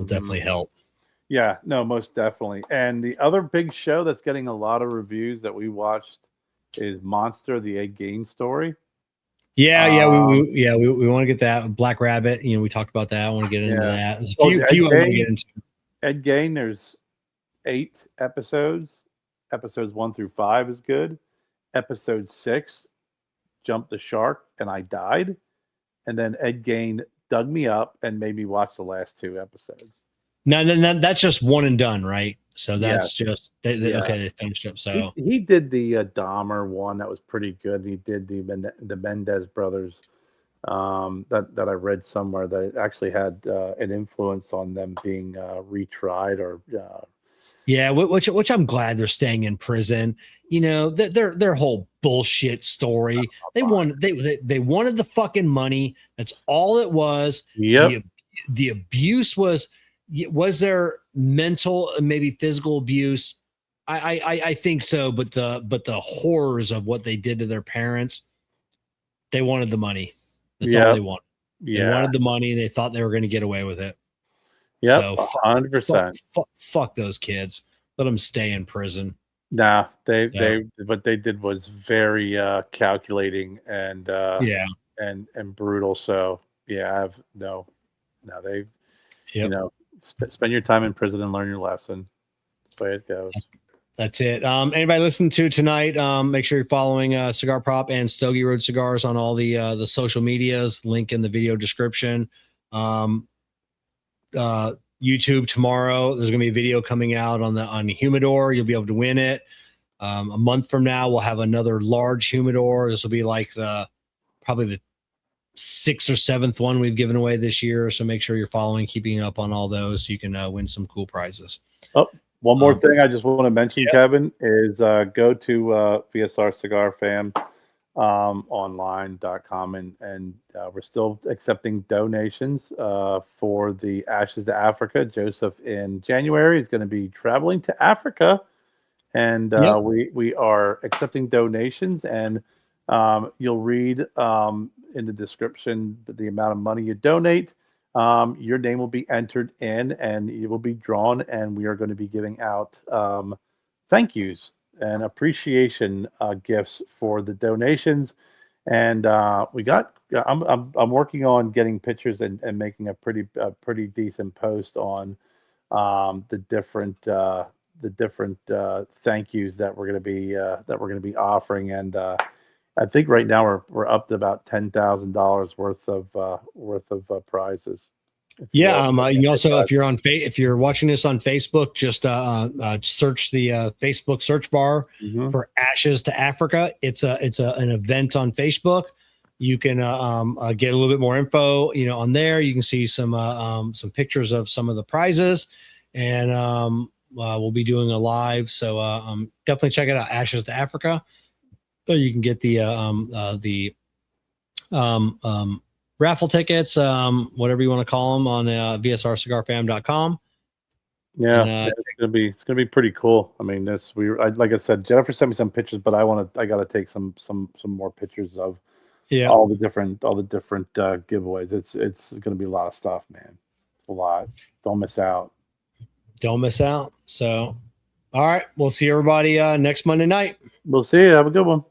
definitely help. Yeah, no, most definitely. And the other big show that's getting a lot of reviews that we watched is Monster: The Ed Gein Story. Yeah, we want to get that Black Rabbit. We talked about that. I want to get into that. There's a few I want to get into. Ed Gein, there's 8 episodes. Episodes 1 through 5 is good. Episode 6 jumped the shark and I died. And then Ed Gein dug me up and made me watch the last 2 episodes. No, that's just one and done, right? So that's just okay. They finished up. So he did the Dahmer one that was pretty good. He did the Mendez brothers that I read somewhere that it actually had an influence on them being retried or. Yeah, which I'm glad they're staying in prison. Their whole bullshit story. They wanted the fucking money. That's all it was. Yep. The abuse was there mental and maybe physical abuse? I think so, but the horrors of what they did to their parents, they wanted the money. That's all they wanted. They wanted the money. They thought they were going to get away with it. Yeah, so 100%. Fuck those kids. Let them stay in prison. Nah, what they did was very calculating and and brutal. So yeah, I have they spend your time in prison and learn your lesson. That's the way it goes. That's it. Anybody listen to tonight, make sure you're following Cigar Prop and Stogie Road Cigars on all the social medias. Link in the video description. YouTube tomorrow. There's going to be a video coming out on the humidor. You'll be able to win it. A month from now, we'll have another large humidor. This will be like probably the 6th or 7th one we've given away this year. So make sure you're keeping up on all those so you can win some cool prizes. Oh, one more thing I just want to mention, Kevin, is go to VSR Cigar Fam online.com and we're still accepting donations for the Ashes to Africa. Joseph in January is going to be traveling to Africa, and we are accepting donations, and you'll read in the description the amount of money you donate. Your name will be entered in and you will be drawn, and we are going to be giving out thank yous and appreciation gifts for the donations. And I'm working on getting pictures and making a pretty decent post on the different thank yous that we're going to be offering. And I think right now we're up to about $10,000 worth of prizes. Yeah, you can also, if you're watching this on Facebook, just search the Facebook search bar for Ashes to Africa. It's an event on Facebook. You can get a little bit more info, on there. You can see some pictures of some of the prizes, and we'll be doing a live. So definitely check it out. Ashes to Africa. So you can get the raffle tickets, whatever you want to call them, on vsrcigarfam.com. Yeah, And, it's gonna be pretty cool. I mean, like I said, Jennifer sent me some pictures, but I gotta take some more pictures of all the different giveaways. It's gonna be a lot of stuff, man. A lot. Don't miss out. Don't miss out. So, all right, we'll see everybody next Monday night. We'll see you. Have a good one.